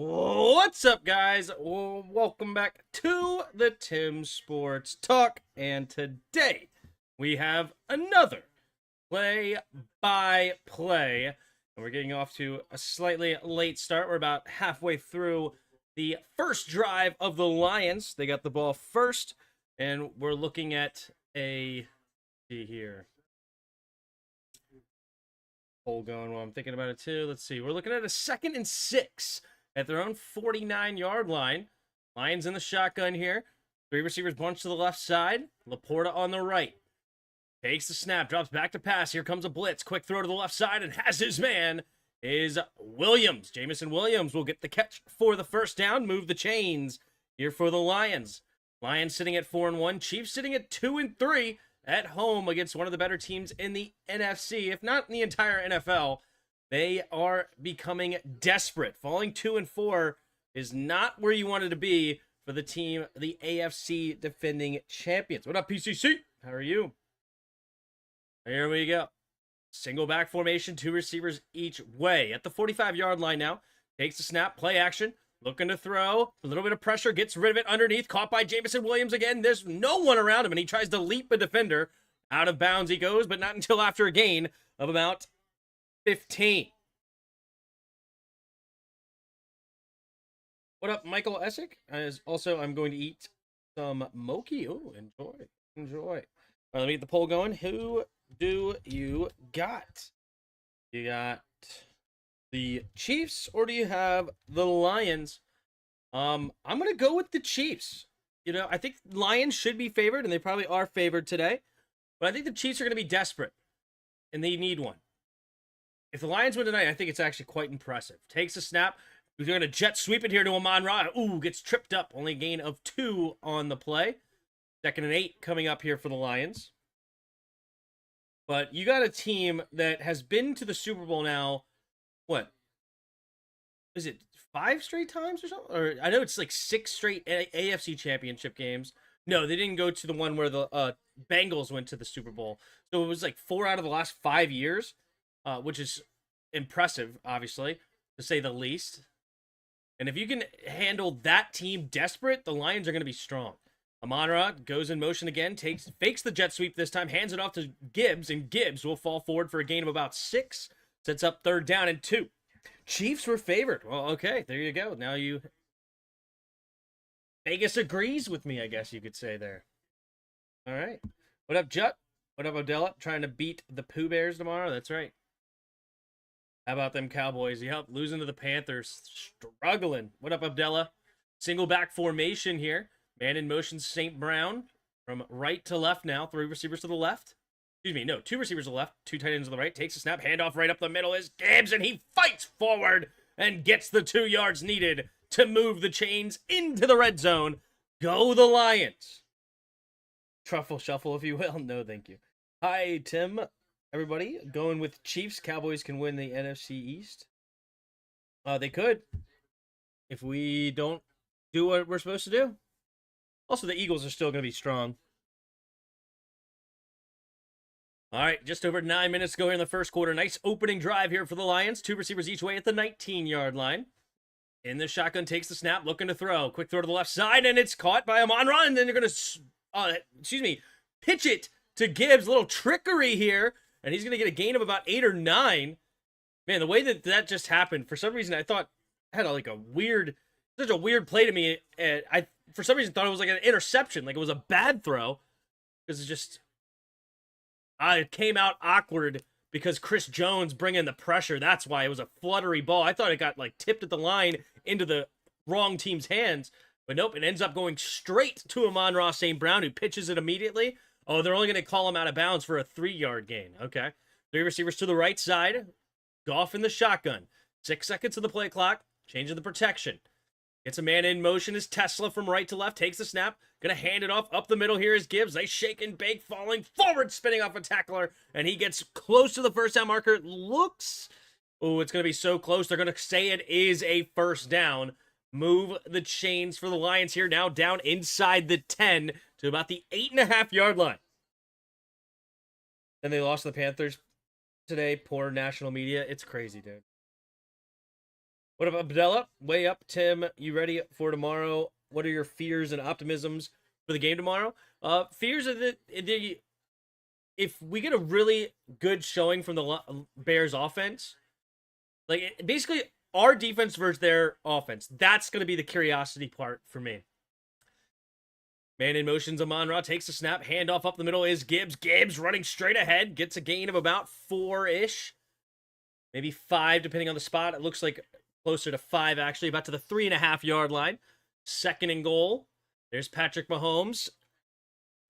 What's up, guys? Welcome back to the Tim Sports Talk, and today we have another play-by-play, and we're getting off to a slightly late start. We're about halfway through the first drive of the Lions. They got the ball first, and we're looking at see here, poll going while I'm thinking about it too. Let's see. We're looking at a 2nd and 6 at their own 49-yard line. Lions in the shotgun here. 3 receivers bunched to the left side. Laporta on the right. Takes the snap, drops back to pass. Here comes a blitz. Quick throw to the left side, and has his man is Williams. Jamison Williams will get the catch for the first down. Move the chains here for the Lions. Lions sitting at 4-1. Chiefs sitting at 2-3 at home against one of the better teams in the NFC, if not in the entire NFL. They are becoming desperate. Falling 2-4 is not where you wanted to be for the team, the AFC defending champions. What up, PCC? How are you? Here we go. Single back formation, 2 receivers each way. At the 45-yard line now. Takes the snap, play action. Looking to throw. A little bit of pressure, gets rid of it underneath. Caught by Jamison Williams again. There's no one around him, and he tries to leap a defender. Out of bounds he goes, but not until after a gain of about 15. What up, Michael Essick? Also, I'm going to eat some Moki. Oh, enjoy. All right, let me get the poll going. Who do you got? You got the Chiefs, or do you have the Lions? I'm going to go with the Chiefs. You know, I think Lions should be favored, and they probably are favored today. But I think the Chiefs are going to be desperate, and they need one. If the Lions win tonight, I think it's actually quite impressive. Takes a snap. We're going to jet sweep it here to Amon-Ra. Ooh, gets tripped up. Only a gain of 2 on the play. 2nd and 8 coming up here for the Lions. But you got a team that has been to the Super Bowl now, what? Is it 5 straight times or something? Or I know it's like 6 straight AFC championship games. No, they didn't go to the one where the Bengals went to the Super Bowl. So it was like 4 out of the last 5 years, which is impressive, obviously, to say the least. And if you can handle that team desperate, the Lions are going to be strong. Amon-Ra goes in motion again, fakes the jet sweep this time, hands it off to Gibbs, and Gibbs will fall forward for a gain of about 6. Sets up 3rd down and 2. Chiefs were favored. Well, okay, there you go. Now Vegas agrees with me, I guess you could say there. All right. What up, Jut? What up, Odella? Trying to beat the Pooh Bears tomorrow? That's right. How about them Cowboys? Yep, losing to the Panthers. Struggling. What up, Abdella? Single back formation here. Man in motion, St. Brown. From right to left now. 3 receivers to the left. Excuse me, no, 2 receivers to the left. 2 tight ends to the right. Takes a snap. Handoff right up the middle is Gibbs, and he fights forward and gets the 2 yards needed to move the chains into the red zone. Go the Lions. Truffle shuffle, if you will. No, thank you. Hi, Tim. Everybody, going with Chiefs. Cowboys can win the NFC East. They could, if we don't do what we're supposed to do. Also, the Eagles are still going to be strong. All right, just over 9 minutes to go here in the first quarter. Nice opening drive here for the Lions. 2 receivers each way at the 19-yard line. In the shotgun, takes the snap, looking to throw. Quick throw to the left side, and it's caught by Amon-Ra, and then they're going to, pitch it to Gibbs. A little trickery here. And he's going to get a gain of about 8 or 9. Man, the way that just happened, for some reason, I thought had such a weird play to me. And I, for some reason, thought it was like an interception, like it was a bad throw. Because it came out awkward because Chris Jones bringing the pressure. That's why it was a fluttery ball. I thought it got like tipped at the line into the wrong team's hands. But nope, it ends up going straight to Amon-Ra St. Brown, who pitches it immediately. Oh, they're only going to call him out of bounds for a 3-yard gain. Okay. 3 receivers to the right side. Goff in the shotgun. 6 seconds of the play clock. Changing the protection. Gets a man in motion is Tesla from right to left. Takes the snap. Going to hand it off. Up the middle here is Gibbs. They shake and bake. Falling forward. Spinning off a tackler. And he gets close to the first down marker. It looks... Oh, it's going to be so close. They're going to say it is a first down. Move the chains for the Lions here. Now down inside the 10 to about the 8.5-yard line. And they lost to the Panthers today. Poor national media. It's crazy, dude. What about Abdella? Way up, Tim. You ready for tomorrow? What are your fears and optimisms for the game tomorrow? Fears are that if we get a really good showing from the Bears offense, like basically our defense versus their offense, that's going to be the curiosity part for me. Man in motion's Amon-Ra, takes a snap, handoff up the middle is Gibbs. Gibbs running straight ahead, gets a gain of about 4-ish. Maybe 5, depending on the spot. It looks like closer to 5, actually, about to the 3.5-yard line. 2nd and goal. There's Patrick Mahomes.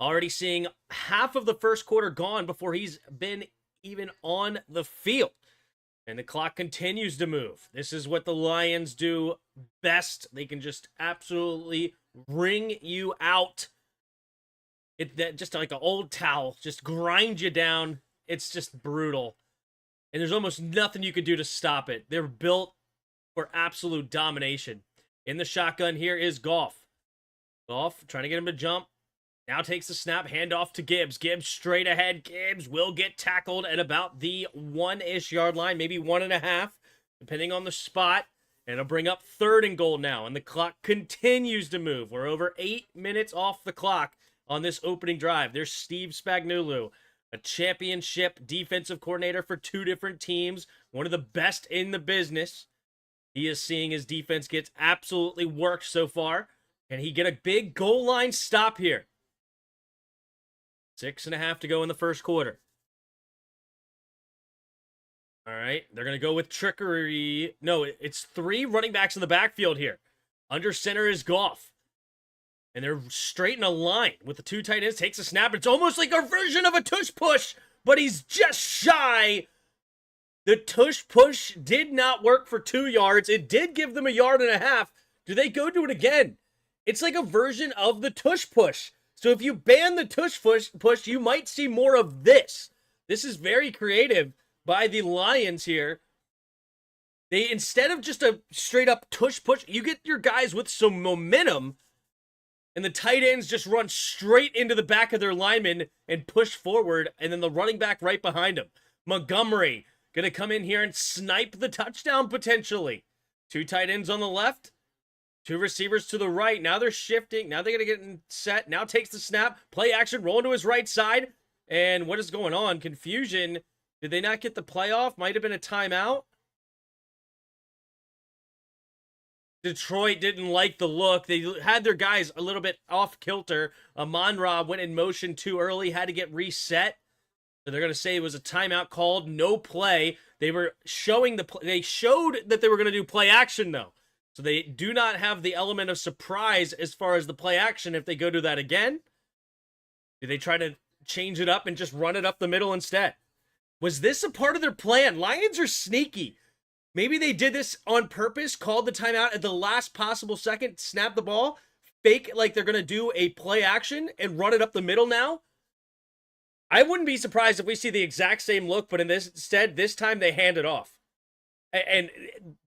Already seeing half of the first quarter gone before he's been even on the field. And the clock continues to move. This is what the Lions do best. They can just absolutely wring you out. Just like an old towel. Just grind you down. It's just brutal. And there's almost nothing you can do to stop it. They're built for absolute domination. In the shotgun here is Goff. Goff trying to get him to jump. Now takes the snap, handoff to Gibbs. Gibbs straight ahead. Gibbs will get tackled at about the 1-ish yard line, maybe 1.5, depending on the spot. And it'll bring up 3rd and goal now. And the clock continues to move. We're over 8 minutes off the clock on this opening drive. There's Steve Spagnuolo, a championship defensive coordinator for 2 different teams, one of the best in the business. He is seeing his defense gets absolutely worked so far. Can he get a big goal line stop here? 6.5 to go in the first quarter. All right, they're going to go with trickery. No, it's 3 running backs in the backfield here. Under center is Goff. And they're straight in a line with the 2 tight ends. Takes a snap. It's almost like a version of a tush push, but he's just shy. The tush push did not work for 2 yards. It did give them 1.5 yards. Do they go do it again? It's like a version of the tush push. So if you ban the tush push, you might see more of this. This is very creative by the Lions here. They, instead of just a straight up tush push, you get your guys with some momentum, and the tight ends just run straight into the back of their linemen and push forward, and then the running back right behind them. Montgomery going to come in here and snipe the touchdown potentially. 2 tight ends on the left. 2 receivers to the right. Now they're shifting. Now they're going to get set. Now takes the snap. Play action. Roll to his right side. And what is going on? Confusion. Did they not get the playoff? Might have been a timeout. Detroit didn't like the look. They had their guys a little bit off kilter. Amon-Ra went in motion too early. Had to get reset. So they're going to say it was a timeout called. No play. They were showing they showed that they were going to do play action though. So they do not have the element of surprise as far as the play action if they go do that again. Do they try to change it up and just run it up the middle instead? Was this a part of their plan? Lions are sneaky. Maybe they did this on purpose, called the timeout at the last possible second, snap the ball, fake it like they're going to do a play action and run it up the middle now. I wouldn't be surprised if we see the exact same look, but instead, this time they hand it off. And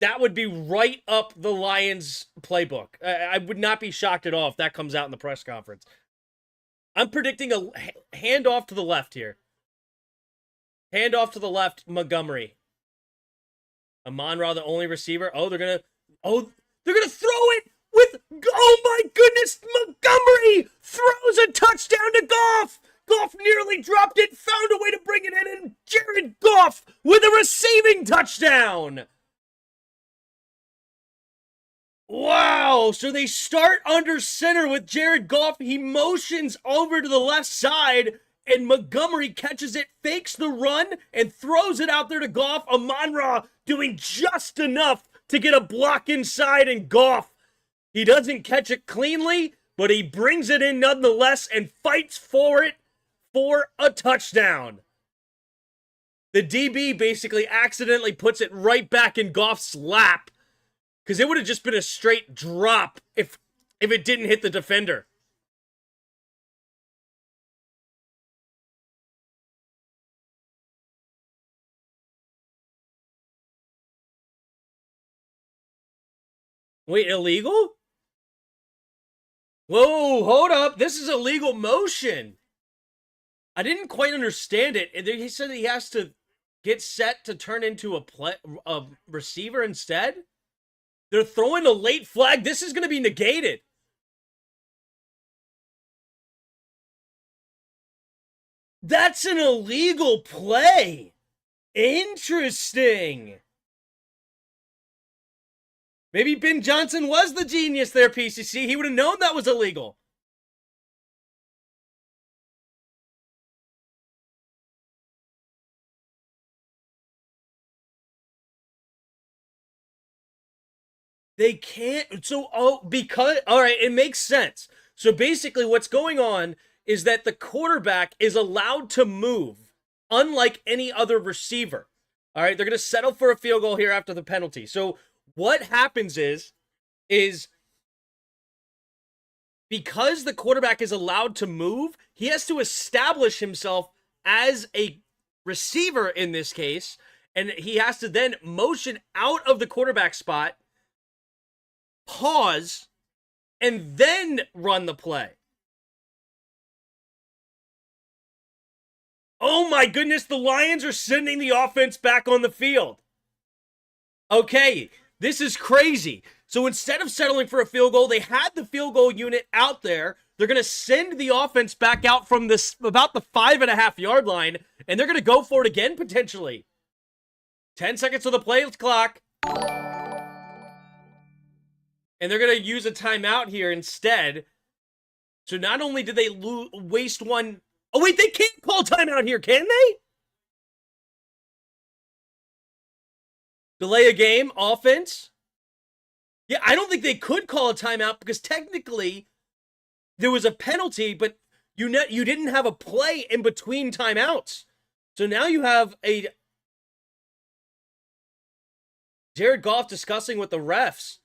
that would be right up the Lions' playbook. I would not be shocked at all if that comes out in the press conference. I'm predicting a handoff to the left here. Handoff to the left, Montgomery. Amon-Ra, the only receiver. They're gonna throw it with. Oh my goodness! Montgomery throws a touchdown to Goff. Goff nearly dropped it, found a way to bring it in, and Jared Goff with a receiving touchdown. Wow, so they start under center with Jared Goff. He motions over to the left side, and Montgomery catches it, fakes the run, and throws it out there to Goff. Amon-Ra doing just enough to get a block inside, and Goff, he doesn't catch it cleanly, but he brings it in nonetheless and fights for it for a touchdown. The DB basically accidentally puts it right back in Goff's lap, because it would have just been a straight drop if it didn't hit the defender. Wait, illegal? Whoa, hold up. This is illegal motion. I didn't quite understand it. He said he has to get set to turn into a receiver instead? They're throwing a late flag. This is going to be negated. That's an illegal play. Interesting. Maybe Ben Johnson was the genius there, PCC. He would have known that was illegal. They can't. So, because, all right, it makes sense. So basically, what's going on is that the quarterback is allowed to move, unlike any other receiver. All right, they're going to settle for a field goal here after the penalty. So, what happens is because the quarterback is allowed to move, he has to establish himself as a receiver in this case, and he has to then motion out of the quarterback spot, pause, and then run the play. Oh my goodness, the Lions are sending the offense back on the field. Okay, this is crazy. So instead of settling for a field goal, they had the field goal unit out there. They're going to send the offense back out from this about the 5.5-yard line, and they're going to go for it again potentially. 10 seconds of the play clock. And they're going to use a timeout here instead. So not only did they waste one... Oh, wait, they can't call timeout here, can they? Delay a game, offense. Yeah, I don't think they could call a timeout because technically there was a penalty, but you didn't have a play in between timeouts. So now you have a Jared Goff discussing with the refs.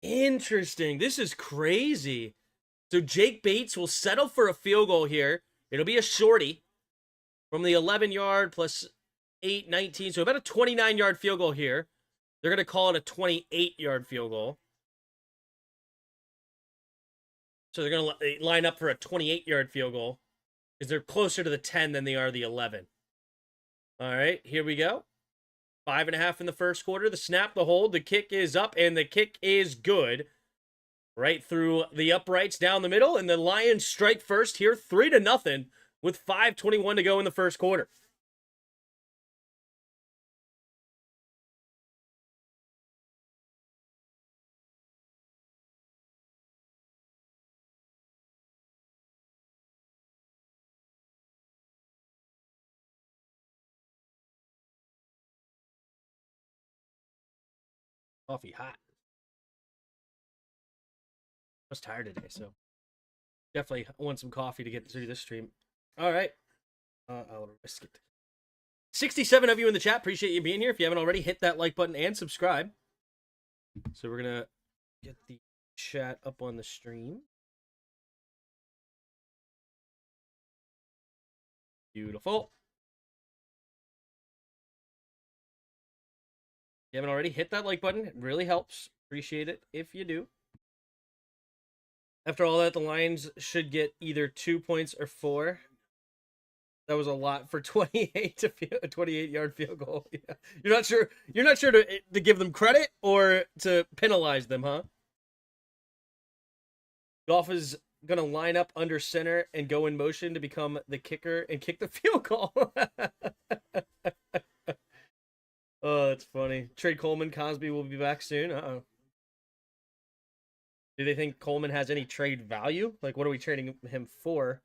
Interesting. This is crazy. So Jake Bates will settle for a field goal here. It'll be a shorty from the 11-yard plus 8, 19. So about a 29-yard field goal here. They're going to call it a 28-yard field goal. So they're going to line up for a 28-yard field goal because they're closer to the 10 than they are the 11. All right, here we go. 5.5 in the first quarter. The snap, the hold, the kick is up, and the kick is good. Right through the uprights down the middle, and the Lions strike first here, 3-0, with 5:21 to go in the first quarter. Coffee hot. I was tired today, so definitely want some coffee to get through this stream. All right. I'll risk it. 67 of you in the chat. Appreciate you being here. If you haven't already, hit that like button and subscribe. So we're going to get the chat up on the stream. Beautiful. If you haven't already, hit that like button. It really helps. Appreciate it if you do. After all that, the Lions should get either 2 points or 4. That was a lot for 28-yard field goal. Yeah. You're not sure to give them credit or to penalize them, huh? Goff is gonna line up under center and go in motion to become the kicker and kick the field goal. Oh, that's funny. Trade Coleman. Cosby will be back soon. Uh-oh. Do they think Coleman has any trade value? Like, what are we trading him for?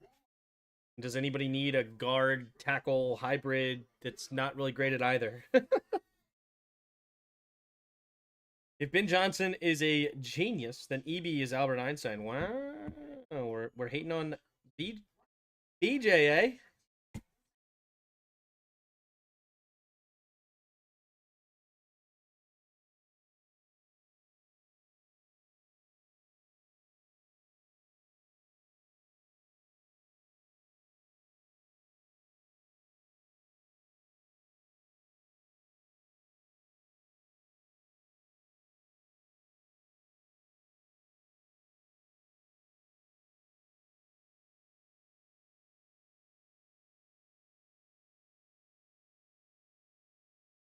Does anybody need a guard, tackle, hybrid that's not really great at either? If Ben Johnson is a genius, then EB is Albert Einstein. Wow. We're hating on BJ, eh?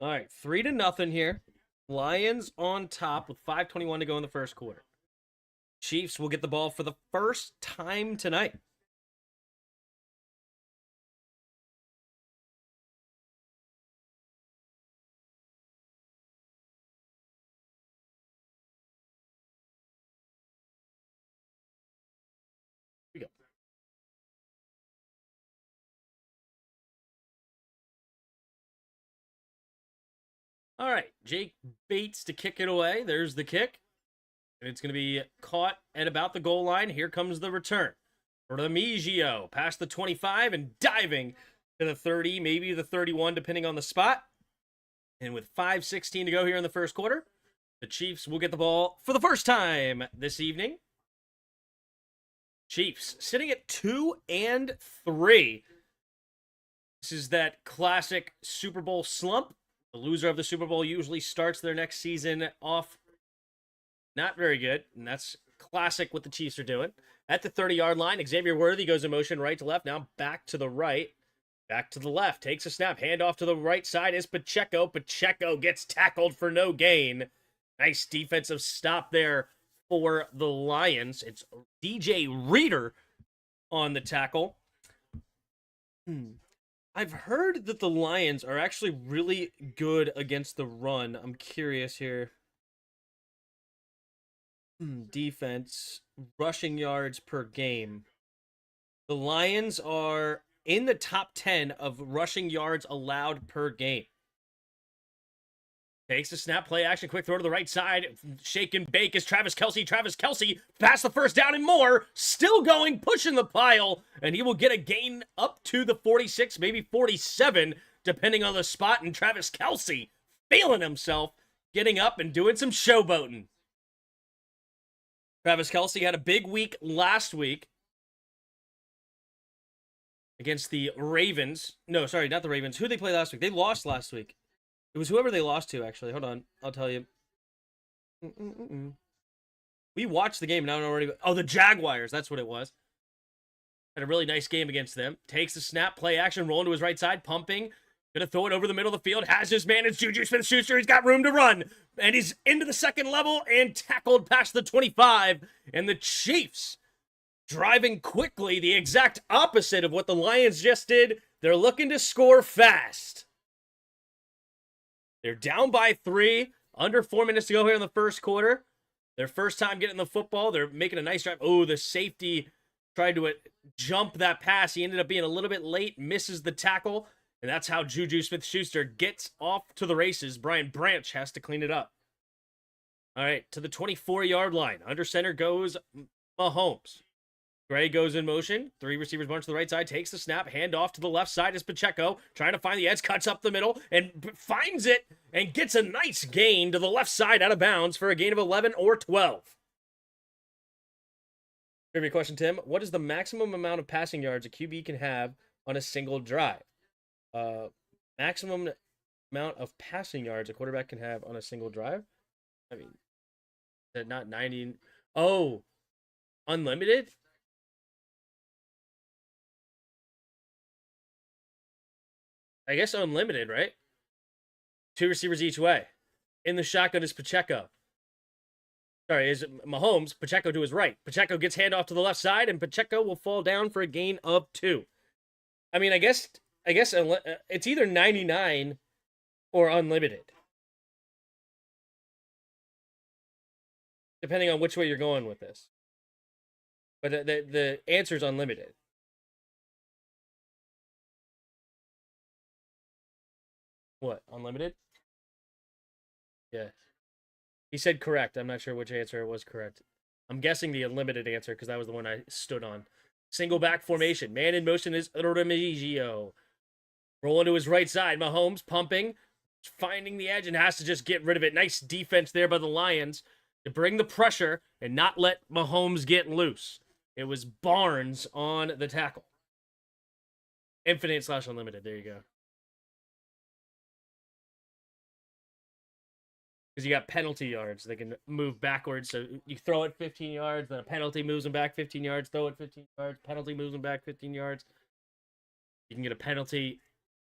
All right, 3-0 here. Lions on top with 5:21 to go in the first quarter. Chiefs will get the ball for the first time tonight. Here we go. All right, Jake Bates to kick it away. There's the kick. And it's going to be caught at about the goal line. Here comes the return. Remigio past the 25 and diving to the 30, maybe the 31, depending on the spot. And with 5:16 to go here in the first quarter, the Chiefs will get the ball for the first time this evening. Chiefs sitting at 2-3. This is that classic Super Bowl slump. The loser of the Super Bowl usually starts their next season off not very good, and that's classic what the Chiefs are doing. At the 30-yard line, Xavier Worthy goes in motion right to left, now back to the right, back to the left, takes a snap, handoff to the right side is Pacheco. Pacheco gets tackled for no gain. Nice defensive stop there for the Lions. It's DJ Reader on the tackle. I've heard that the Lions are actually really good against the run. I'm curious here. Defense, rushing yards per game. The Lions are in the top 10 of rushing yards allowed per game. Takes a snap, play action, quick throw to the right side. Shake and bake is Travis Kelce. Travis Kelce past the first down and more. Still going, pushing the pile. And he will get a gain up to the 46, maybe 47, depending on the spot. And Travis Kelce feeling himself, getting up and doing some showboating. Travis Kelce had a big week last week against the Ravens. No, sorry, not the Ravens. Who did they play last week? They lost last week. It was whoever they lost to, actually. Hold on. I'll tell you. We watched the game, and I don't already. Oh, the Jaguars. That's what it was. Had a really nice game against them. Takes the snap, play action, rolling to his right side, pumping. Gonna throw it over the middle of the field. Has his man. It's Juju Smith-Schuster. He's got room to run. And he's into the second level and tackled past the 25. And the Chiefs driving quickly, the exact opposite of what the Lions just did. They're looking to score fast. They're down by 3. Under 4 minutes to go here in the first quarter. Their first time getting the football. They're making a nice drive. Oh, the safety tried to jump that pass. He ended up being a little bit late. Misses the tackle. And that's how Juju Smith-Schuster gets off to the races. Brian Branch has to clean it up. All right, to the 24-yard line. Under center goes Mahomes. Gray goes in motion. 3 receivers bunch to the right side. Takes the snap. Hand off to the left side is Pacheco. Trying to find the edge. Cuts up the middle and finds it and gets a nice gain to the left side out of bounds for a gain of 11 or 12. Trivia question, Tim. What is the maximum amount of passing yards a QB can have on a single drive? Maximum amount of passing yards a quarterback can have on a single drive? I mean, not 90. Oh, unlimited? I guess unlimited, right? 2 receivers each way. In the shotgun is Pacheco. Sorry, is Mahomes. Pacheco to his right. Pacheco gets handoff to the left side, and Pacheco will fall down for a gain of 2. I mean, I guess it's either 99 or unlimited, depending on which way you're going with this. But the answer is unlimited. What, unlimited? Yeah. He said correct. I'm not sure which answer was correct. I'm guessing the unlimited answer because that was the one I stood on. Single back formation. Man in motion is Remigio. Rolling to his right side. Mahomes pumping. Finding the edge and has to just get rid of it. Nice defense there by the Lions to bring the pressure and not let Mahomes get loose. It was Barnes on the tackle. Infinite/unlimited. There you go. Because you got penalty yards. They can move backwards. So you throw it 15 yards, then a penalty moves them back 15 yards, throw it 15 yards, penalty moves them back 15 yards. You can get a penalty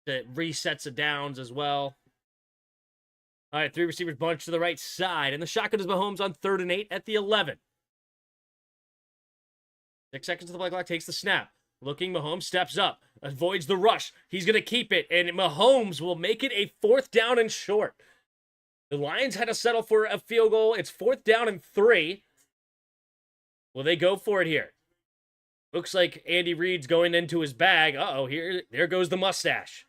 that resets the downs as well. All right, 3 receivers bunch to the right side. And the shotgun is Mahomes on 3rd and 8 at the 11. 6 seconds to the play clock, takes the snap. Looking, Mahomes steps up, avoids the rush. He's going to keep it, and Mahomes will make it a 4th down and short. The Lions had to settle for a field goal. It's 4th down and 3. Will they go for it here? Looks like Andy Reid's going into his bag. Uh-oh, there goes the mustache.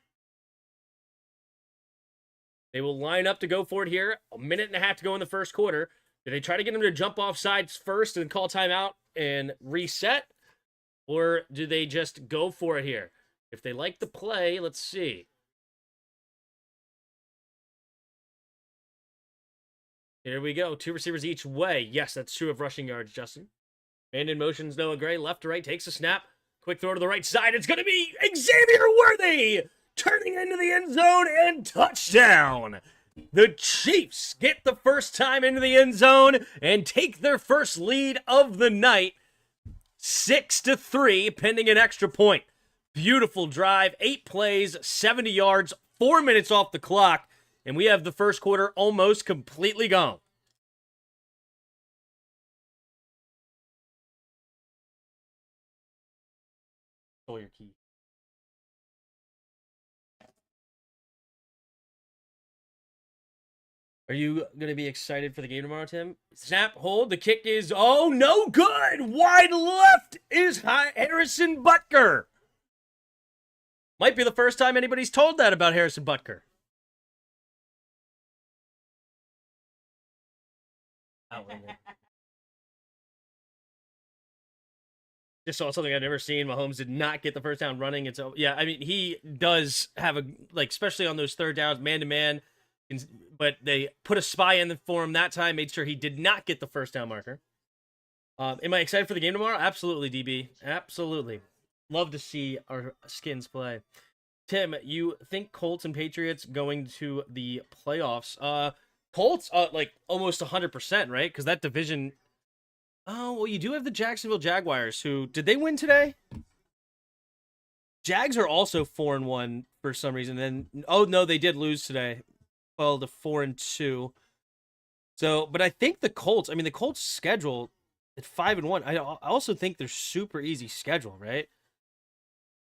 They will line up to go for it here. 1.5 minutes to go in the first quarter. Do they try to get him to jump off sides first and call timeout and reset? Or do they just go for it here? If they like the play, let's see. Here we go. 2 receivers each way. Yes, that's true of rushing yards, Justin. Man in motions, Noah Gray, left to right, takes a snap. Quick throw to the right side. It's going to be Xavier Worthy turning into the end zone and touchdown. The Chiefs get the first time into the end zone and take their first lead of the night. 6-3, pending an extra point. Beautiful drive, 8 plays, 70 yards, 4 minutes off the clock, and we have the first quarter almost completely gone. Pull your key. Are you going to be excited for the game tomorrow, Tim? Snap, hold, the kick is, oh, no good! Wide left is Harrison Butker. Might be the first time anybody's told that about Harrison Butker. Just saw something I've never seen. Mahomes did not get the first down running. And so, yeah, I mean, he does have a, like, especially on those 3rd downs, man-to-man, but they put a spy in for him that time, made sure he did not get the first down marker. Am I excited for the game tomorrow? Absolutely, DB. Absolutely. Love to see our skins play. Tim, you think Colts and Patriots going to the playoffs? Colts, like, almost 100%, right? Because that division... Oh, well, you do have the Jacksonville Jaguars, who... Did they win today? Jags are also 4-1 for some reason. Then, oh, no, they did lose today. Well, to 4-2. So, but I think the Colts schedule at 5-1. I also think they're super easy schedule, right?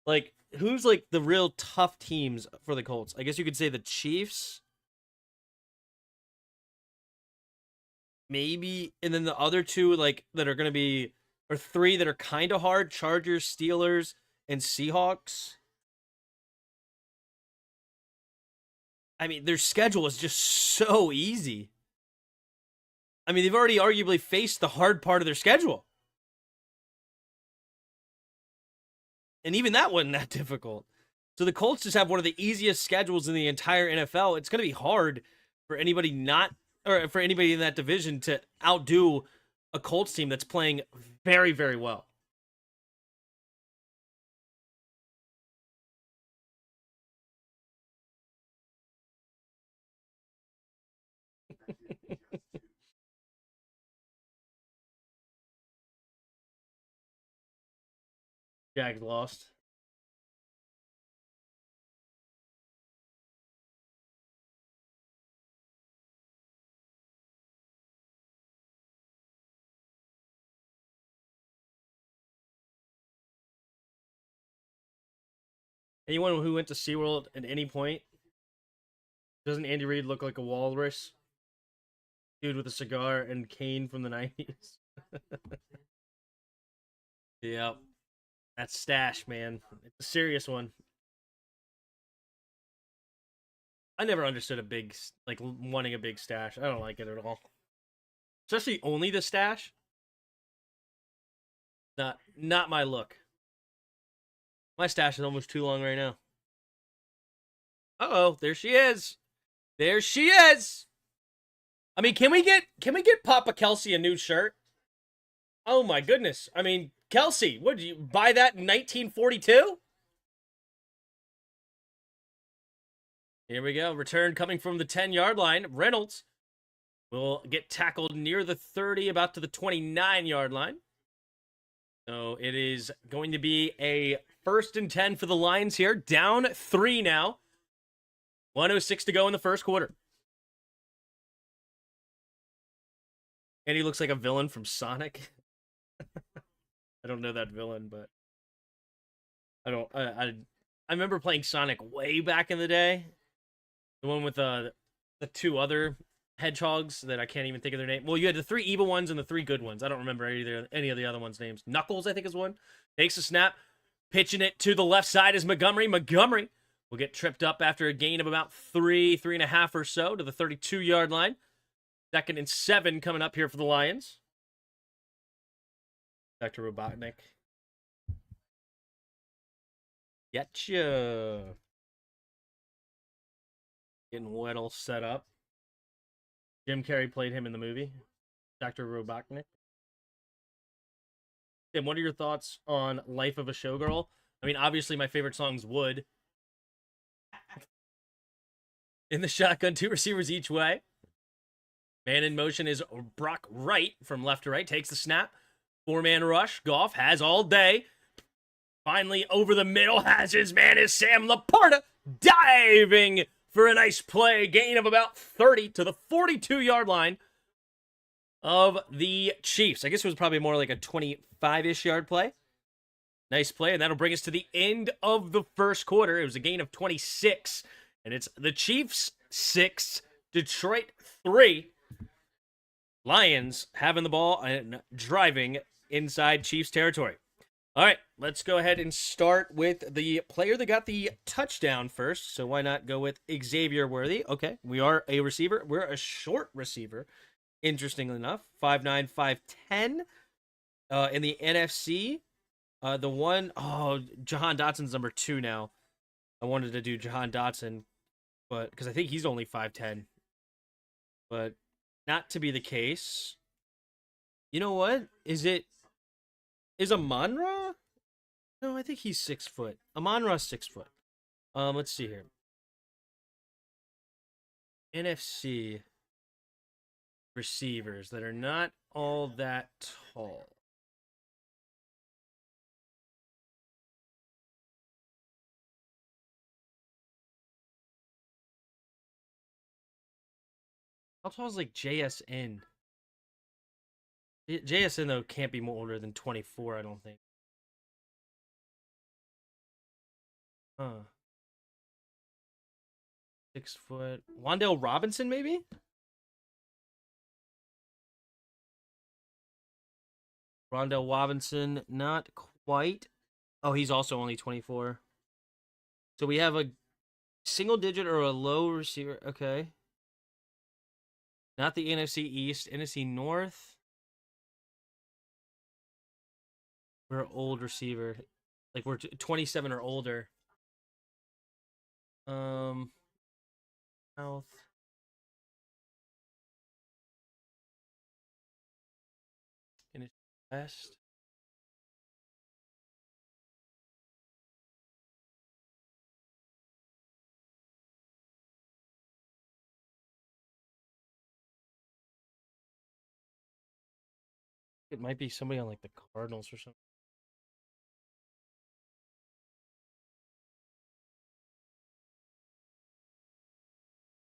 Like, who's like the real tough teams for the Colts? I guess you could say the Chiefs. Maybe, and then the other 2 like that are going to be, or 3 that are kind of hard: Chargers, Steelers, and Seahawks. I mean, their schedule is just so easy. I mean, they've already arguably faced the hard part of their schedule. And even that wasn't that difficult. So the Colts just have one of the easiest schedules in the entire NFL. It's going to be hard for anybody for anybody in that division to outdo a Colts team that's playing very, very well. Jags lost. Anyone who went to SeaWorld at any point, doesn't Andy Reid look like a walrus? Dude with a cigar and cane from the 90s. Yep. That's stash, man. It's a serious one. I never understood wanting a big stash. I don't like it at all. Especially only the stash. Not my look. My stash is almost too long right now. Uh-oh, there she is. There she is. I mean, can we get Papa Kelsey a new shirt? Oh my goodness. I mean, Kelsey, what did you buy that in 1942? Here we go. Return coming from the 10-yard line. Reynolds will get tackled near the 30, about to the 29-yard line. So it is going to be a 1st and 10 for the Lions here. Down 3 now. 1:06 to go in the first quarter. And he looks like a villain from Sonic. I don't know that villain, but I don't. I remember playing Sonic way back in the day. The one with the two other hedgehogs that I can't even think of their name. Well, you had the 3 evil ones and the 3 good ones. I don't remember any of the other ones' names. Knuckles, I think, is one. Takes a snap, pitching it to the left side is Montgomery. Montgomery will get tripped up after a gain of about 3.5 or so to the 32-yard line. 2nd and 7 coming up here for the Lions. Back to Robotnik. Getcha. Getting Weddle set up. Jim Carrey played him in the movie. Dr. Robotnik. Tim, what are your thoughts on Life of a Showgirl? I mean, obviously my favorite song's Wood. In the shotgun, 2 receivers each way. Man in motion is Brock Wright from left to right. Takes the snap. 4-man rush. Goff has all day. Finally over the middle. Has his man is Sam Laporta. Diving for a nice play. Gain of about 30 to the 42-yard line of the Chiefs. I guess it was probably more like a 25-ish yard play. Nice play, and that'll bring us to the end of the first quarter. It was a gain of 26, and it's the Chiefs 6, Detroit 3. Lions having the ball and driving inside Chiefs territory. All right, let's go ahead and start with the player that got the touchdown first. So why not go with Xavier Worthy? Okay, we are a receiver. We're a short receiver, interestingly enough. 5'9", 5'10". In the NFC, the one, Jahan Dotson's number 2 now. I wanted to do Jahan Dotson, but because I think he's only 5'10". But not to be the case. You know what? Is Amon-Ra? No, I think he's 6 foot. Amon-Ra's 6 foot. Let's see here. NFC receivers that are not all that tall. How tall is like JSN? JSN, though, can't be more older than 24, I don't think. Huh. 6 foot. Wan'Dale Robinson, maybe? Rondell Robinson, not quite. Oh, he's also only 24. So we have a single digit or a low receiver. Okay. Not the NFC East. NFC North. We're an old receiver. Like, we're 27 or older. South. NFC West. It might be somebody on, like, the Cardinals or something.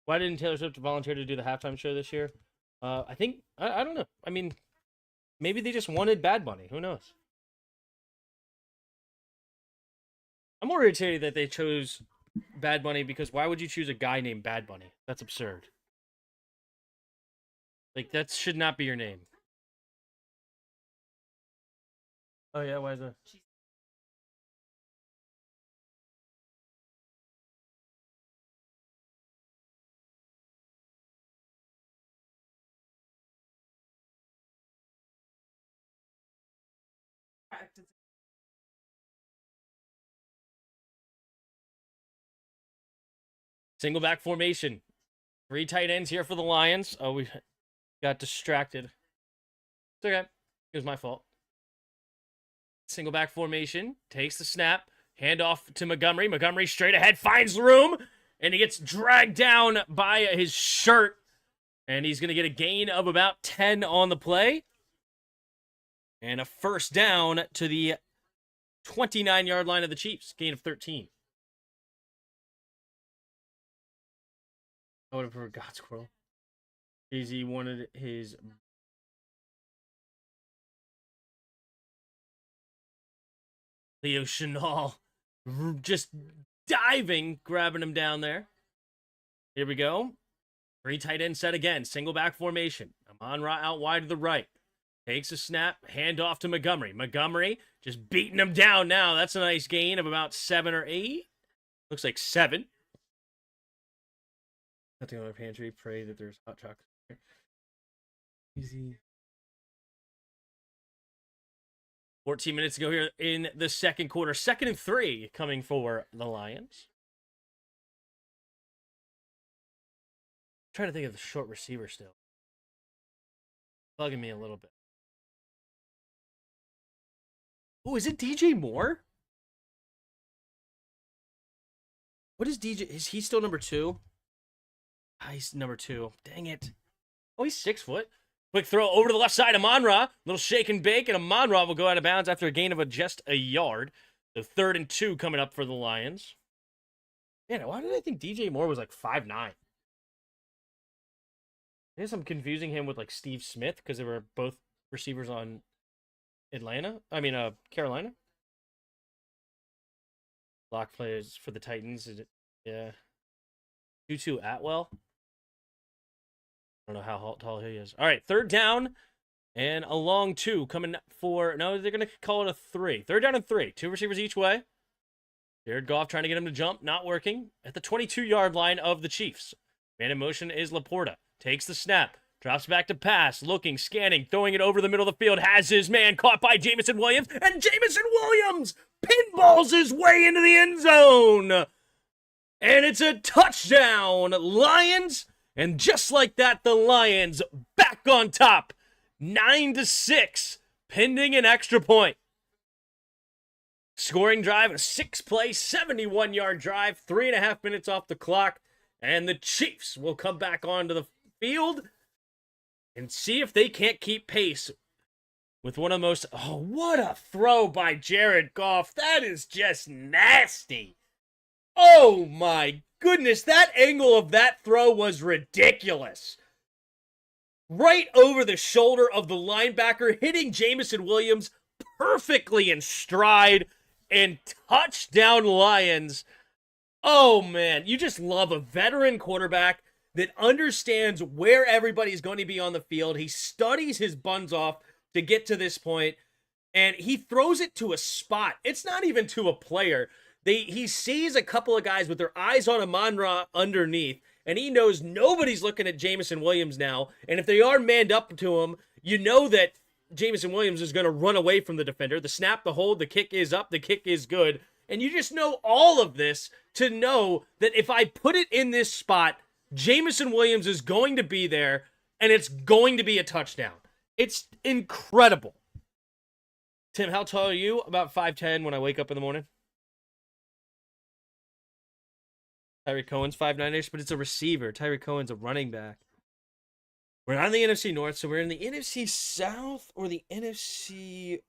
Why didn't Taylor Swift volunteer to do the halftime show this year? I think, I don't know. I mean, maybe they just wanted Bad Bunny. Who knows? I'm more irritated that they chose Bad Bunny because why would you choose a guy named Bad Bunny? That's absurd. Like, that should not be your name. Oh, yeah? Why is that? Single back formation. 3 tight ends here for the Lions. Oh, we got distracted. It's okay. It was my fault. Single back formation. Takes the snap. Handoff to Montgomery. Montgomery straight ahead. Finds room. And he gets dragged down by his shirt. And he's going to get a gain of about 10 on the play. And a first down to the 29-yard line of the Chiefs. Gain of 13. I would have preferred God Squirrel. Jay-Z wanted his Leo Chenal just diving, grabbing him down there. Here we go. 3 tight end set again. Single back formation. Amon-Ra out wide to the right. Takes a snap. Hand off to Montgomery. Montgomery just beating him down now. That's a nice gain of about 7 or 8. Looks like 7. Nothing on my pantry. Pray that there's hot chocolate here. Easy. 14 minutes to go here in the second quarter. 2nd and 3 coming for the Lions. I'm trying to think of the short receiver still. Bugging me a little bit. Oh, is it DJ Moore? What is DJ? Is he still number 2? He's number 2. Dang it. Oh, he's 6 foot. Quick throw over to the left side. Amon-Ra. Little shake and bake, and Amon-Ra will go out of bounds after a gain of just a yard. So 3rd and 2 coming up for the Lions. Man, why did I think DJ Moore was like 5'9"? I guess I'm confusing him with like Steve Smith because they were both receivers on Carolina. Block players for the Titans. Yeah. Tutu Atwell. I don't know how tall he is. All right, 3rd down and a long 2 coming for... No, they're going to call it a 3. 3rd down and 3. 2 receivers each way. Jared Goff trying to get him to jump. Not working. At the 22-yard line of the Chiefs. Man in motion is Laporta. Takes the snap. Drops back to pass. Looking, scanning, throwing it over the middle of the field. Has his man caught by Jameson Williams. And Jameson Williams pinballs his way into the end zone. And it's a touchdown. Lions... And just like that, the Lions back on top. 9-6, pending an extra point. Scoring drive, a 6-play, 71-yard drive, 3.5 minutes off the clock. And the Chiefs will come back onto the field and see if they can't keep pace with one of the most... Oh, what a throw by Jared Goff. That is just nasty. Oh, my goodness, that angle of that throw was ridiculous. Right over the shoulder of the linebacker, hitting Jameson Williams perfectly in stride, and touchdown Lions. Oh, man, you just love a veteran quarterback that understands where everybody's going to be on the field. He studies his buns off to get to this point, and he throws it to a spot. It's not even to a player. He sees a couple of guys with their eyes on Amon-Ra underneath, and he knows nobody's looking at Jameson Williams now. And if they are manned up to him, you know that Jameson Williams is going to run away from the defender. The snap, the hold, the kick is up, the kick is good. And you just know all of this to know that if I put it in this spot, Jameson Williams is going to be there, and it's going to be a touchdown. It's incredible. Tim, how tall are you? About 5'10" when I wake up in the morning. Tyreek Cohen's 5'9"ish, but it's a receiver. Tyreek Cohen's a running back. We're not in the NFC North, so we're in the NFC South or the NFC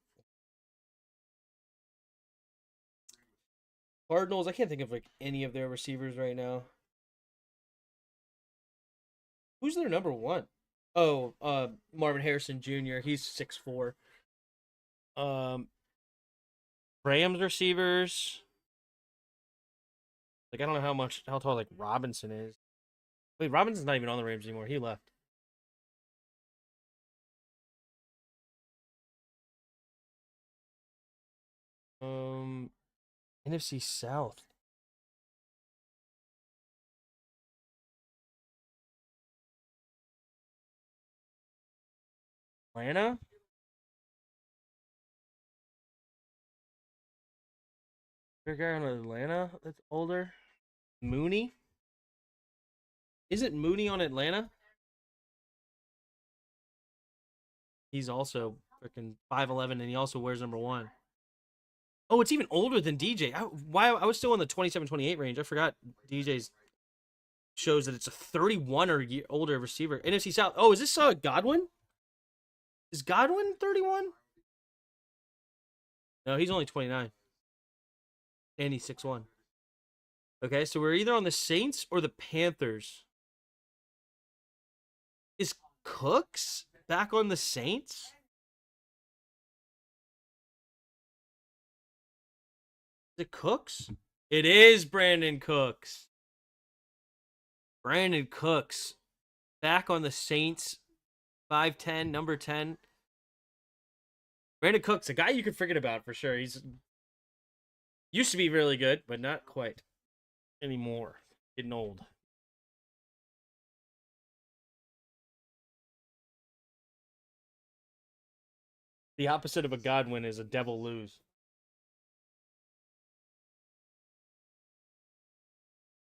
Cardinals. I can't think of like any of their receivers right now. Who's their number 1? Oh, Marvin Harrison Jr. He's 6'4". Rams receivers. Like, I don't know how tall, like, Robinson is. Wait, Robinson's not even on the Rams anymore. He left. NFC South. Atlanta? There a guy on Atlanta that's older? Mooney? Isn't Mooney on Atlanta? He's also freaking 5'11", and he also wears number 1. Oh, it's even older than DJ. I was still in the 27-28 range. I forgot DJ's shows that it's a 31 or older receiver. NFC South. Oh, is this Godwin? Is Godwin 31? No, he's only 29. And he's 6'1". Okay, so we're either on the Saints or the Panthers. Is Cooks back on the Saints? Is it Cooks? It is Brandon Cooks. Brandon Cooks. Back on the Saints. 5'10", number 10. Brandon Cooks, a guy you could forget about for sure. He's used to be really good, but not quite anymore. Getting old. The opposite of a Godwin is a devil lose.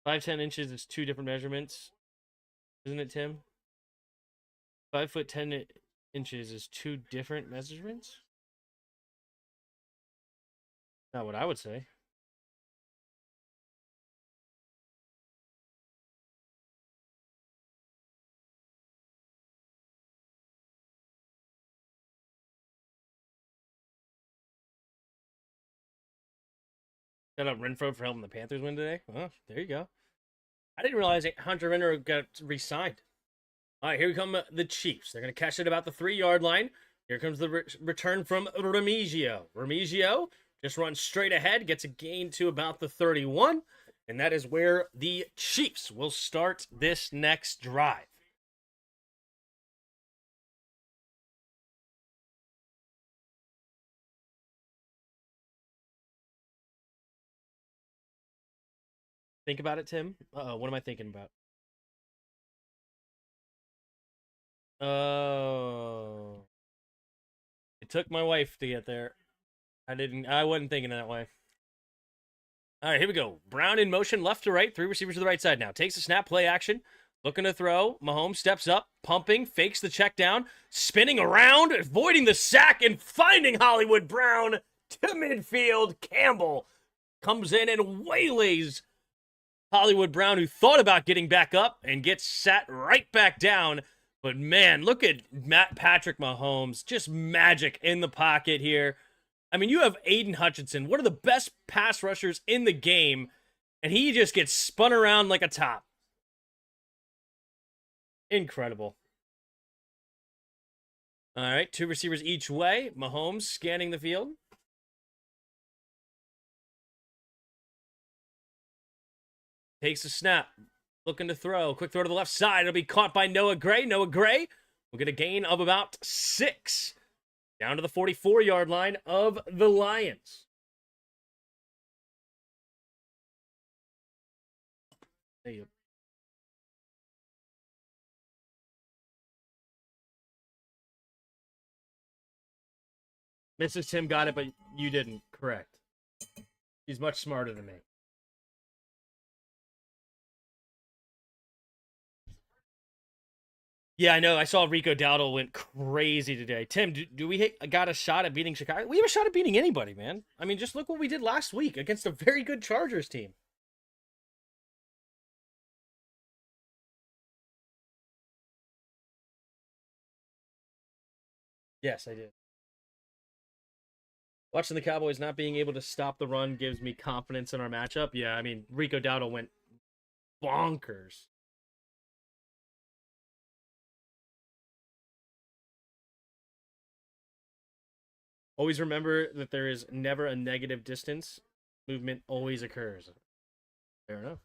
5'10" inches is two different measurements. Isn't it, Tim? 5'10" inches is two different measurements? Not what I would say. Shout out Renfro for helping the Panthers win today. Well, there you go. I didn't realize Hunter Renfro got re-signed. All right, here come the Chiefs. They're going to catch it about the 3-yard line. Here comes the return from Remigio. Remigio just runs straight ahead, gets a gain to about the 31, and that is where the Chiefs will start this next drive. Think about it, Tim. What am I thinking about? Oh. It took my wife to get there. I wasn't thinking that way. All right, here we go. Brown in motion, left to right, 3 receivers to the right side now. Takes the snap, play action. Looking to throw. Mahomes steps up, pumping, fakes the check down, spinning around, avoiding the sack, and finding Hollywood Brown to midfield. Campbell comes in and waylays Hollywood Brown, who thought about getting back up and gets sat right back down. But man, look at Patrick Mahomes. Just magic in the pocket here. I mean, you have Aiden Hutchinson, one of the best pass rushers in the game, and he just gets spun around like a top. Incredible. All right, 2 receivers each way. Mahomes scanning the field. Takes a snap. Looking to throw. Quick throw to the left side. It'll be caught by Noah Gray. Noah Gray will get a gain of about 6. Down to the 44-yard line of the Lions. There you go. Mrs. Tim got it, but you didn't. Correct. He's much smarter than me. Yeah, I know. I saw Rico Dowdle went crazy today. Tim, do we got a shot at beating Chicago? We have a shot at beating anybody, man. I mean, just look what we did last week against a very good Chargers team. Yes, I did. Watching the Cowboys not being able to stop the run gives me confidence in our matchup. Yeah, I mean, Rico Dowdle went bonkers. Always remember that there is never a negative distance. Movement always occurs. Fair enough.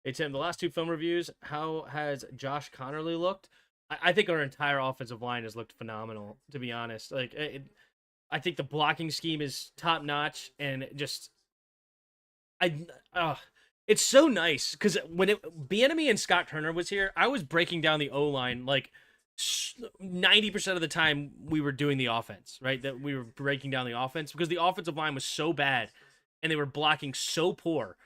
Hey, Tim, the last 2 film reviews, how has Josh Connerly looked? I think our entire offensive line has looked phenomenal, to be honest. I think the blocking scheme is top notch, and just it's so nice because when Bieniemy and Scott Turner was here, I was breaking down the O line like 90% of the time we were doing the offense, right? That we were breaking down the offense because the offensive line was so bad and they were blocking so poor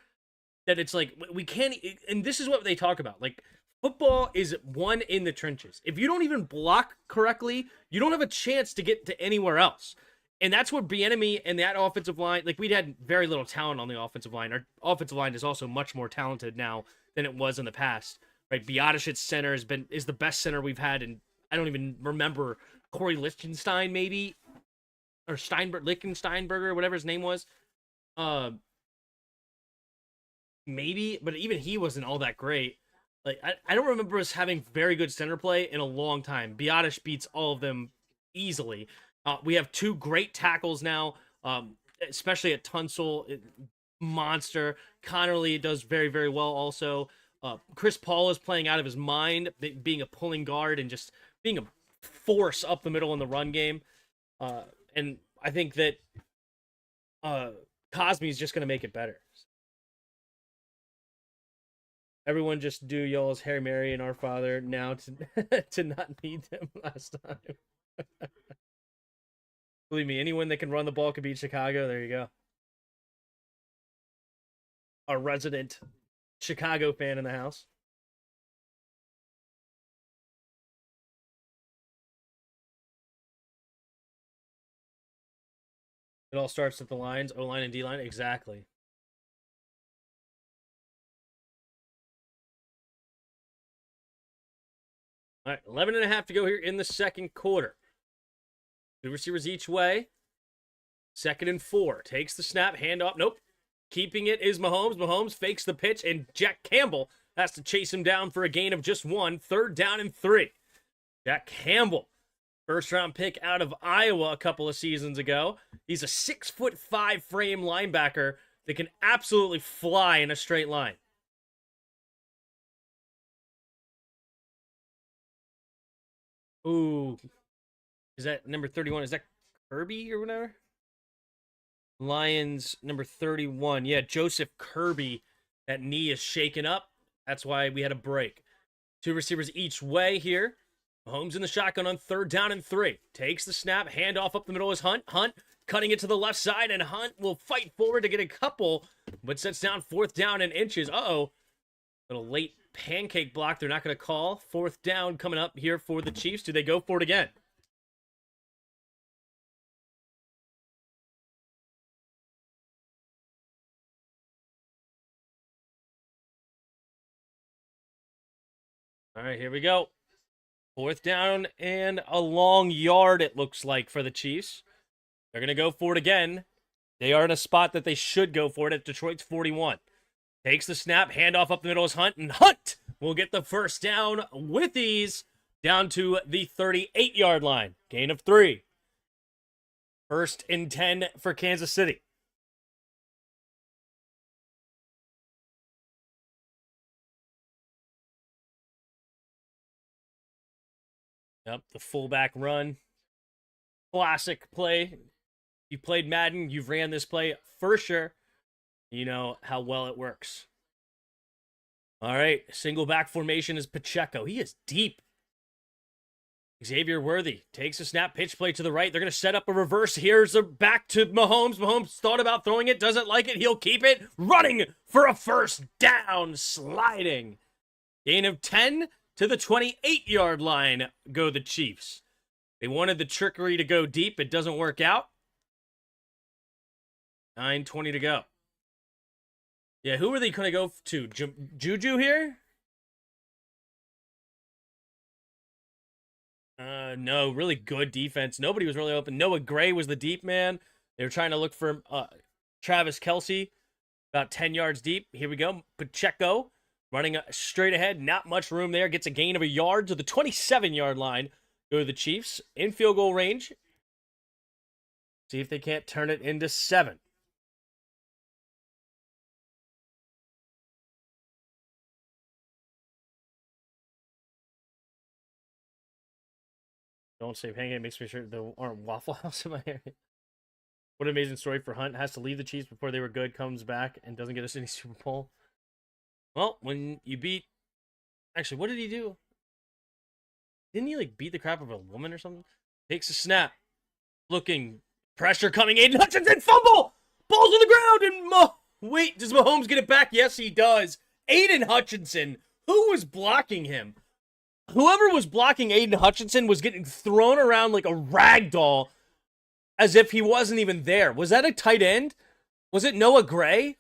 that it's like we can't. And this is what they talk about, like. Football is won in the trenches. If you don't even block correctly, you don't have a chance to get to anywhere else. And that's what Bieniemy and that offensive line, like we'd had very little talent on the offensive line. Our offensive line is also much more talented now than it was in the past. Right? Biotich's center is the best center we've had, and I don't even remember Corey Lichtenstein maybe or Lichtensteinberger, whatever his name was. Maybe, but even he wasn't all that great. Like I don't remember us having very good center play in a long time. Biotich beats all of them easily. We have 2 great tackles now. especially at Tunsil, monster. Connerly does very, very well also. Chris Paul is playing out of his mind, being a pulling guard and just being a force up the middle in the run game. And I think that Cosme is just going to make it better. Everyone just do y'all's Hail Mary and Our Father now to not need them last time. Believe me, anyone that can run the ball can beat Chicago. There you go. A resident Chicago fan in the house. It all starts at the lines, O-line and D-line. Exactly. All right, 11 and a half to go here in the second quarter. Two receivers each way. 2nd and 4. Takes the snap, handoff. Nope. Keeping it is Mahomes. Mahomes fakes the pitch, and Jack Campbell has to chase him down for a gain of just 1. 3rd down and 3. Jack Campbell, first-round pick out of Iowa a couple of seasons ago. He's a 6'5" frame linebacker that can absolutely fly in a straight line. Ooh. Is that number 31? Is that Kirby or whatever? Lions, number 31. Yeah, Joseph Kirby. That knee is shaken up. That's why we had a break. Two receivers each way here. Mahomes in the shotgun on 3rd down and 3. Takes the snap, handoff up the middle is Hunt. Hunt cutting it to the left side, and Hunt will fight forward to get a couple, but sets down 4th down and inches. Uh-oh. Little late pancake block they're not going to call. 4th down coming up here for the Chiefs. Do they go for it again? All right, here we go. 4th down and a long yard, it looks like, for the Chiefs. They're going to go for it again. They are in a spot that they should go for it at Detroit's 41. Takes the snap, handoff up the middle is Hunt, and Hunt will get the first down with ease down to the 38-yard line. Gain of 3. 1st and 10 for Kansas City. Yep, the fullback run. Classic play. You played Madden, you've ran this play for sure. You know how well it works. All right, single back formation is Pacheco. He is deep. Xavier Worthy takes a snap, pitch play to the right. They're going to set up a reverse. Here's a back to Mahomes. Mahomes thought about throwing it, doesn't like it. He'll keep it. Running for a first down, sliding. Gain of 10 to the 28-yard line go the Chiefs. They wanted the trickery to go deep. It doesn't work out. 9:20 to go. Yeah, who are they going to go to? Juju here? No, really good defense. Nobody was really open. Noah Gray was the deep man. They were trying to look for Travis Kelce, about 10 yards deep. Here we go. Pacheco running straight ahead. Not much room there. Gets a gain of a yard to the 27-yard line. Go to the Chiefs in field goal range. See if they can't turn it into 7. Don't say pancake. Makes me sure there aren't Waffle House in my area. What an amazing story for Hunt. Has to leave the Chiefs before they were good. Comes back and doesn't get us any Super Bowl. Well, when you beat... Actually, what did he do? Didn't he, like, beat the crap of a woman or something? Takes a snap. Looking. Pressure coming. Aiden Hutchinson. Fumble! Ball's on the ground. And wait, does Mahomes get it back? Yes, he does. Aiden Hutchinson. Who was blocking him? Whoever was blocking Aiden Hutchinson was getting thrown around like a rag doll as if he wasn't even there. Was that a tight end? Was it Noah Gray?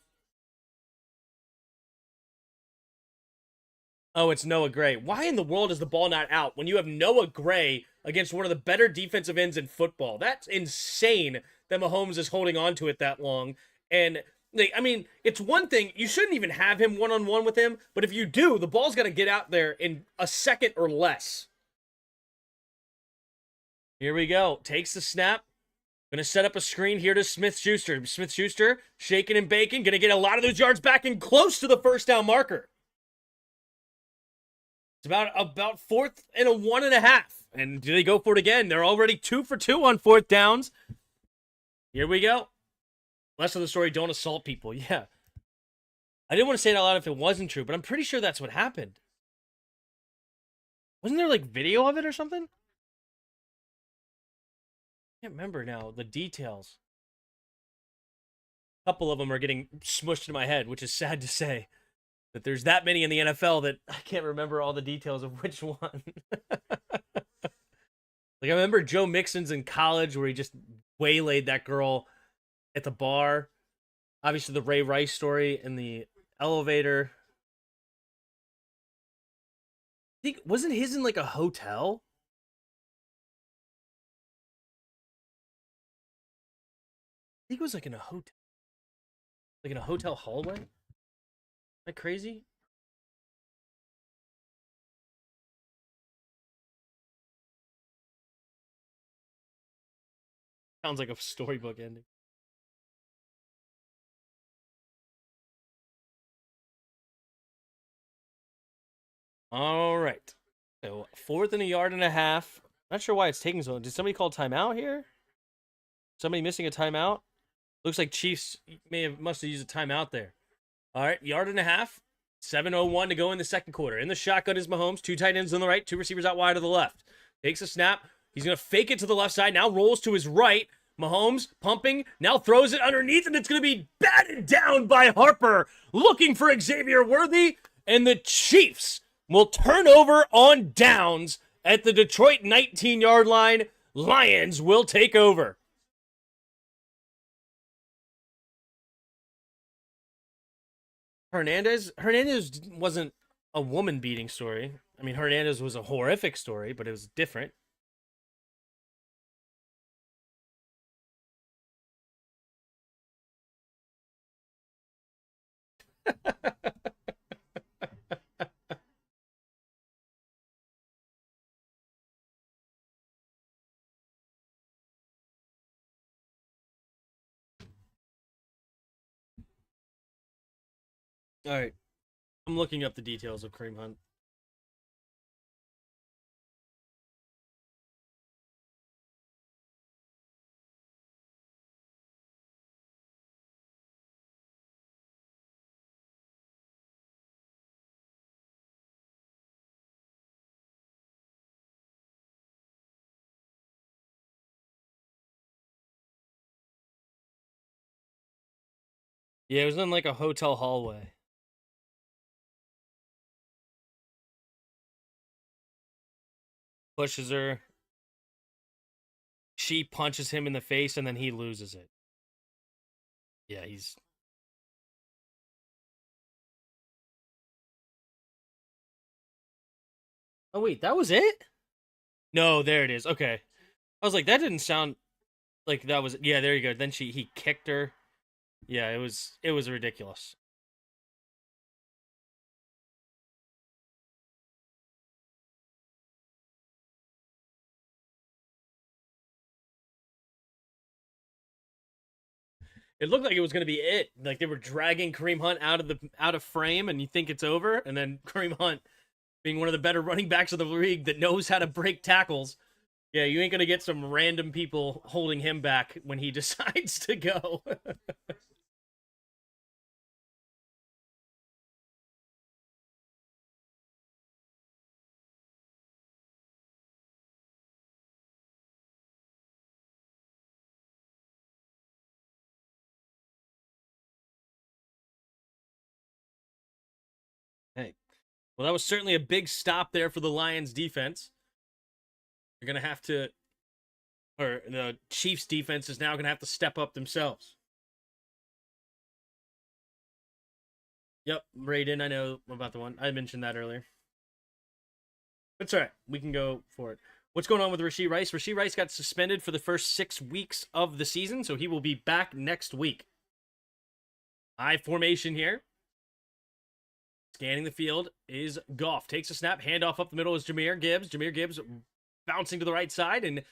Oh, it's Noah Gray. Why in the world is the ball not out when you have Noah Gray against one of the better defensive ends in football? That's insane that Mahomes is holding on to it that long. And I mean, it's one thing. You shouldn't even have him one-on-one with him. But if you do, the ball's going to get out there in a second or less. Here we go. Takes the snap. Going to set up a screen here to Smith-Schuster. Smith-Schuster shaking and baking. Going to get a lot of those yards back and close to the first down marker. It's about 4th and 1.5. And do they go for it again? They're already 2 for 2 on 4th downs. Here we go. Rest of the story, don't assault people. Yeah. I didn't want to say it out loud if it wasn't true, but I'm pretty sure that's what happened. Wasn't there, like, video of it or something? I can't remember now the details. A couple of them are getting smushed in my head, which is sad to say. That there's that many in the NFL that I can't remember all the details of which one. Like, I remember Joe Mixon's in college where he just waylaid that girl at the bar. Obviously, the Ray Rice story in the elevator. I think, wasn't his in, like, a hotel? I think it was, like, in a hotel. Like, in a hotel hallway? Am I crazy? Sounds like a storybook ending. All right. So 4th and 1.5 yards. Not sure why it's taking so long. Did somebody call timeout here? Somebody missing a timeout? Looks like Chiefs must have used a timeout there. All right, 1.5 yards. 7:01 to go in the second quarter. In the shotgun is Mahomes. 2 tight ends on the right, 2 receivers out wide to the left. Takes a snap. He's going to fake it to the left side. Now rolls to his right. Mahomes pumping. Now throws it underneath, and it's going to be batted down by Harper. Looking for Xavier Worthy. And the Chiefs will turn over on downs at the Detroit 19-yard line. Lions will take over. Hernandez wasn't a woman beating story. I mean, Hernandez was a horrific story, but it was different. All right. I'm looking up the details of Kareem Hunt. Yeah, it was in like a hotel hallway. Pushes her. She punches him in the face, and then he loses it. Yeah, he's... Oh, wait, that was it? No, there it is. Okay. I was like, that didn't sound like that was... Yeah, there you go. Then he kicked her. Yeah, it was ridiculous. It looked like it was going to be it. Like they were dragging Kareem Hunt out of frame, and you think it's over, and then Kareem Hunt, being one of the better running backs of the league that knows how to break tackles, yeah, you ain't going to get some random people holding him back when he decides to go. Hey, well, that was certainly a big stop there for the Lions defense. They're going to have to, or the Chiefs defense is now going to have to step up themselves. Yep, Raiden, I know about the one. I mentioned that earlier. It's all right. We can go for it. What's going on with Rashee Rice? Rashee Rice got suspended for the first 6 weeks of the season, so he will be back next week. I formation here. Scanning the field is Goff. Takes a snap. Handoff up the middle is Jahmyr Gibbs. Jahmyr Gibbs bouncing to the right side, and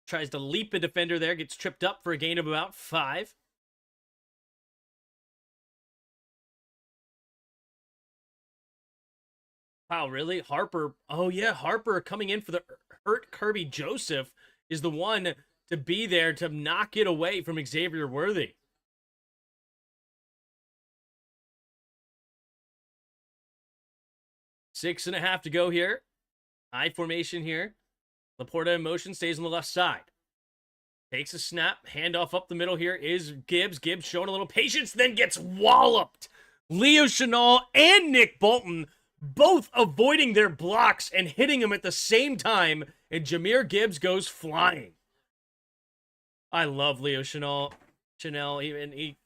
tries to leap a defender there, gets tripped up for a gain of about 5. Wow, really? Harper. Oh, yeah, Harper coming in for the hurt Kirby Joseph is the one to be there to knock it away from Xavier Worthy. Six and a half to go here. I formation here. Laporta in motion, stays on the left side. Takes a snap, handoff up the middle here is Gibbs. Gibbs showing a little patience, then gets walloped. Leo Chenal and Nick Bolton both avoiding their blocks and hitting him at the same time, and Jahmyr Gibbs goes flying. I love Leo Chenal. He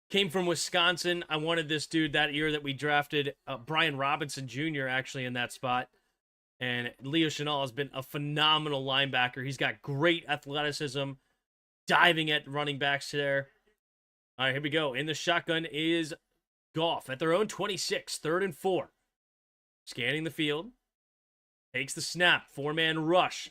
came from Wisconsin. I wanted this dude that year that we drafted Brian Robinson Jr. actually in that spot. And Leo Chenal has been a phenomenal linebacker. He's got great athleticism, diving at running backs there. All right, here we go. In the shotgun is Goff at their own 26, 3rd and 4. Scanning the field. Takes the snap. 4-man rush.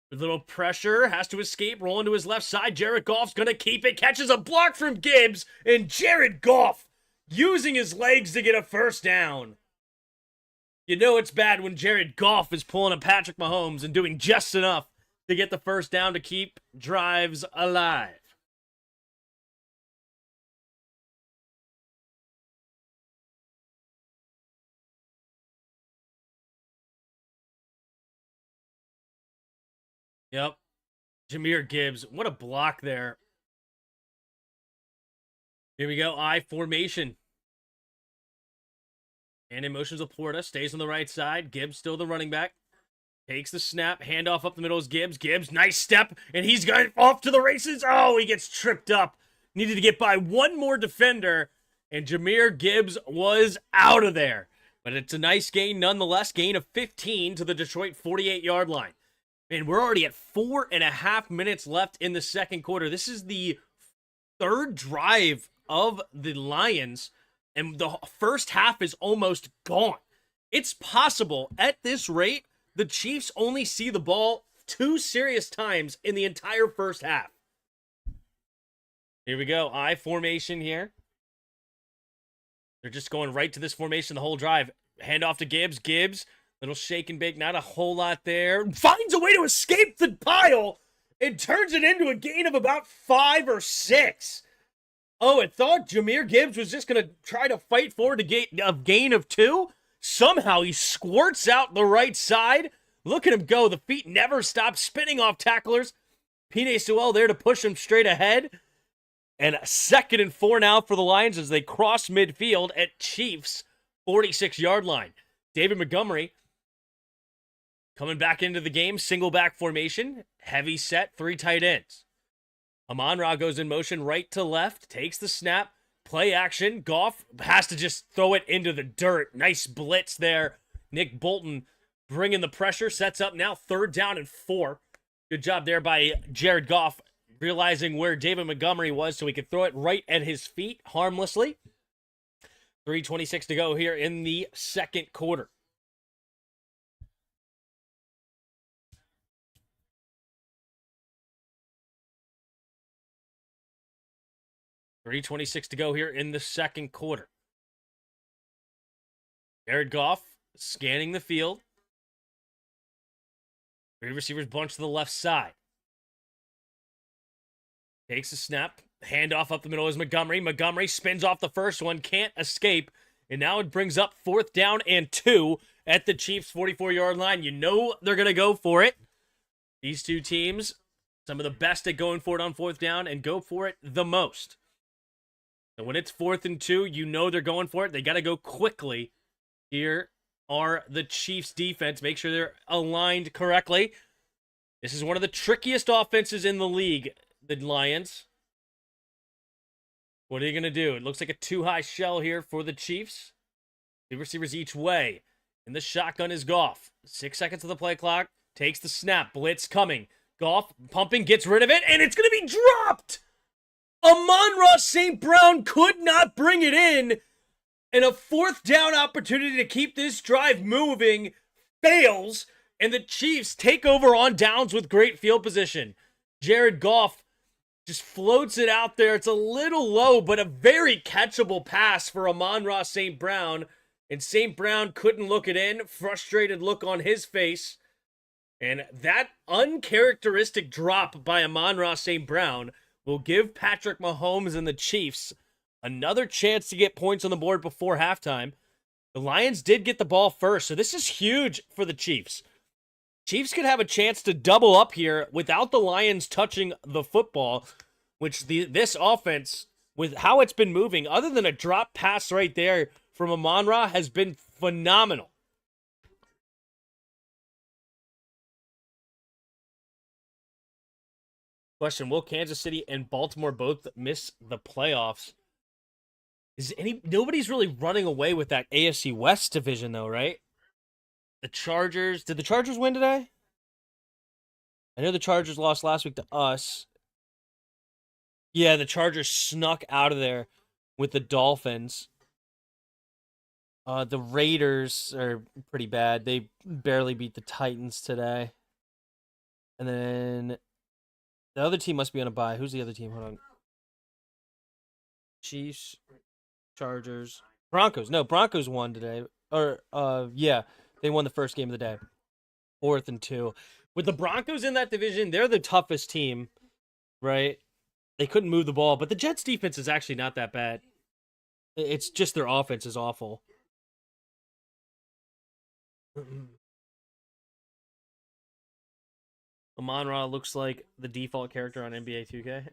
With a little pressure. Has to escape. Rolling to his left side. Jared Goff's going to keep it. Catches a block from Gibbs. And Jared Goff using his legs to get a first down. You know it's bad when Jared Goff is pulling a Patrick Mahomes and doing just enough to get the first down to keep drives alive. Yep. Jahmyr Gibbs. What a block there. Here we go. I formation. And in motions Laporta. Stays on the right side. Gibbs still the running back. Takes the snap. Handoff up the middle is Gibbs. Gibbs, nice step. And he's going off to the races. Oh, he gets tripped up. Needed to get by one more defender. And Jahmyr Gibbs was out of there. But it's a nice gain nonetheless. Gain of 15 to the Detroit 48-yard line. And we're already at 4.5 minutes left in the second quarter. This is the third drive of the Lions. And the first half is almost gone. It's possible at this rate, the Chiefs only see the ball 2 serious times in the entire first half. Here we go. I formation here. They're just going right to this formation the whole drive. Hand off to Gibbs. Gibbs, little shake and bake. Not a whole lot there. Finds a way to escape the pile and turns it into a gain of about 5 or 6. Oh, it thought Jahmyr Gibbs was just going to try to fight forward to a gain of 2. Somehow he squirts out the right side. Look at him go. The feet never stop spinning off tacklers. Penei Sewell there to push him straight ahead. And 2nd and 4 now for the Lions as they cross midfield at Chiefs' 46-yard line. David Montgomery coming back into the game. Single back formation. Heavy set. 3 tight ends. Amon-Ra goes in motion right to left. Takes the snap. Play action. Goff has to just throw it into the dirt. Nice blitz there. Nick Bolton bringing the pressure. Sets up now 3rd down and 4. Good job there by Jared Goff, realizing where David Montgomery was so he could throw it right at his feet harmlessly. 3:26 to go here in the second quarter. $3:26 to go here in the second quarter. Jared Goff scanning the field. 3 receivers bunch to the left side. Takes a snap. Handoff up the middle is Montgomery. Montgomery spins off the first one. Can't escape. And now it brings up 4th down and 2 at the Chiefs' 44-yard line. You know they're going to go for it. These two teams, some of the best at going for it on 4th down and go for it the most. So when it's 4th and 2, you know they're going for it. They got to go quickly. Here are the Chiefs' defense. Make sure they're aligned correctly. This is one of the trickiest offenses in the league, the Lions. What are you going to do? It looks like a 2-high shell here for the Chiefs. 2 receivers each way. And the shotgun is Goff. 6 seconds of the play clock. Takes the snap. Blitz coming. Goff pumping, gets rid of it, and it's going to be dropped! Amon-Ra St. Brown could not bring it in. And a 4th down opportunity to keep this drive moving fails. And the Chiefs take over on downs with great field position. Jared Goff just floats it out there. It's a little low, but a very catchable pass for Amon-Ra St. Brown. And St. Brown couldn't look it in. Frustrated look on his face. And that uncharacteristic drop by Amon-Ra St. Brown will give Patrick Mahomes and the Chiefs another chance to get points on the board before halftime. The Lions did get the ball first, so this is huge for the Chiefs. Chiefs could have a chance to double up here without the Lions touching the football, which this offense, with how it's been moving, other than a drop pass right there from Amon-Ra, has been phenomenal. Question, will Kansas City and Baltimore both miss the playoffs? Nobody's really running away with that AFC West division though, right? The Chargers, did the Chargers win today? I know the Chargers lost last week to us. Yeah, the Chargers snuck out of there with the Dolphins. The Raiders are pretty bad. They barely beat the Titans today. And then the other team must be on a bye. Who's the other team? Hold on. Chiefs, Chargers, Broncos. No, Broncos won today. Yeah, they won the first game of the day. 4th and 2. With the Broncos in that division, they're the toughest team, right? They couldn't move the ball, but the Jets' defense is actually not that bad. It's just their offense is awful. Amon-Ra looks like the default character on NBA 2K.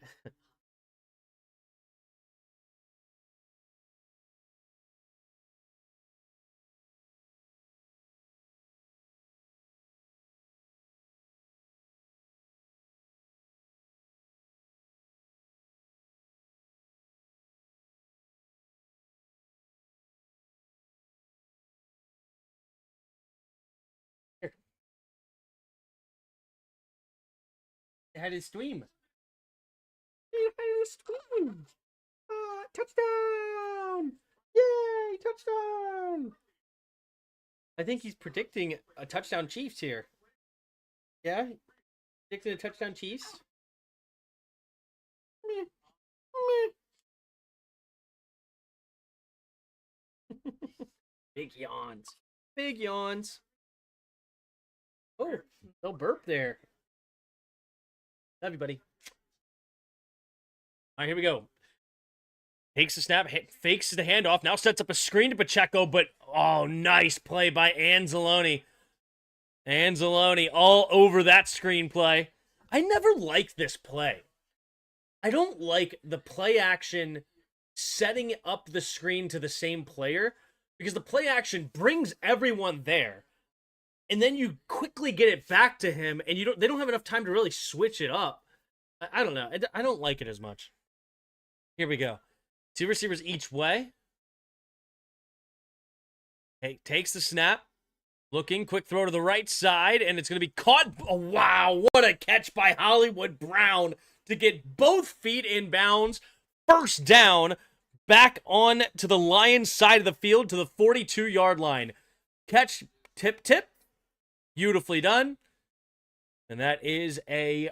They had his stream. Touchdown! Yay! Touchdown! I think he's predicting a touchdown Chiefs here. Yeah? Predicting a touchdown Chiefs? Meh. Meh. Big yawns. Big yawns. Oh, no burp there. Love you, buddy. All right, here we go. Takes the snap, fakes the handoff, now sets up a screen to Pacheco, but oh, nice play by Anzalone. Anzalone all over that screenplay. I never liked this play. I don't like the play action setting up the screen to the same player because the play action brings everyone there. And then you quickly get it back to him and they don't have enough time to really switch it up. I don't know. I don't like it as much. Here we go. 2 receivers each way. Hey, takes the snap. Looking, quick throw to the right side, and it's going to be caught. Oh, wow, what a catch by Hollywood Brown to get both feet in bounds. First down, back on to the Lions side of the field to the 42-yard line. Catch, tip. Beautifully done. And that is a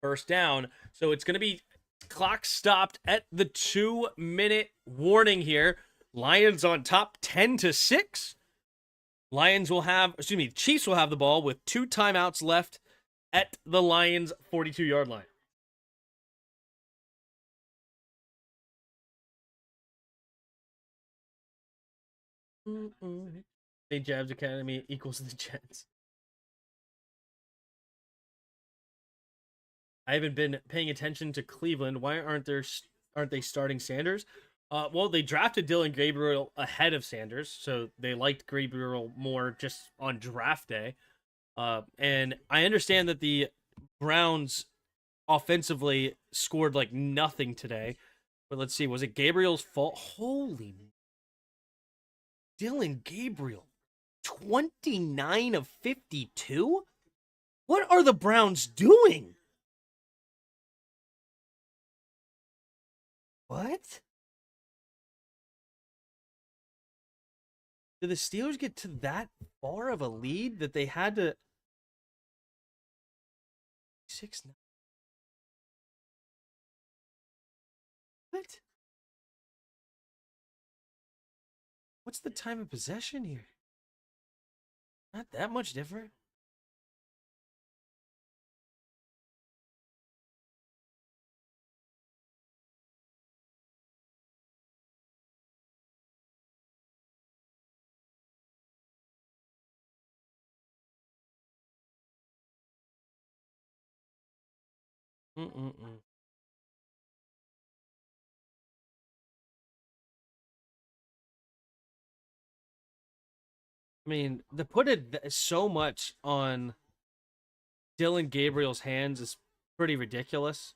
first down. So it's going to be clock stopped at the 2-minute warning here. Lions on top 10-6. Chiefs will have the ball with 2 timeouts left at the Lions 42-yard line. St. Jabs Academy equals the Jets. I haven't been paying attention to Cleveland. Why aren't they starting Sanders? Well, they drafted Dylan Gabriel ahead of Sanders, so they liked Gabriel more just on draft day. And I understand that the Browns offensively scored like nothing today. But let's see, was it Gabriel's fault? Holy Dylan Gabriel, 29 of 52? What are the Browns doing? What? Did the Steelers get to that far of a lead that they had to 6-9? What? What's the time of possession here? Not that much different. Mm-mm-mm. I mean, the put it so much on Dylan Gabriel's hands is pretty ridiculous.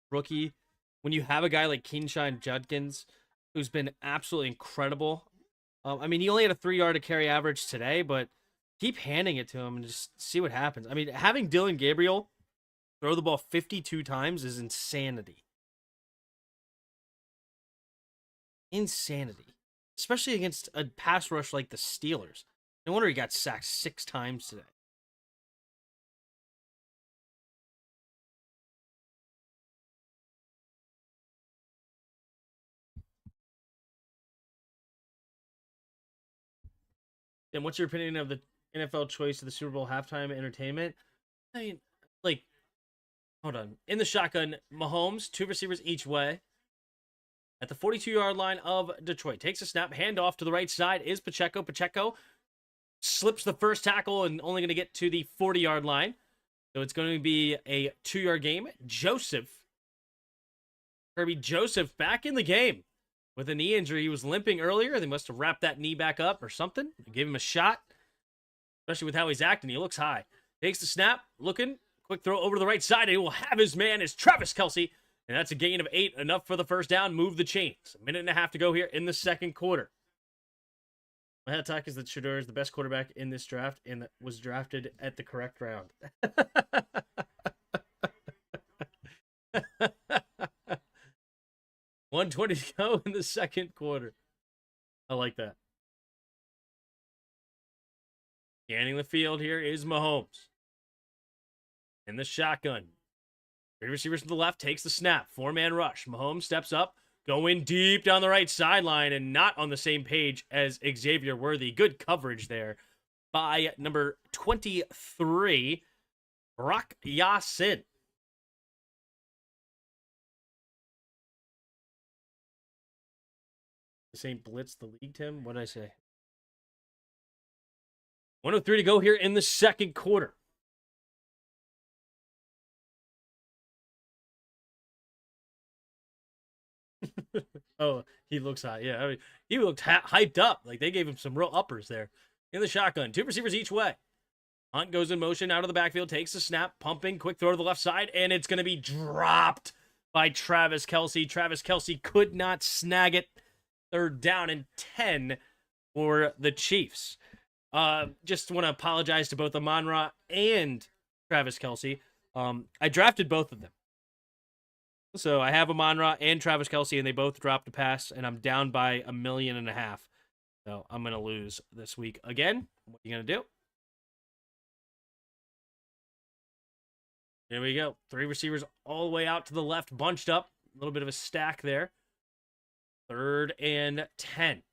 Rookie, when you have a guy like Keenshine Judkins, who's been absolutely incredible. I mean, he only had a 3 yard to carry average today, but keep handing it to him and just see what happens. I mean, having Dylan Gabriel throw the ball 52 times is insanity. Insanity. Especially against a pass rush like the Steelers. No wonder he got sacked 6 times today. And what's your opinion of the NFL choice of the Super Bowl halftime entertainment? I mean, like, hold on. In the shotgun, Mahomes, 2 receivers each way. At the 42-yard line of Detroit. Takes a snap, handoff to the right side is Pacheco. Pacheco slips the first tackle and only going to get to the 40-yard line. So it's going to be a 2-yard game. Kirby Joseph back in the game with a knee injury. He was limping earlier. They must have wrapped that knee back up or something. They gave him a shot, especially with how he's acting. He looks high. Takes the snap, looking. Quick throw over to the right side. He will have his man is Travis Kelce. And that's a gain of 8, enough for the first down. Move the chains. 1.5 to go here in the second quarter. My hot talk is that Shedeur is the best quarterback in this draft and that was drafted at the correct round. 1:20 to go in the second quarter. I like that. Scanning the field here is Mahomes. In the shotgun. 3 receivers to the left, takes the snap. 4-man rush. Mahomes steps up, going deep down the right sideline and not on the same page as Xavier Worthy. Good coverage there by number 23, Brock Yassin. This ain't blitz the league, Tim. What did I say? 1:03 to go here in the second quarter. Oh, he looks hot. Yeah, I mean, he looked hyped up. Like they gave him some real uppers there. In the shotgun, 2 receivers each way. Hunt goes in motion out of the backfield, takes the snap, pumping, quick throw to the left side, and it's going to be dropped by Travis Kelce. Travis Kelce could not snag it. 3rd down and 10 for the Chiefs. Just want to apologize to both Amon-Ra and Travis Kelce. I drafted both of them. So I have Amon-Ra and Travis Kelce, and they both dropped a pass, and I'm down by 1.5 million. So I'm going to lose this week again. What are you going to do? There we go. 3 receivers all the way out to the left, bunched up. A little bit of a stack there. 3rd and 10.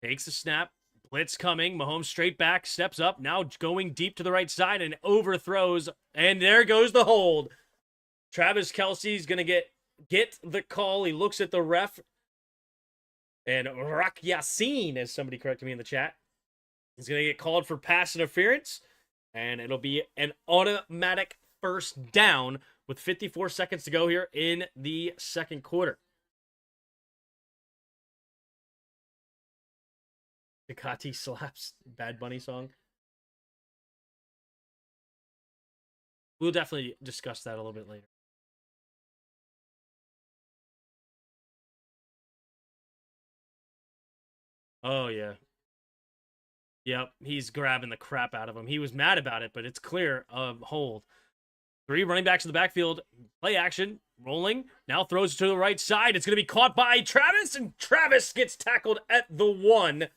Takes a snap. Blitz coming. Mahomes straight back, steps up. Now going deep to the right side and overthrows. And there goes the hold. Travis Kelce's going to get the call. He looks at the ref. And Rock Yassin, as somebody corrected me in the chat, is going to get called for pass interference. And it'll be an automatic first down with 54 seconds to go here in the second quarter. Ducati slaps Bad Bunny song. We'll definitely discuss that a little bit later. Oh, yeah. Yep, he's grabbing the crap out of him. He was mad about it, but it's clear of hold. 3 running backs in the backfield. Play action. Rolling. Now throws to the right side. It's going to be caught by Travis, and Travis gets tackled at the 1.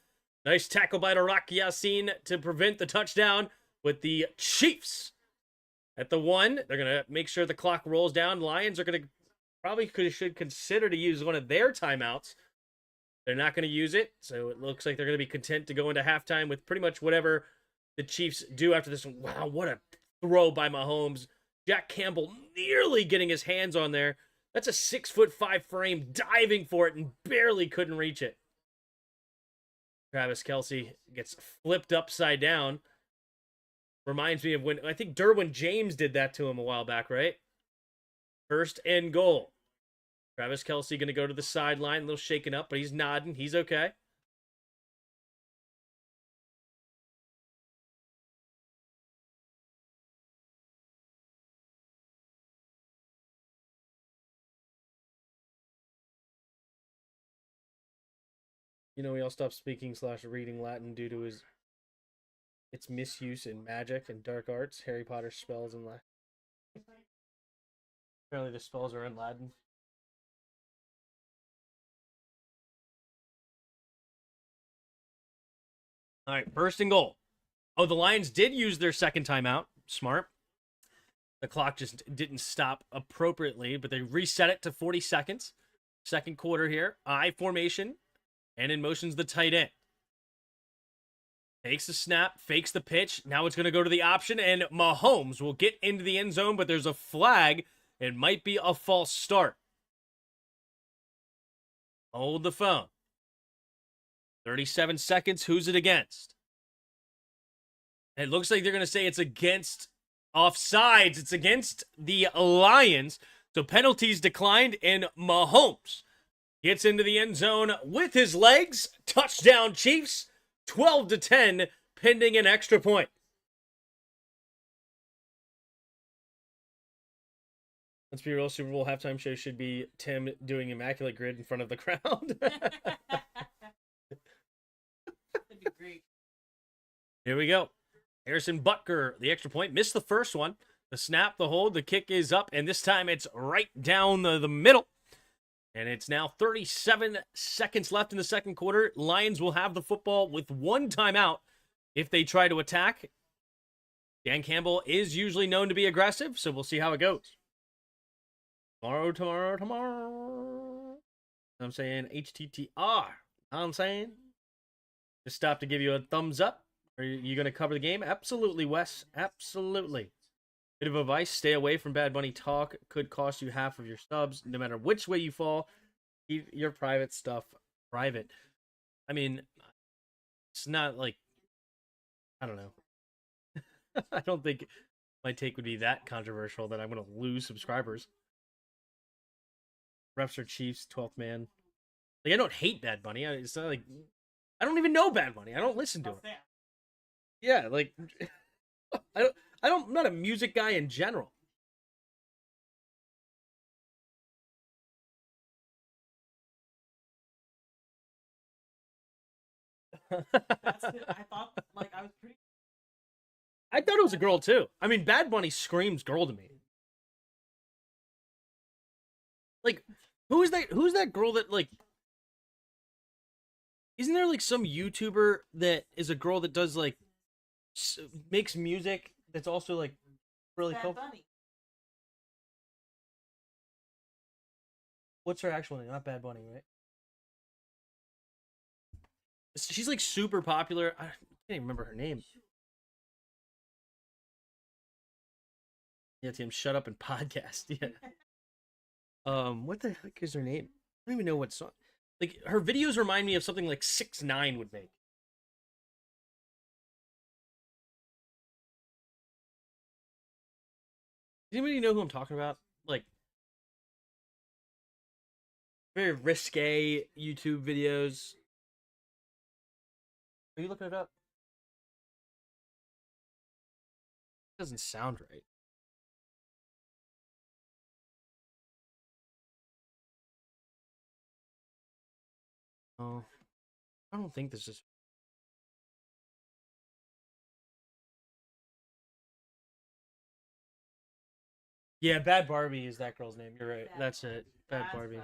Nice tackle by Rock Yassin to prevent the touchdown with the Chiefs at the 1. They're going to make sure the clock rolls down. Lions are going to probably should consider to use one of their timeouts. They're not going to use it, so it looks like they're going to be content to go into halftime with pretty much whatever the Chiefs do after this. Wow, what a throw by Mahomes. Jack Campbell nearly getting his hands on there. That's a 6'5" frame diving for it and barely couldn't reach it. Travis Kelce gets flipped upside down. Reminds me of when, I think Derwin James did that to him a while back, right? 1st and goal. Travis Kelce going to go to the sideline, a little shaken up, but he's nodding. He's okay. You know, he all stopped speaking / reading Latin due to its misuse in magic and dark arts, Harry Potter spells and Latin. Apparently the spells are in Latin. All right, 1st and goal. Oh, the Lions did use their second timeout. Smart. The clock just didn't stop appropriately, but they reset it to 40 seconds. Second quarter here. I formation. And in motion's the tight end. Takes the snap, fakes the pitch. Now it's going to go to the option, and Mahomes will get into the end zone, but there's a flag. It might be a false start. Hold the phone. 37 seconds. Who's it against? It looks like they're going to say it's against offsides. It's against the Lions. So penalties declined, and Mahomes gets into the end zone with his legs. Touchdown, Chiefs. 12-10, pending an extra point. Let's be real, Super Bowl halftime show should be Tim doing Immaculate Grid in front of the crowd. That'd be great. Here we go. Harrison Butker, the extra point, missed the first one. The snap, the hold, the kick is up, and this time it's right down the middle. And it's now 37 seconds left in the second quarter. Lions will have the football with one timeout if they try to attack. Dan Campbell is usually known to be aggressive, so we'll see how it goes. Tomorrow. I'm saying HTTR. I'm saying. Just stop to give you a thumbs up. Are you going to cover the game? Absolutely, Wes. Absolutely. Bit of advice, stay away from Bad Bunny talk. Could cost you half of your subs. No matter which way you fall, keep your private stuff private. I mean, it's not like, I don't know. I don't think my take would be that controversial that I'm going to lose subscribers. Refs are Chiefs, 12th man. Like, I don't hate Bad Bunny. It's not like, I don't even know Bad Bunny. I don't listen to him. Yeah, like, I'm not a music guy in general. I thought it was a girl too. I mean, Bad Bunny screams girl to me. Like, who's that girl that, like, isn't there like some YouTuber that is a girl that does like makes music that's also like really Bad cool? Bunny. What's her actual name? Not Bad Bunny, right? She's like super popular. I can't even remember her name. Yeah, Tim, shut up and podcast. Yeah. What the heck is her name? I don't even know what song. Like, her videos remind me of something like 6ix9ine would make. Anybody know who I'm talking about? Like, very risque YouTube videos. Are you looking it up? It doesn't sound right. Oh, I don't think this is. Yeah, Bad Barbie is that girl's name. You're right. That's it. Bad Barbie.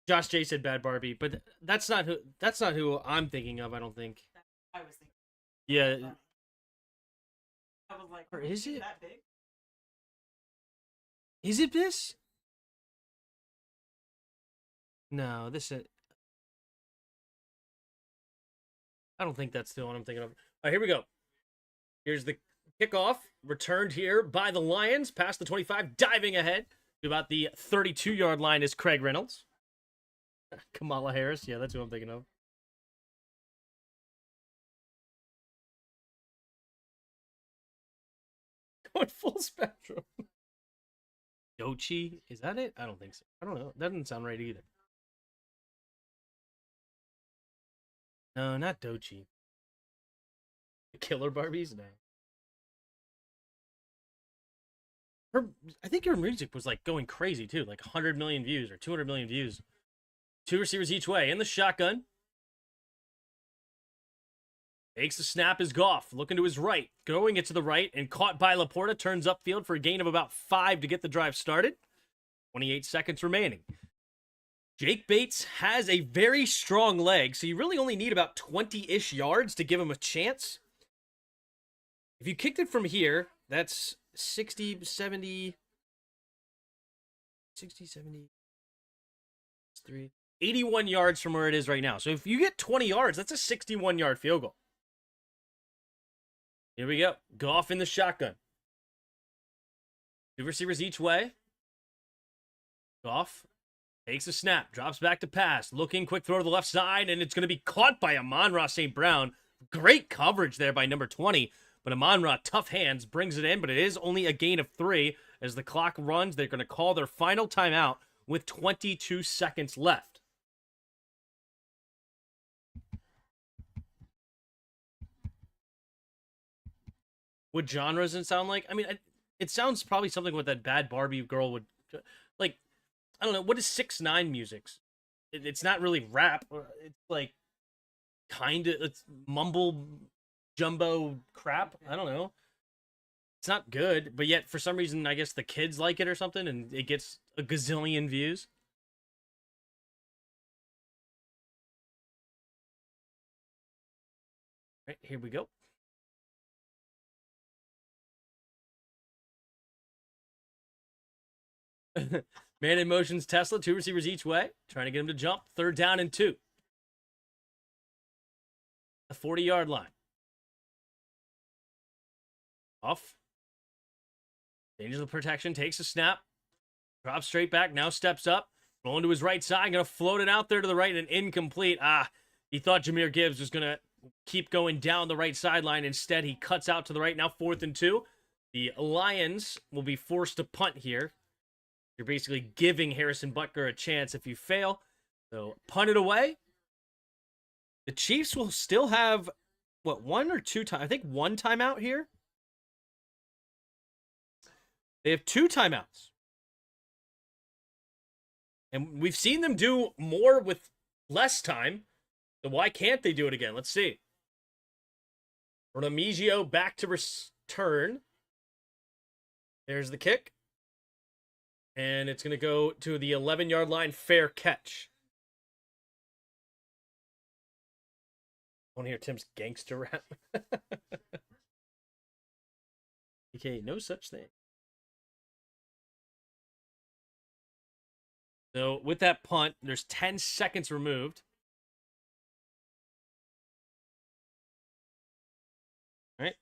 Josh J said Bad Barbie, but that's not who I'm thinking of, I don't think. I was thinking. Yeah. I was like, Or is it? that big? Is it this? No, this is... I don't think that's the one I'm thinking of. All right, here we go. Here's the kickoff. Returned here by the Lions. Past the 25. Diving ahead to about the 32-yard line is Craig Reynolds. Kamala Harris. Yeah, that's who I'm thinking of. Going full spectrum. Dochi? Is that it? I don't think so. I don't know. That doesn't sound right either. No, not Dochi. The Killer Barbies? No. I think her music was like going crazy too, like 100 million views or 200 million views. 2 receivers each way in the shotgun. Takes the snap is Goff, looking to his right, going it to the right, and caught by Laporta, turns upfield for a gain of about 5 to get the drive started. 28 seconds remaining. Jake Bates has a very strong leg, so you really only need about 20-ish yards to give him a chance. If you kicked it from here, that's 60, 70, 3, 81 yards from where it is right now. So if you get 20 yards, that's a 61-yard field goal. Here we go. Goff in the shotgun. 2 receivers each way. Goff takes a snap, drops back to pass, looking, quick throw to the left side, and it's going to be caught by Amon-Ra St. Brown. Great coverage there by number 20, but Amon-Ra, tough hands, brings it in, but it is only a gain of 3. As the clock runs, they're going to call their final timeout with 22 seconds left. What genres it sound like? I mean, it sounds probably something what that bad Barbie girl would... Like, I don't know, what is 6ix9ine music? It's not really rap. It's like, kind of, it's mumble jumbo crap. I don't know. It's not good, but yet for some reason, I guess the kids like it or something, and it gets a gazillion views. All right, here we go. Man in motion's Tesla, 2 receivers each way, trying to get him to jump. 3rd down and 2. The 40-yard line. Off. Changes the protection, takes a snap. Drops straight back, now steps up. Rolling to his right side, going to float it out there to the right and incomplete. He thought Jahmyr Gibbs was going to keep going down the right sideline. Instead, he cuts out to the right. Now 4th and 2. The Lions will be forced to punt here. You're basically giving Harrison Butker a chance if you fail. So, punt it away. The Chiefs will still have, what, 1 or 2 times? I think 1 timeout here. They have 2 timeouts. And we've seen them do more with less time. So why can't they do it again? Let's see. Remigio back to return. There's the kick. And it's going to go to the 11-yard line, fair catch. I want to hear Tim's gangster rap. Okay, no such thing. So with that punt, there's 10 seconds removed. All right.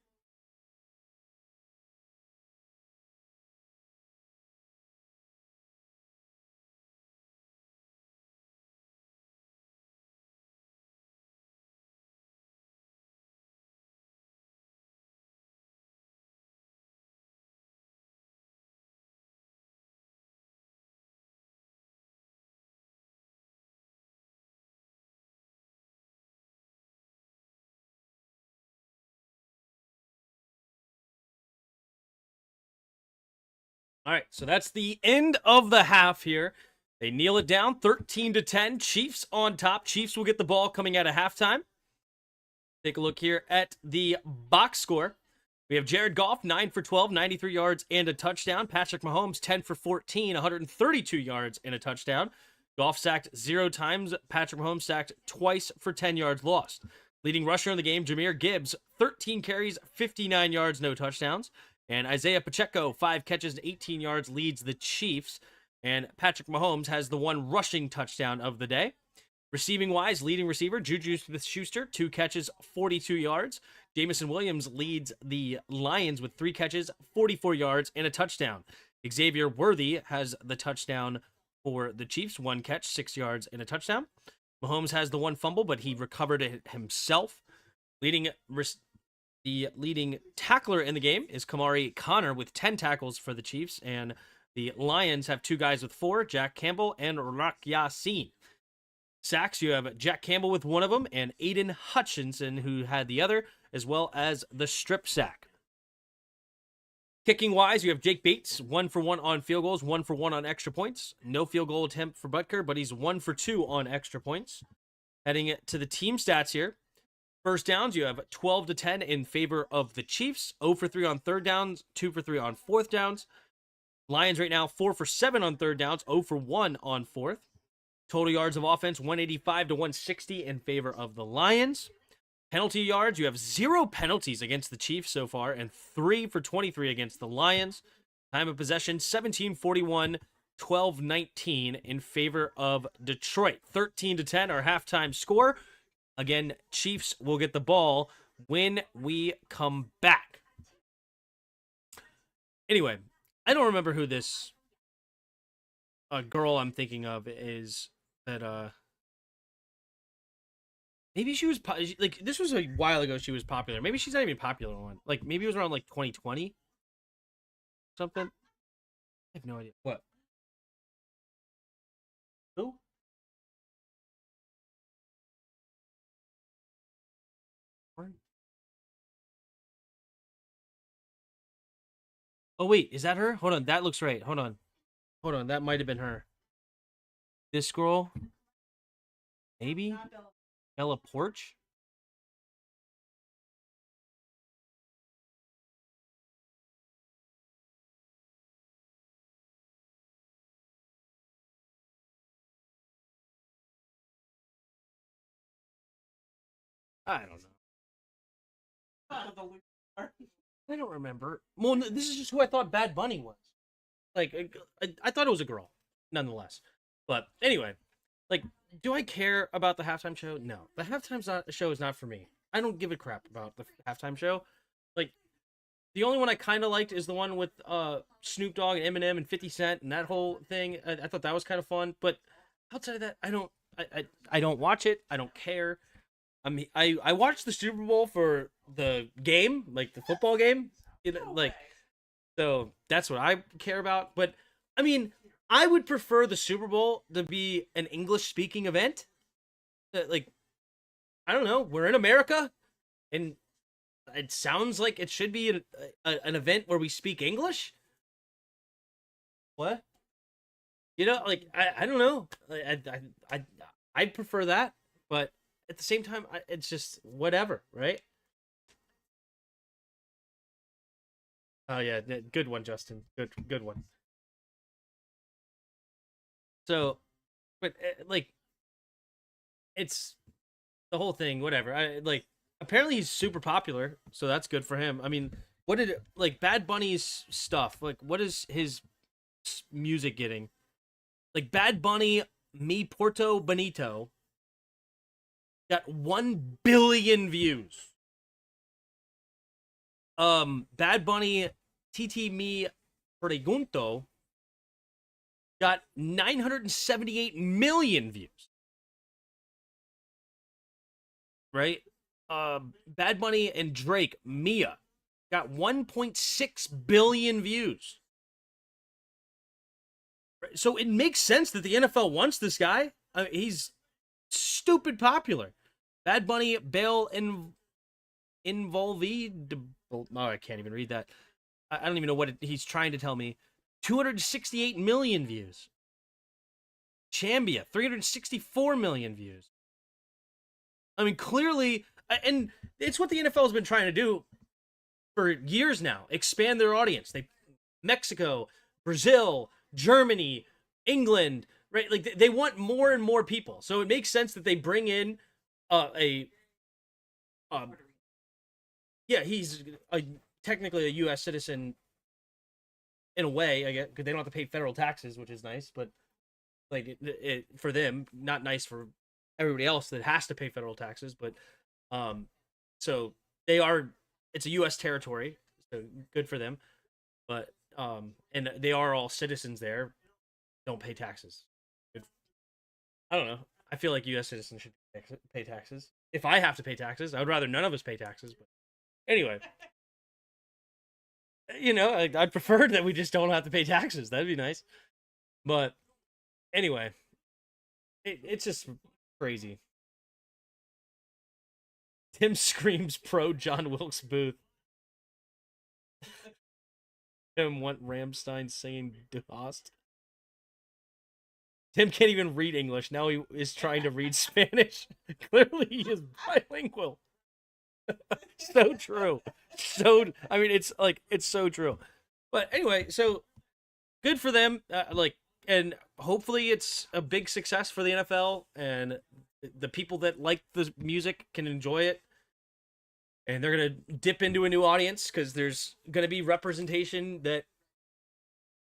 All right, so that's the end of the half here. They kneel it down, 13-10. Chiefs on top. Chiefs will get the ball coming out of halftime. Take a look here at the box score. We have Jared Goff, 9 for 12, 93 yards and a touchdown. Patrick Mahomes, 10 for 14, 132 yards and a touchdown. Goff sacked 0 times. Patrick Mahomes sacked twice for 10 yards lost. Leading rusher in the game, Jahmyr Gibbs, 13 carries, 59 yards, no touchdowns. And Isaiah Pacheco, 5 catches and 18 yards, leads the Chiefs. And Patrick Mahomes has the one rushing touchdown of the day. Receiving wise, leading receiver Juju Smith-Schuster, 2 catches, 42 yards. Jamison Williams leads the Lions with 3 catches, 44 yards, and a touchdown. Xavier Worthy has the touchdown for the Chiefs, 1 catch, 6 yards, and a touchdown. Mahomes has the 1 fumble, but he recovered it himself. The leading tackler in the game is Kamari Connor with 10 tackles for the Chiefs, and the Lions have 2 guys with 4, Jack Campbell and Rak Yassin. Sacks, you have Jack Campbell with 1 of them, and Aiden Hutchinson, who had the other, as well as the strip sack. Kicking-wise, you have Jake Bates, 1 for 1 on field goals, 1 for 1 on extra points. No field goal attempt for Butker, but he's 1 for 2 on extra points. Heading to the team stats here. First downs, you have 12 to 10 in favor of the Chiefs, 0 for 3 on third downs, 2 for 3 on fourth downs. Lions right now 4 for 7 on third downs, 0 for 1 on fourth. Total yards of offense, 185 to 160 in favor of the Lions. Penalty yards, you have 0 penalties against the Chiefs so far, and 3 for 23 against the Lions. Time of possession, 17-41, 12-19 in favor of Detroit. 13 to 10, our halftime score. Again, Chiefs will get the ball when we come back. Anyway, I don't remember who this girl I'm thinking of is. That maybe she was like, this was a while ago. She was popular. Maybe she's not even popular one. Like maybe it was around like 2020, something. I have no idea. What? Who? Oh wait, is that her? Hold on, that looks right. Hold on, that might have been her. This girl, maybe Bella Porch. I don't know. I don't remember. Well, this is just who I thought Bad Bunny was. Like, I thought it was a girl, nonetheless. But anyway, like, do I care about the halftime show? No, the halftime show is not for me. I don't give a crap about the halftime show. Like, the only one I kind of liked is the one with Snoop Dogg and Eminem and 50 Cent and that whole thing. I thought that was kind of fun. But outside of that, I don't watch it. I don't care. I mean, I watched the Super Bowl for the game, like the football game, like, so that's what I care about. But I mean, I would prefer the Super Bowl to be an English speaking event. Like, I don't know, we're in America, and it sounds like it should be an event where we speak English. What? Like I don't know. I'd prefer that, but at the same time, it's just whatever, right? Oh yeah, good one, Justin. Good one. So, but like, it's the whole thing. Whatever. I like. Apparently, he's super popular, so that's good for him. I mean, what did like Bad Bunny's stuff? Like, what is his music getting? Like Bad Bunny, Mi Porto Bonito got 1 billion views. Bad Bunny, TT Me Pregunto got 978 million views. Right? Bad Bunny and Drake, Mia, got 1.6 billion views. So it makes sense that the NFL wants this guy. He's stupid popular. Bad Bunny, Bale, Involved. Oh, I can't even read that. I don't even know what he's trying to tell me. 268 million views. Chambia, 364 million views. I mean, clearly, and it's what the NFL has been trying to do for years now. Expand their audience. Mexico, Brazil, Germany, England, right? Like they want more and more people. So it makes sense that they bring in yeah, he's technically a U.S. citizen in a way, I get, because they don't have to pay federal taxes, which is nice. But like for them, not nice for everybody else that has to pay federal taxes. But so they are. It's a U.S. territory, so good for them. But and they are all citizens there. Don't pay taxes. I don't know. I feel like U.S. citizens should pay taxes. If I have to pay taxes, I would rather none of us pay taxes. But anyway, I'd prefer that we just don't have to pay taxes. That'd be nice. But anyway, it's just crazy. Tim screams pro John Wilkes Booth. Tim want Rammstein singing Du Hast. Tim can't even read English. Now he is trying to read Spanish. Clearly he is bilingual. So true. It's so true. But anyway, so good for them. And hopefully it's a big success for the NFL, and the people that like the music can enjoy it. And they're going to dip into a new audience because there's going to be representation that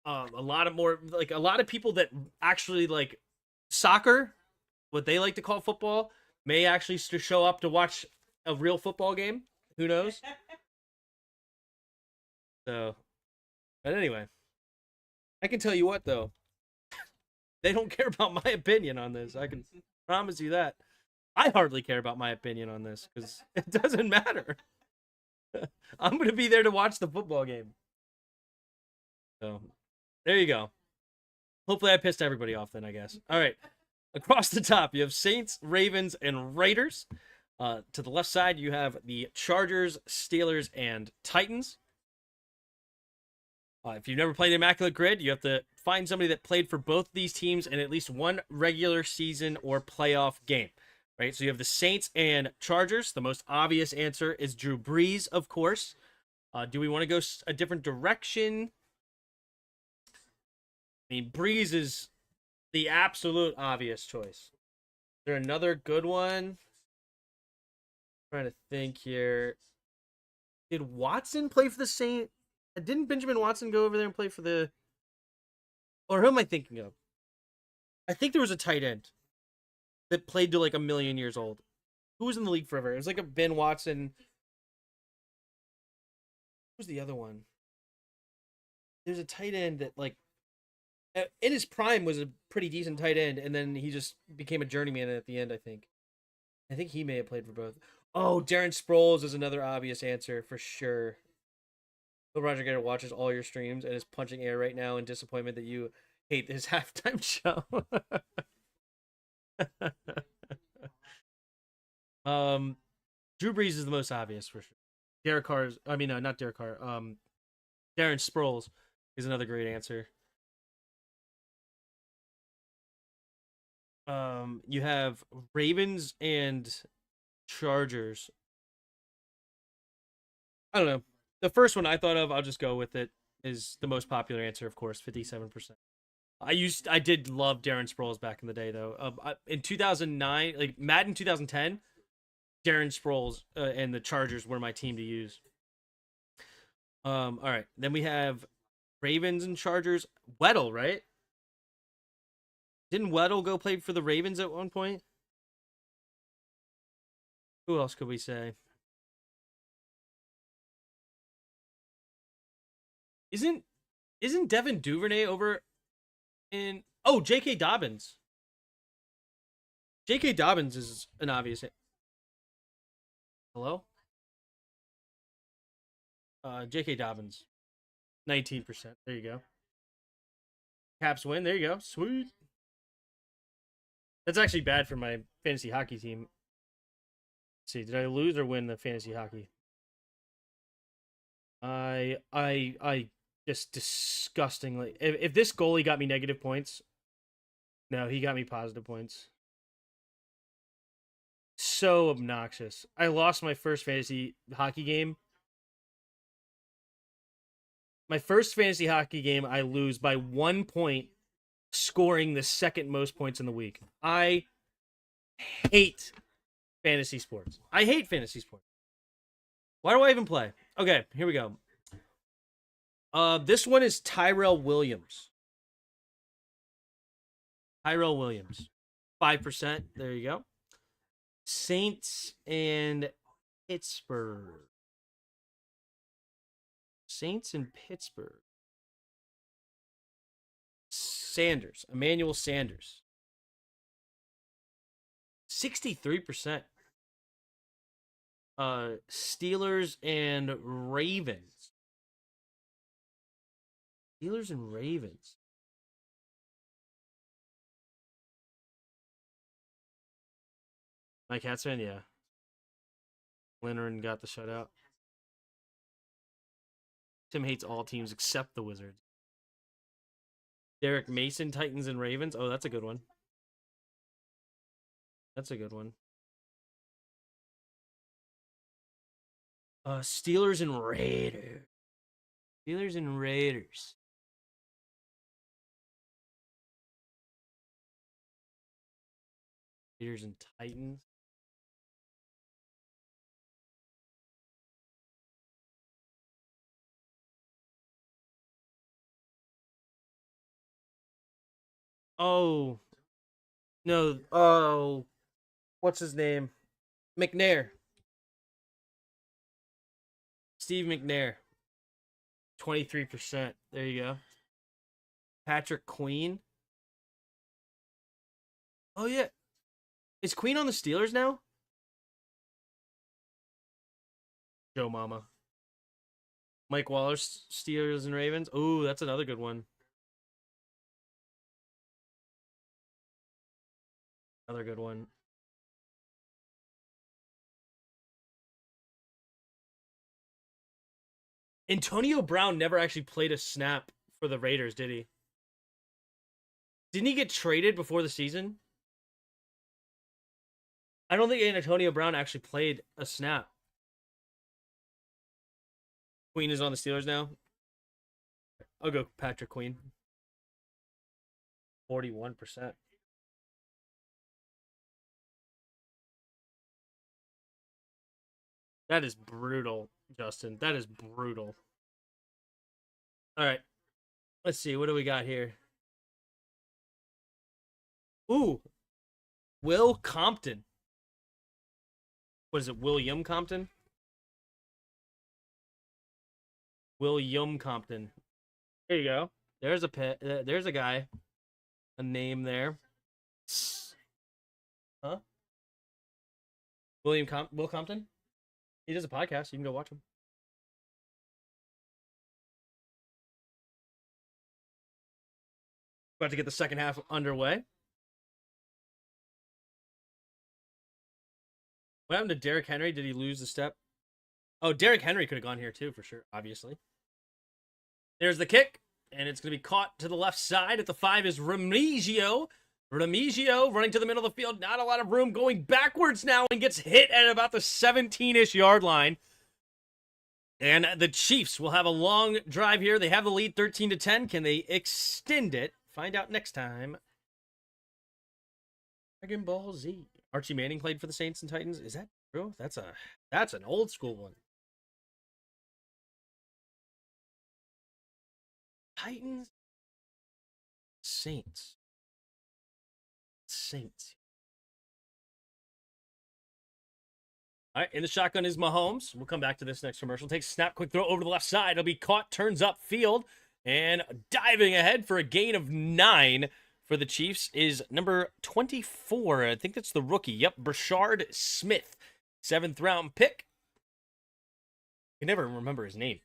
a lot of people that actually like soccer, what they like to call football, may actually show up to watch a real football game. Who knows? So, but anyway, I can tell you what though, they don't care about my opinion on this. I can promise you that. I hardly care about my opinion on this because it doesn't matter. I'm going to be there to watch the football game. So, there you go. Hopefully I pissed everybody off then, I guess. All right. Across the top, you have Saints, Ravens, and Raiders. To the left side, you have the Chargers, Steelers, and Titans. If you've never played Immaculate Grid, you have to find somebody that played for both these teams in at least one regular season or playoff game. Right, so you have the Saints and Chargers. The most obvious answer is Drew Brees, of course. Do we want to go a different direction? I mean, Brees is the absolute obvious choice. Is there another good one? I'm trying to think here. Did Watson play for the Saints? Didn't Benjamin Watson go over there and play for the... Or who am I thinking of? I think there was a tight end that played to like 1,000,000 years old. Who was in the league forever? It was like a Ben Watson. Who was the other one? There's a tight end that like in his prime was a pretty decent tight end, and then he just became a journeyman at the end, I think. I think he may have played for both. Oh, Darren Sproles is another obvious answer for sure. Bill Roger Gator watches all your streams and is punching air right now in disappointment that you hate his halftime show. Drew Brees is the most obvious for sure. Not Derek Carr. Darren Sproles is another great answer. You have Ravens and Chargers. I don't know. The first one I thought of, I'll just go with it, is the most popular answer, of course, 57%. I did love Darren Sproles back in the day, though. In 2009, like Madden 2010, Darren Sproles and the Chargers were my team to use. All right. Then we have Ravens and Chargers. Weddle, right? Didn't Weddle go play for the Ravens at one point? Who else could we say? Isn't Devin Duvernay over in... Oh, J.K. Dobbins. J.K. Dobbins is an obvious... Hello? J.K. Dobbins. 19%. There you go. Caps win. There you go. Sweet. That's actually bad for my fantasy hockey team. Let's see, did I lose or win the fantasy hockey? I just disgustingly... If this goalie got me negative points... No, he got me positive points. So obnoxious. I lost my first fantasy hockey game. My first fantasy hockey game, I lose by 1 point, scoring the second most points in the week. I hate fantasy sports. I hate fantasy sports. Why do I even play? Okay, here we go. This one is Tyrell Williams. Tyrell Williams. 5%. There you go. Saints and Pittsburgh. Saints and Pittsburgh. Sanders. Emmanuel Sanders. 63%. Steelers and Ravens. Steelers and Ravens. Mike Hatzman, yeah. Leonard got the shutout. Tim hates all teams except the Wizards. Derek Mason, Titans and Ravens. Oh, that's a good one. That's a good one. Steelers and Raiders. Steelers and Raiders. Raiders and Titans. Oh. No. Oh. What's his name? McNair. Steve McNair. 23%. There you go. Patrick Queen. Oh, yeah. Is Queen on the Steelers now? Joe Mama. Mike Waller, Steelers and Ravens. Oh, that's another good one. Another good one. Antonio Brown never actually played a snap for the Raiders, did he? Didn't he get traded before the season? I don't think Antonio Brown actually played a snap. Queen is on the Steelers now. I'll go Patrick Queen. 41%. That is brutal, Justin. That is brutal. All right. Let's see. What do we got here? Ooh. Will Compton. What is it? William Compton? William Compton. There you go. There's a pet. There's a guy. A name there. Huh? Will Compton? He does a podcast. You can go watch him. About to get the second half underway. What happened to Derrick Henry? Did he lose the step? Oh, Derrick Henry could have gone here too, for sure, obviously. There's the kick, and it's going to be caught to the left side. At the 5 is Remigio. Remigio running to the middle of the field. Not a lot of room, going backwards now, and gets hit at about the 17-ish yard line. And the Chiefs will have a long drive here. They have the lead 13-10. Can they extend it? Find out next time. Dragon Ball Z. Archie Manning played for the Saints and Titans. Is that true? That's an old school one. Titans. Saints. All right, in the shotgun is Mahomes. We'll come back to this next commercial. Takes a snap, quick throw over to the left side. It'll be caught, turns up field, and diving ahead for a gain of 9 for the Chiefs is number 24. I think that's the rookie. Yep, Brashard Smith. 7th round pick. I can never remember his name.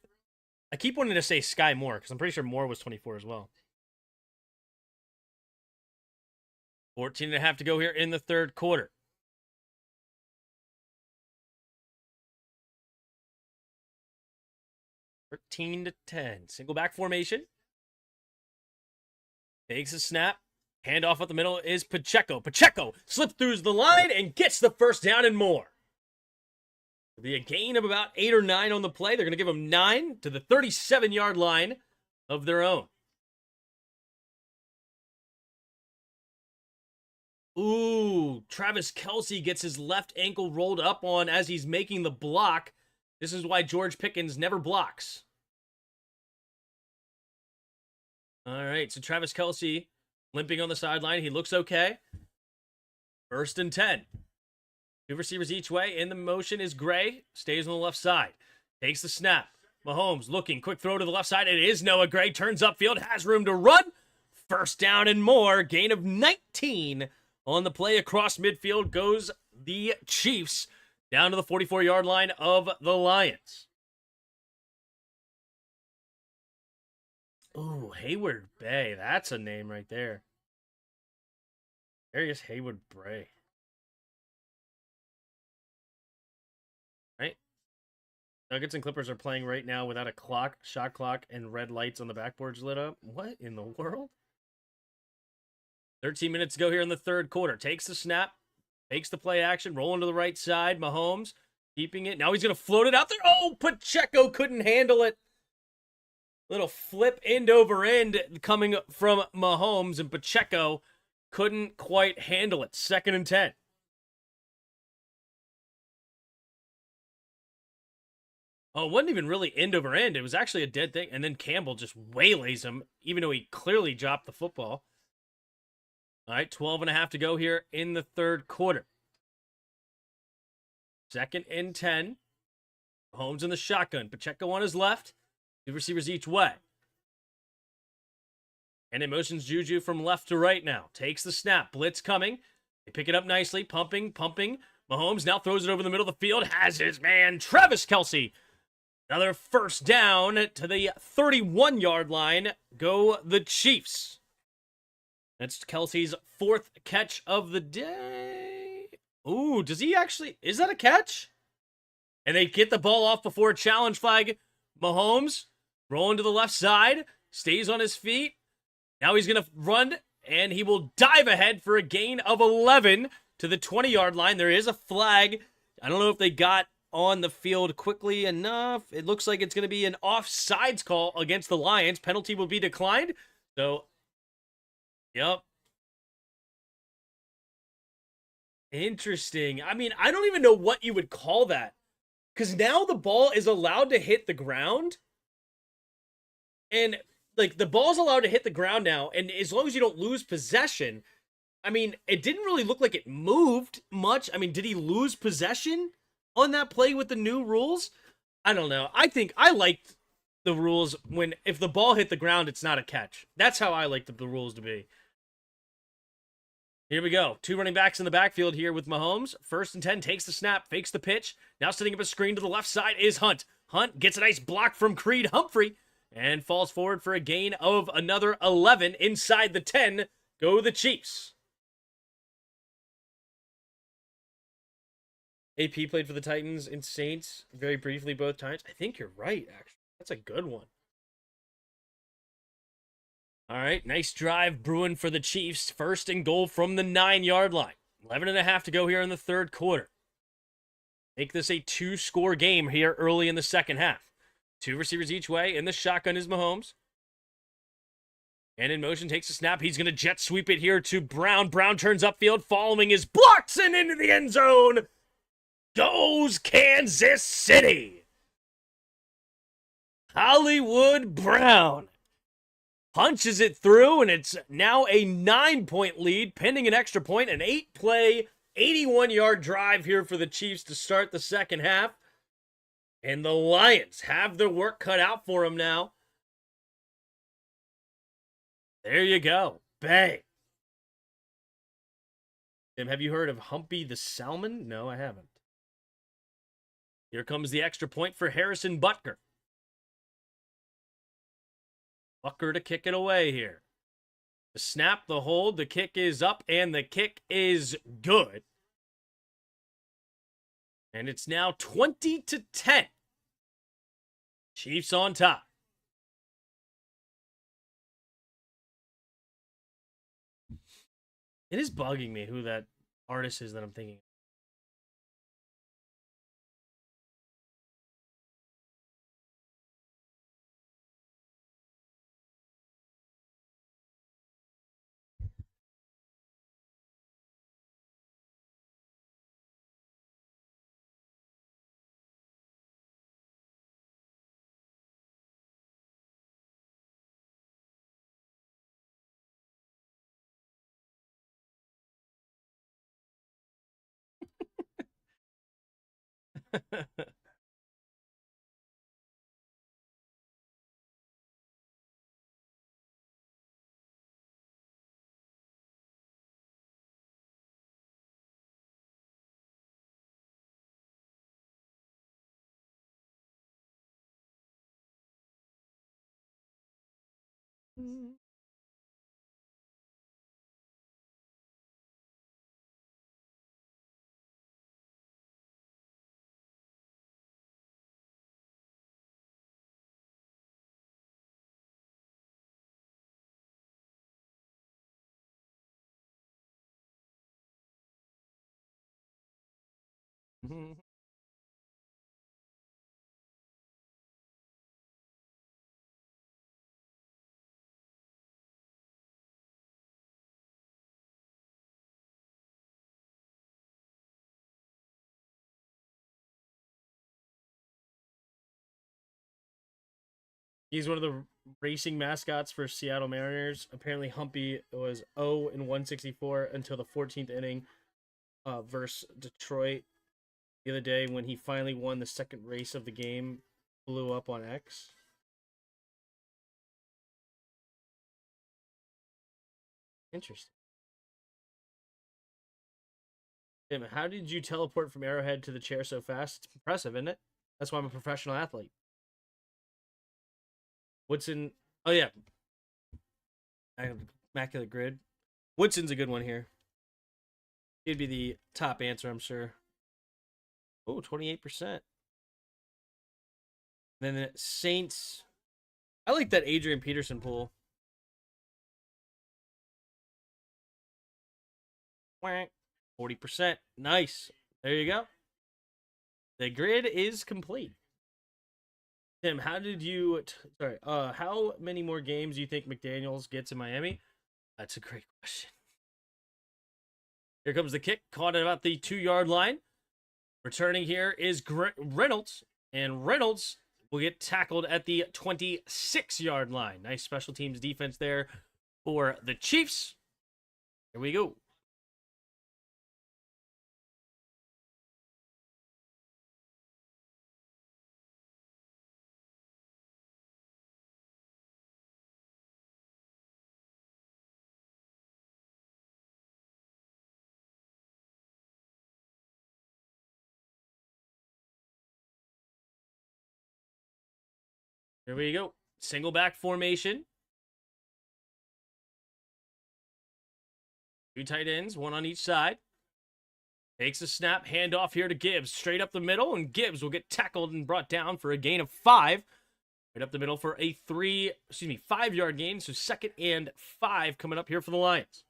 I keep wanting to say Sky Moore, because I'm pretty sure Moore was 24 as well. 14.5 to go here in the third quarter. Thirteen to 10. Single back formation. Takes a snap. Handoff up the middle is Pacheco. Pacheco slips through the line and gets the first down and more. It'll be a gain of about 8 or 9 on the play. They're going to give them 9 to the 37-yard line of their own. Ooh, Travis Kelce gets his left ankle rolled up on as he's making the block. This is why George Pickens never blocks. All right, so Travis Kelce limping on the sideline. He looks okay. 1st and 10. 2 receivers each way. In the motion is Gray. Stays on the left side. Takes the snap. Mahomes looking. Quick throw to the left side. It is Noah Gray. Turns upfield. Has room to run. 1st down and more. Gain of 19 on the play across midfield. Goes the Chiefs down to the 44-yard line of the Lions. Ooh, Hayward Bay. That's a name right there. Darius Hayward Bray. Right? Nuggets and Clippers are playing right now without a clock, shot clock, and red lights on the backboards lit up. What in the world? 13 minutes to go here in the 3rd quarter. Takes the snap, takes the play action, rolling to the right side. Mahomes keeping it. Now he's going to float it out there. Oh, Pacheco couldn't handle it. Little flip end over end coming from Mahomes, and Pacheco couldn't quite handle it. 2nd and 10. Oh, it wasn't even really end over end. It was actually a dead thing. And then Campbell just waylays him, even though he clearly dropped the football. All right, 12 and a half to go here in the 3rd quarter. 2nd and 10. Mahomes in the shotgun. Pacheco on his left. 2 receivers each way. And it motions Juju from left to right now. Takes the snap. Blitz coming. They pick it up nicely. Pumping. Mahomes now throws it over the middle of the field. Has his man, Travis Kelce. Another 1st down to the 31-yard line. Go the Chiefs. That's Kelce's 4th catch of the day. Ooh, does he actually... Is that a catch? And they get the ball off before a challenge flag. Mahomes rolling to the left side. Stays on his feet. Now he's going to run, and he will dive ahead for a gain of 11 to the 20-yard line. There is a flag. I don't know if they got on the field quickly enough. It looks like it's going to be an offsides call against the Lions. Penalty will be declined. So, yep. Interesting. I mean, I don't even know what you would call that. Because now the ball is allowed to hit the ground. And, like, the ball's allowed to hit the ground now. And as long as you don't lose possession, I mean, it didn't really look like it moved much. I mean, did he lose possession on that play with the new rules? I don't know. I think I liked the rules when if the ball hit the ground, it's not a catch. That's how I like the rules to be. Here we go. 2 running backs in the backfield here with Mahomes. 1st and 10, takes the snap, fakes the pitch. Now setting up a screen to the left side is Hunt. Hunt gets a nice block from Creed Humphrey and falls forward for a gain of another 11 inside the 10. Go the Chiefs. AP played for the Titans and Saints very briefly both times. I think you're right, actually. That's a good one. All right, nice drive brewing for the Chiefs. 1st and goal from the 9-yard line. 11 and a half to go here in the 3rd quarter. Make this a 2-score game here early in the 2nd half. 2 receivers each way. In the shotgun is Mahomes. And in motion, takes a snap. He's going to jet sweep it here to Brown. Brown turns upfield, following his blocks and into the end zone. Goes Kansas City. Hollywood Brown punches it through, and it's now a 9-point lead, pending an extra point. An 8-play, 81-yard drive here for the Chiefs to start the 2nd half. And the Lions have their work cut out for them now. There you go. Bang. Tim, have you heard of Humpy the Salmon? No, I haven't. Here comes the extra point for Harrison Butker. Butker to kick it away here. The snap, the hold, the kick is up, and the kick is good. And it's now 20-10. Chiefs on top. It is bugging me who that artist is that I'm thinking. He's one of the racing mascots for Seattle Mariners. Apparently, Humpy was 0 in 164 until the 14th inning versus Detroit the other day when he finally won the second race of the game. Blew up on X. Interesting. Tim, how did you teleport from Arrowhead to the chair so fast? It's impressive, isn't it? That's why I'm a professional athlete. Woodson. Oh, yeah. I have immaculate grid. Woodson's a good one here. He'd be the top answer, I'm sure. Oh, 28%. Then the Saints. I like that Adrian Peterson pool. 40%. Nice. There you go. The grid is complete. Tim, how did you how many more games do you think McDaniels gets in Miami? That's a great question. Here comes the kick, caught at about the 2-yard line. Returning here is Reynolds, and Reynolds will get tackled at the 26-yard line. Nice special teams defense there for the Chiefs. Here we go. Here we go. Single back formation. 2 tight ends, 1 on each side. Takes a snap, handoff here to Gibbs. Straight up the middle, and Gibbs will get tackled and brought down for a gain of 5. Right up the middle for a 5-yard gain. So 2nd and 5 coming up here for the Lions.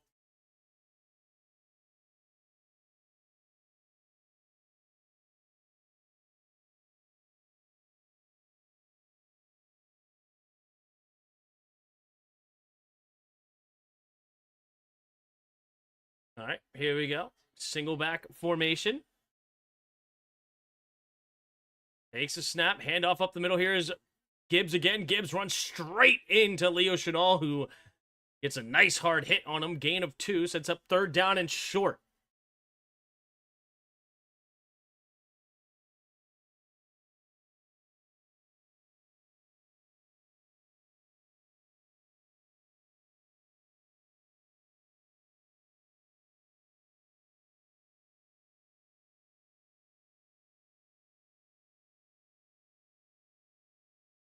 All right, here we go. Single back formation. Takes a snap, handoff up the middle. Here is Gibbs again. Gibbs runs straight into Leo Chenal, who gets a nice hard hit on him. Gain of 2, sets up 3rd down and short.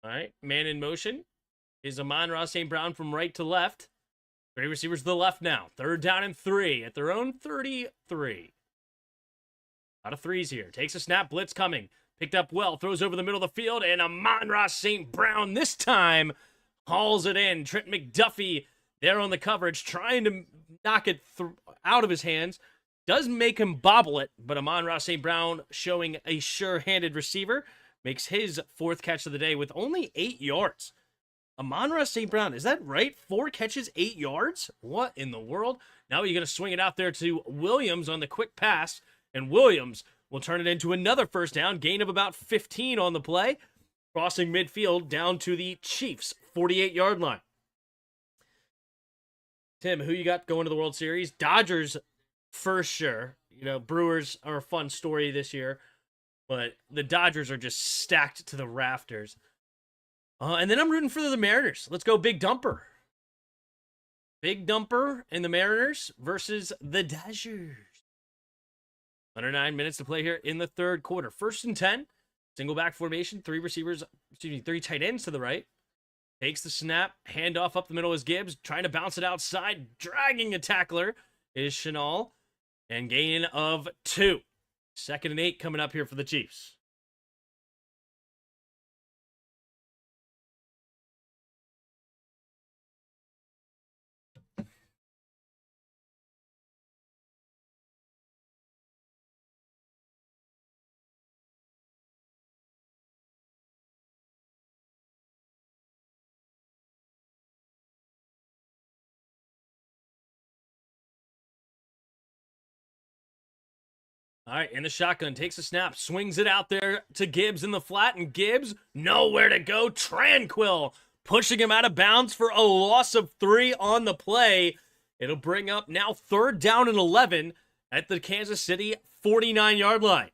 All right, man in motion is Amon-Ra St. Brown from right to left. 3 receivers to the left now. 3rd down and 3 at their own 33. Out of 3s here. Takes a snap, blitz coming. Picked up well, throws over the middle of the field, and Amon-Ra St. Brown this time hauls it in. Trent McDuffie there on the coverage, trying to knock it out of his hands. Does make him bobble it, but Amon-Ra St. Brown, showing a sure-handed receiver, makes his 4th catch of the day with only 8 yards. Amon-Ra St. Brown, is that right? 4 catches, 8 yards? What in the world? Now you're going to swing it out there to Williams on the quick pass, and Williams will turn it into another 1st down, gain of about 15 on the play, crossing midfield down to the Chiefs' 48-yard line. Tim, who you got going to the World Series? Dodgers, for sure. You know, Brewers are a fun story this year. but the Dodgers are just stacked to the rafters. And then I'm rooting for the Mariners. Let's go Big Dumper. Big Dumper and the Mariners versus the Dodgers. Under 9 minutes to play here in the third quarter. 1st and 10. Single back formation. 3 tight ends to the right. Takes the snap. Handoff up the middle is Gibbs. Trying to bounce it outside. Dragging a tackler is Chenal. And gain of 2. 2nd and 8 coming up here for the Chiefs. All right, in the shotgun, takes a snap, swings it out there to Gibbs in the flat, and Gibbs, nowhere to go. Tranquil, pushing him out of bounds for a loss of 3 on the play. It'll bring up now 3rd down and 11 at the Kansas City 49-yard line.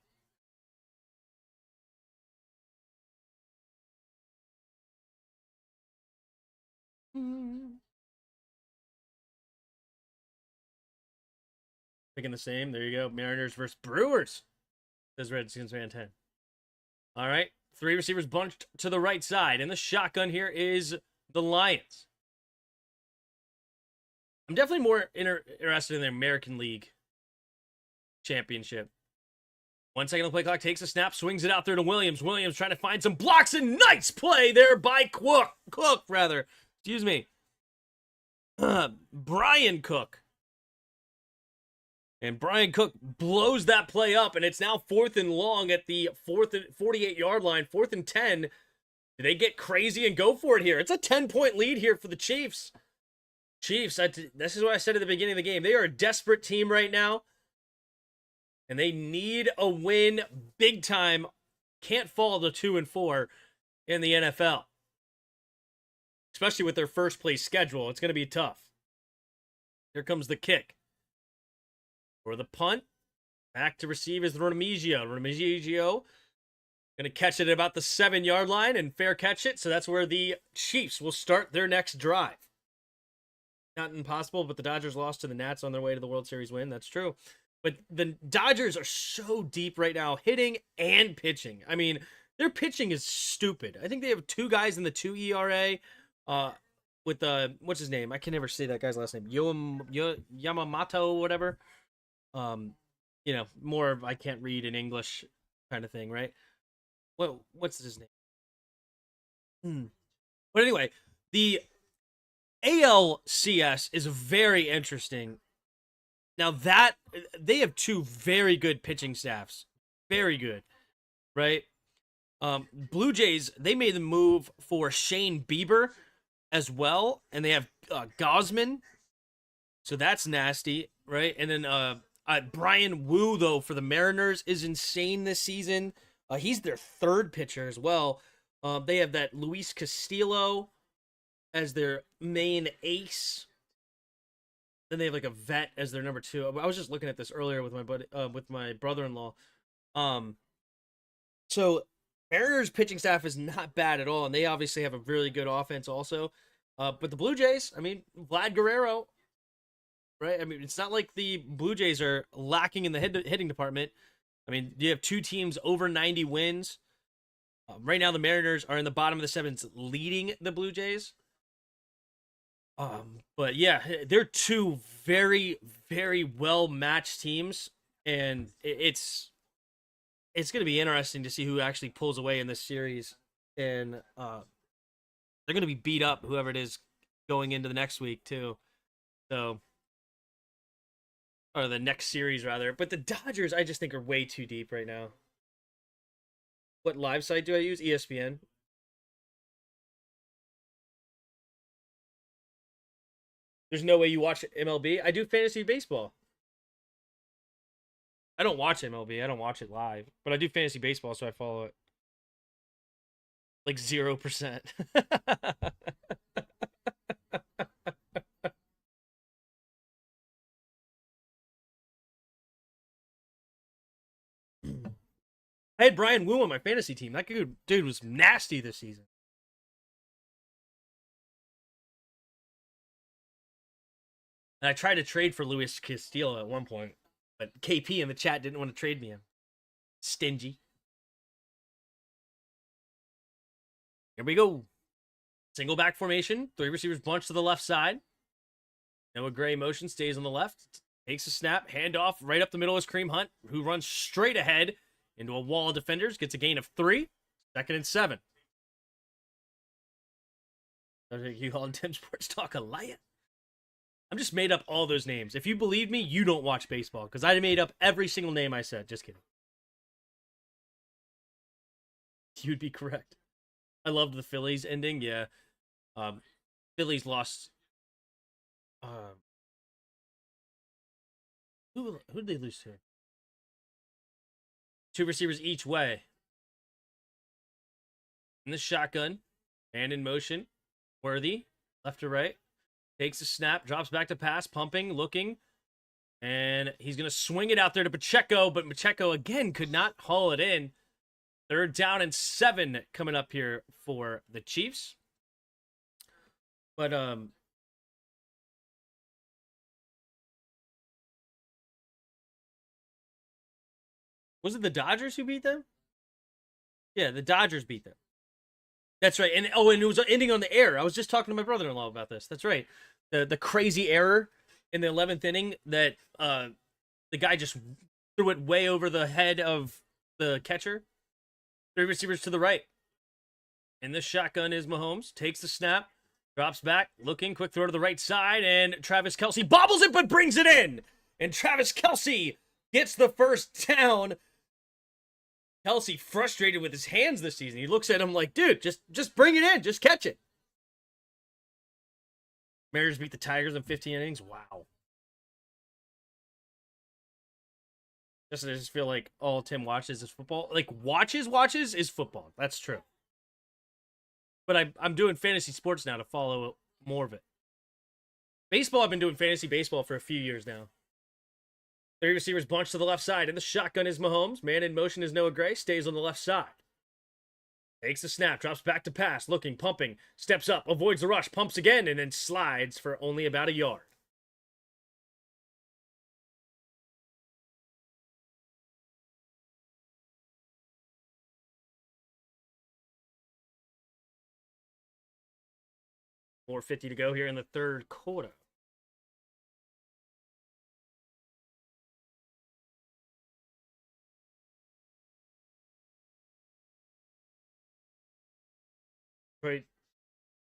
Picking the same. There you go. Mariners versus Brewers. Says Redskins fan 10. All right. 3 receivers bunched to the right side. And the shotgun here is the Lions. I'm definitely more interested in the American League Championship. 1 second on the play clock. Takes a snap. Swings it out there to Williams. Williams trying to find some blocks. And nice play there by Cook. Excuse me. Brian Cook. And Brian Cook blows that play up, and it's now 4th and long at the 48-yard line, 4th and 10. Do they get crazy and go for it here? It's a 10-point lead here for the Chiefs. Chiefs, this is what I said at the beginning of the game. They are a desperate team right now, and they need a win big time. Can't fall to 2-4 in the NFL, especially with their first place schedule. It's going to be tough. Here comes the kick. For the punt, back to receive is Remigio. Remigio going to catch it at about the 7-yard line and fair catch it. So that's where the Chiefs will start their next drive. Not impossible, but the Dodgers lost to the Nats on their way to the World Series win. That's true. But the Dodgers are so deep right now, hitting and pitching. I mean, their pitching is stupid. I think they have 2 guys in the 2 ERA with what's his name? I can never say that guy's last name. Yamamoto, whatever. More of I can't read in English kind of thing, right? What's his name? But anyway, the ALCS is very interesting. Now that they have 2 very good pitching staffs, very good, right? Blue Jays, they made the move for Shane Bieber as well, and they have Gosman, so that's nasty, right? And then Brian Wu, though, for the Mariners is insane this season. He's their 3rd pitcher as well. They have that Luis Castillo as their main ace. Then they have like a vet as their number 2. I was just looking at this earlier with my brother-in-law. So Mariners pitching staff is not bad at all, and they obviously have a really good offense also. But the Blue Jays, I mean, Vlad Guerrero, right? I mean, it's not like the Blue Jays are lacking in the hitting department. I mean, you have 2 teams over 90 wins. Right now, the Mariners are in the bottom of the 7s, leading the Blue Jays. But yeah, they're 2 very, very well-matched teams, and it's going to be interesting to see who actually pulls away in this series. And they're going to be beat up, whoever it is, going into the next week, too. So... or the next series, rather. But the Dodgers, I just think, are way too deep right now. What live site do I use? ESPN. There's no way you watch MLB. I do fantasy baseball. I don't watch MLB. I don't watch it live. But I do fantasy baseball, so I follow it. Like 0%. I had Brian Wu on my fantasy team. That dude was nasty this season. And I tried to trade for Luis Castillo at one point, but KP in the chat didn't want to trade me him. Stingy. Here we go. Single back formation. 3 receivers bunch to the left side. Noah Gray motion, stays on the left. Takes a snap. Handoff right up the middle is Kareem Hunt, who runs straight ahead into a wall of defenders. Gets a gain of 3. 2nd and 7. You all in Tim Sports Talk a liar. I'm just made up all those names. If you believe me, you don't watch baseball, because I made up every single name I said. Just kidding. You'd be correct. I loved the Phillies ending. Yeah. Phillies lost. Who did they lose to? 2 receivers each way. In the shotgun. And in motion. Worthy. Left to right. Takes a snap. Drops back to pass. Pumping. Looking. And he's going to swing it out there to Pacheco. But Pacheco, again, could not haul it in. 3rd down and 7 coming up here for the Chiefs. But, was it the Dodgers who beat them? Yeah, the Dodgers beat them. That's right. And it was ending on the air. I was just talking to my brother-in-law about this. That's right. The crazy error in the 11th inning that the guy just threw it way over the head of the catcher. 3 receivers to the right. And this shotgun is Mahomes. Takes the snap. Drops back. Looking. Quick throw to the right side. And Travis Kelce bobbles it but brings it in. And Travis Kelce gets the 1st down. Kelce frustrated with his hands this season. He looks at him like, dude, just bring it in. Just catch it. Mariners beat the Tigers in 15 innings. Wow. I just feel like all Tim watches is football. Like, watches is football. That's true. But I'm doing fantasy sports now to follow more of it. Baseball, I've been doing fantasy baseball for a few years now. 3 receivers bunch to the left side. And the shotgun is Mahomes. Man in motion is Noah Gray. Stays on the left side. Takes the snap. Drops back to pass. Looking. Pumping. Steps up. Avoids the rush. Pumps again. And then slides for only about a yard. $4:50 to go here in the 3rd quarter. Detroit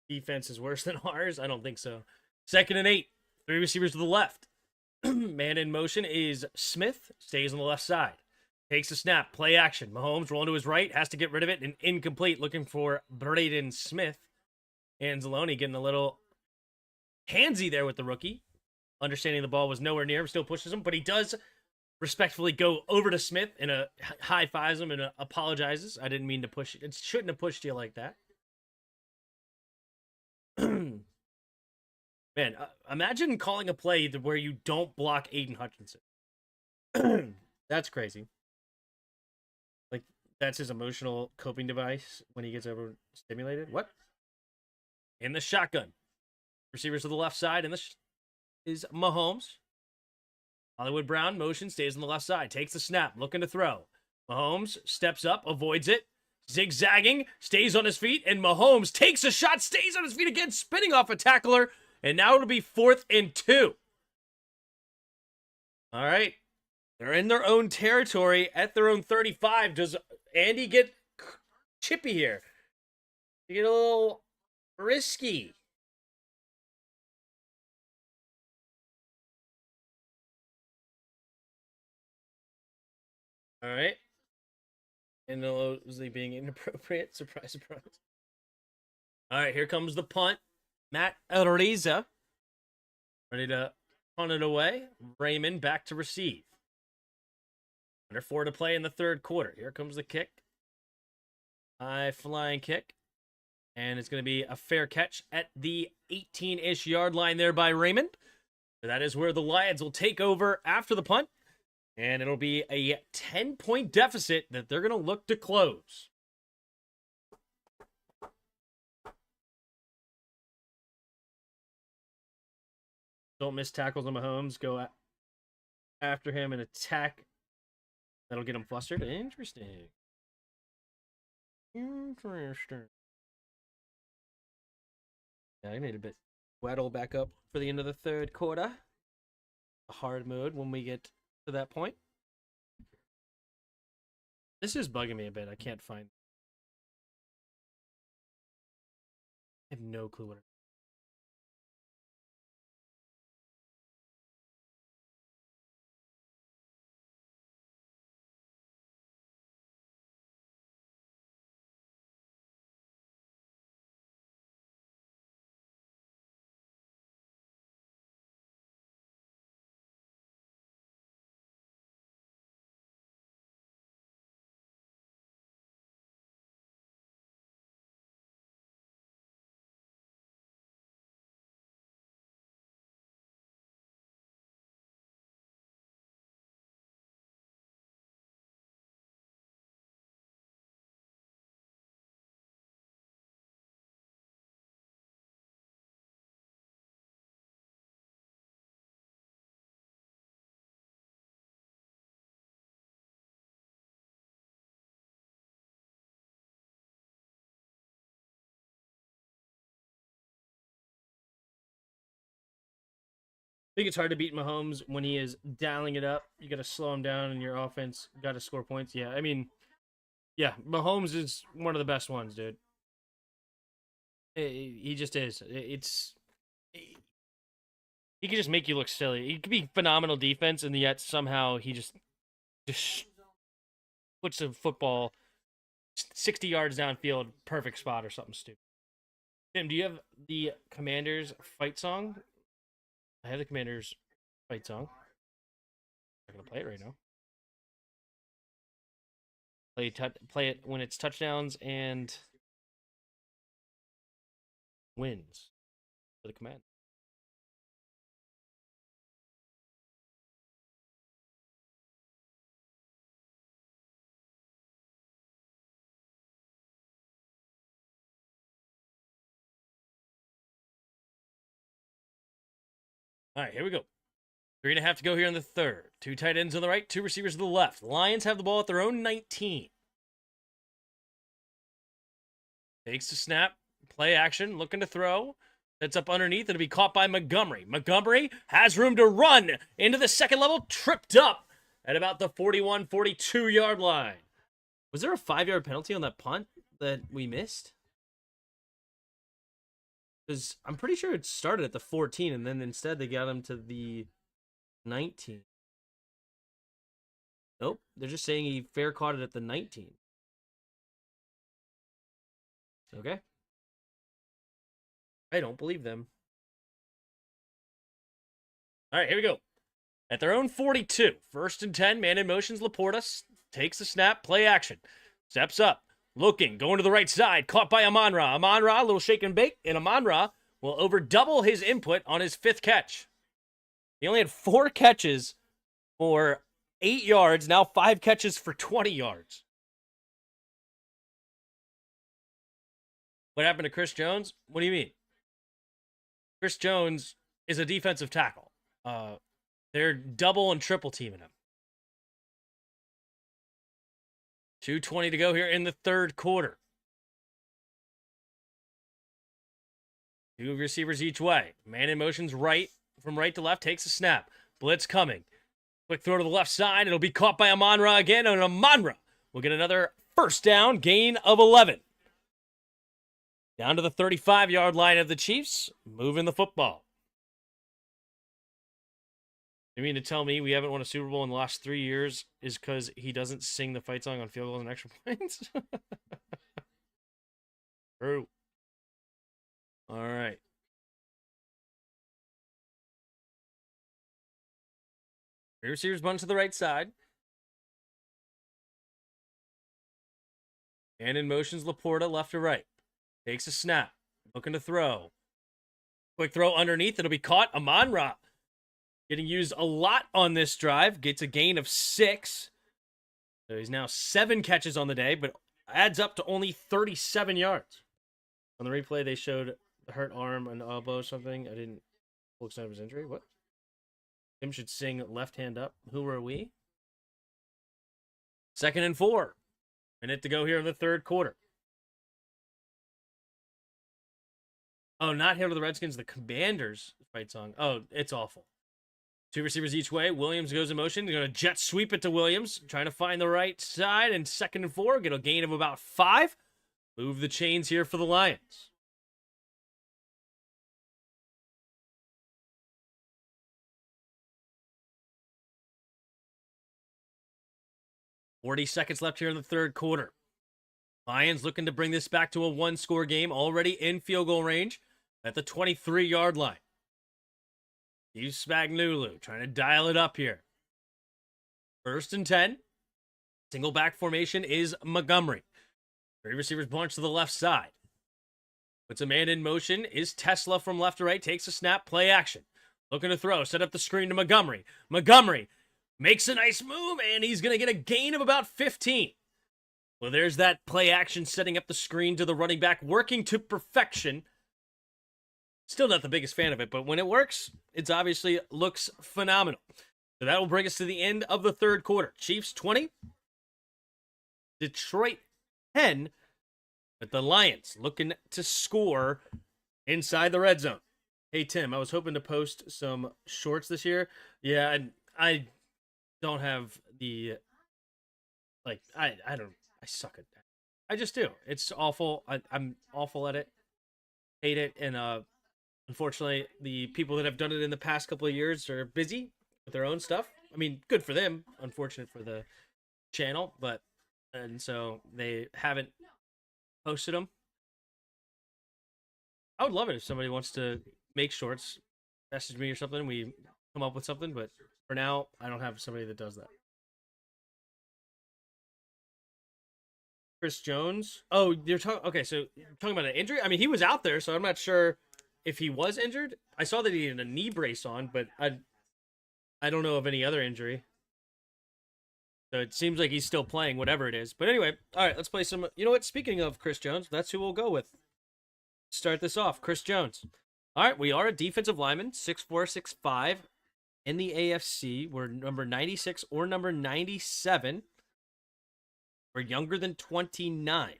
defense is worse than ours? I don't think so. 2nd and 8. 3 receivers to the left. Man in motion is Smith. Stays on the left side. Takes a snap. Play action. Mahomes rolling to his right. Has to get rid of it. And incomplete. Looking for Braden Smith. Anzalone getting a little handsy there with the rookie. Understanding the ball was nowhere near him. Still pushes him. But he does respectfully go over to Smith and high-fives him and apologizes. I didn't mean to push it. It shouldn't have pushed you like that. Man, imagine calling a play where you don't block Aiden Hutchinson. That's crazy. Like, that's his emotional coping device when he gets overstimulated. What? In the shotgun. Receivers to the left side, and this is Mahomes. Hollywood Brown, motion, stays on the left side. Takes the snap, looking to throw. Mahomes steps up, avoids it. Zigzagging, stays on his feet, and Mahomes takes a shot, stays on his feet again, spinning off a tackler, and now it'll be 4th and 2. All right. They're in their own territory at their own 35. Does Andy get chippy here? You get a little risky. All right. And was he being inappropriate? Surprise, surprise. All right, here comes the punt. Matt Ariza. Ready to punt it away. Raymond back to receive. Under 4 to play in the 3rd quarter. Here comes the kick. High flying kick. And it's going to be a fair catch at the 18-ish yard line there by Raymond. So that is where the Lions will take over after the punt. And it'll be a 10-point deficit that they're going to look to close. Don't miss tackles on Mahomes. Go after him and attack. That'll get him flustered. Interesting. Yeah, I need a bit Weddle back up for the end of the third quarter. A hard mode when we get to that point. This is bugging me a bit. I can't find. I have no clue what it is. I think it's hard to beat Mahomes when he is dialing it up. You got to slow him down, and your offense got to score points. Yeah, I mean, yeah, Mahomes is one of the best ones, dude. He just is. He can just make you look silly. He could be phenomenal defense, and yet somehow he just puts the football 60 yards downfield, perfect spot or something stupid. Tim, do you have the Commanders fight song? I have the Commanders fight song. I'm going to play it right now. Play it when it's touchdowns and wins for the Command. All right, here we go. 3.5 to go here in the third. 2 tight ends on the right, 2 receivers to the left. Lions have the ball at their own 19. Takes the snap, play action, looking to throw. That's up underneath. It'll be caught by Montgomery. Montgomery has room to run into the second level, tripped up at about the 41, 42-yard line. Was there a 5-yard penalty on that punt that we missed? Because I'm pretty sure it started at the 14, and then instead they got him to the 19. Nope, they're just saying he fair caught it at the 19. Okay. I don't believe them. All right, here we go. At their own 42, 1st and 10, man in motions. Laporta takes the snap, play action. Steps up, looking, going to the right side, caught by Amon-Ra. Amon-Ra, a little shake and bake, and Amon-Ra will over double his input on his 5th catch. He only had 4 catches for 8 yards, now 5 catches for 20 yards. What happened to Chris Jones? What do you mean? Chris Jones is a defensive tackle. They're double and triple teaming him. 2:20 to go here in the third quarter. 2 receivers each way. Man in motion's right, from right to left, takes a snap. Blitz coming. Quick throw to the left side. It'll be caught by Amon-Ra again, and Amon-Ra will get another first down, gain of 11. Down to the 35-yard line of the Chiefs, moving the football. You mean to tell me we haven't won a Super Bowl in the last 3 years is because he doesn't sing the fight song on field goals and extra points? True. All right. Three receivers bunch to the right side. And in motions, Laporta left to right. Takes a snap. Looking to throw. Quick throw underneath. It'll be caught. Amon-Ra getting used a lot on this drive. Gets a gain of 6. So he's now 7 catches on the day, but adds up to only 37 yards. On the replay, they showed the hurt arm and elbow or something. I didn't look at his injury. What? Tim should sing left hand up. Who are we? 2nd and 4. Minute to go here in the third quarter. Oh, not Hail to the Redskins, the Commanders fight song. Oh, it's awful. 2 receivers each way. Williams goes in motion. They're going to jet sweep it to Williams. Trying to find the right side. And 2nd and 4. Get a gain of about 5. Move the chains here for the Lions. $40 left here in the third quarter. Lions looking to bring this back to a 1-score game. Already in field goal range at the 23-yard line. Steve Spagnuolo trying to dial it up here. 1st and 10. Single back formation is Montgomery. 3 receivers bunch to the left side. Puts a man in motion is Tesla from left to right. Takes a snap, play action. Looking to throw, set up the screen to Montgomery. Montgomery makes a nice move, and he's going to get a gain of about 15. Well, there's that play action setting up the screen to the running back, working to perfection. Still not the biggest fan of it, but when it works, it obviously looks phenomenal. So that will bring us to the end of the third quarter. Chiefs 20, Detroit 10, but the Lions looking to score inside the red zone. Hey, Tim, I was hoping to post some shorts this year. Yeah, I don't have the, like, I suck at that. I just do. It's awful. I'm awful at it. Hate it. And unfortunately, the people that have done it in the past couple of years are busy with their own stuff. I mean, good for them. Unfortunate for the channel, and so they haven't posted them. I would love it if somebody wants to make shorts, message me or something. We come up with something, but for now, I don't have somebody that does that. Chris Jones. Oh, you're talking. Okay, so you're talking about an injury. I mean, he was out there, so I'm not sure if he was injured. I saw that he had a knee brace on, but I don't know of any other injury. So it seems like he's still playing, whatever it is. But anyway, all right, let's play some. You know what? Speaking of Chris Jones, that's who we'll go with. Start this off, Chris Jones. All right, we are a defensive lineman, 6'4", 6'5". In the AFC, we're number 96 or number 97. We're younger than 29.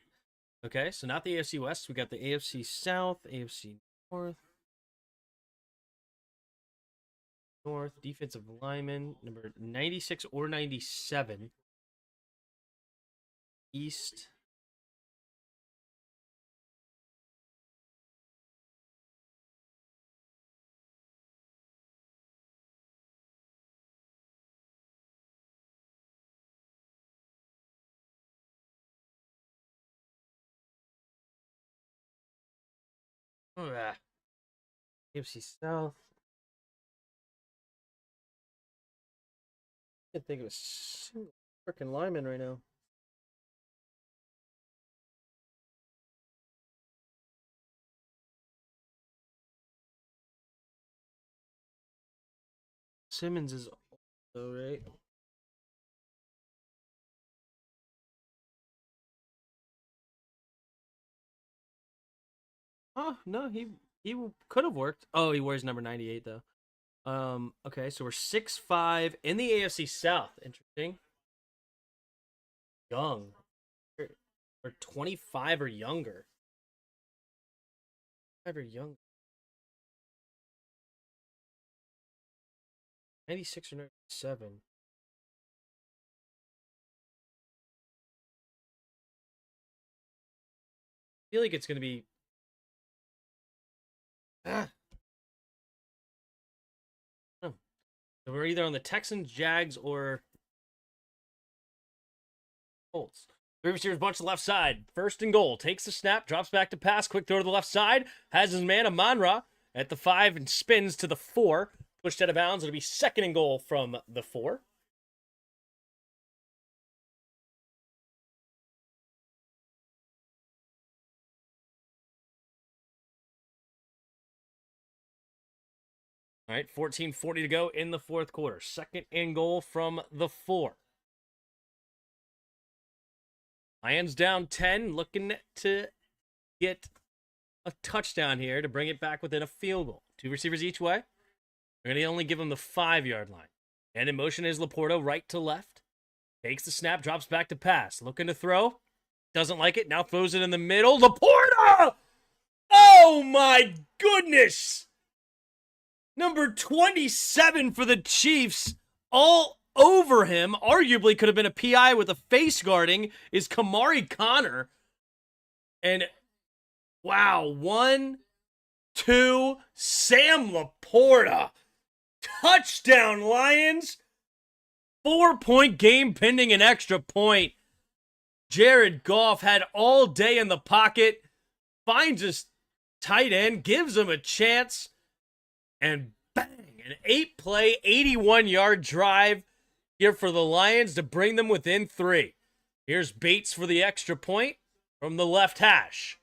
Okay, so not the AFC West. We got the AFC South, AFC North. Defensive lineman, number 96 or 97. East. AFC South. I can't think of a single freaking lineman right now. Simmons is also right. Oh no, he could have worked. Oh, he wears number 98 though. Okay, so we're 6'5" in the AFC South. Interesting. Young. We're 25 or younger. 25 or younger. 96 or 97. I feel like it's going to be... So we're either on the Texans, Jags, or Colts. 3 receivers bunch to the left side. 1st and goal. Takes the snap, drops back to pass. Quick throw to the left side. Has his man, Amon-Ra, at the 5 and spins to the 4. Pushed out of bounds. It'll be 2nd and goal from the 4. All right, 14:40 to go in the fourth quarter. Second and goal from the 4. Lions down 10, looking to get a touchdown here to bring it back within a field goal. 2 receivers each way. They're going to only give them the 5-yard line. And in motion is Laporta, right to left. Takes the snap, drops back to pass. Looking to throw. Doesn't like it. Now throws it in the middle. Laporta! Oh my goodness! Number 27 for the Chiefs. All over him. Arguably could have been a PI with a face guarding. Is Kamari Connor. And wow. 1, 2. Sam Laporta. Touchdown, Lions. 4-point game pending an extra point. Jared Goff had all day in the pocket. Finds his tight end. Gives him a chance. And bang. An 8-play, 81-yard drive here for the Lions to bring them within 3. Here's Bates for the extra point from the left hash.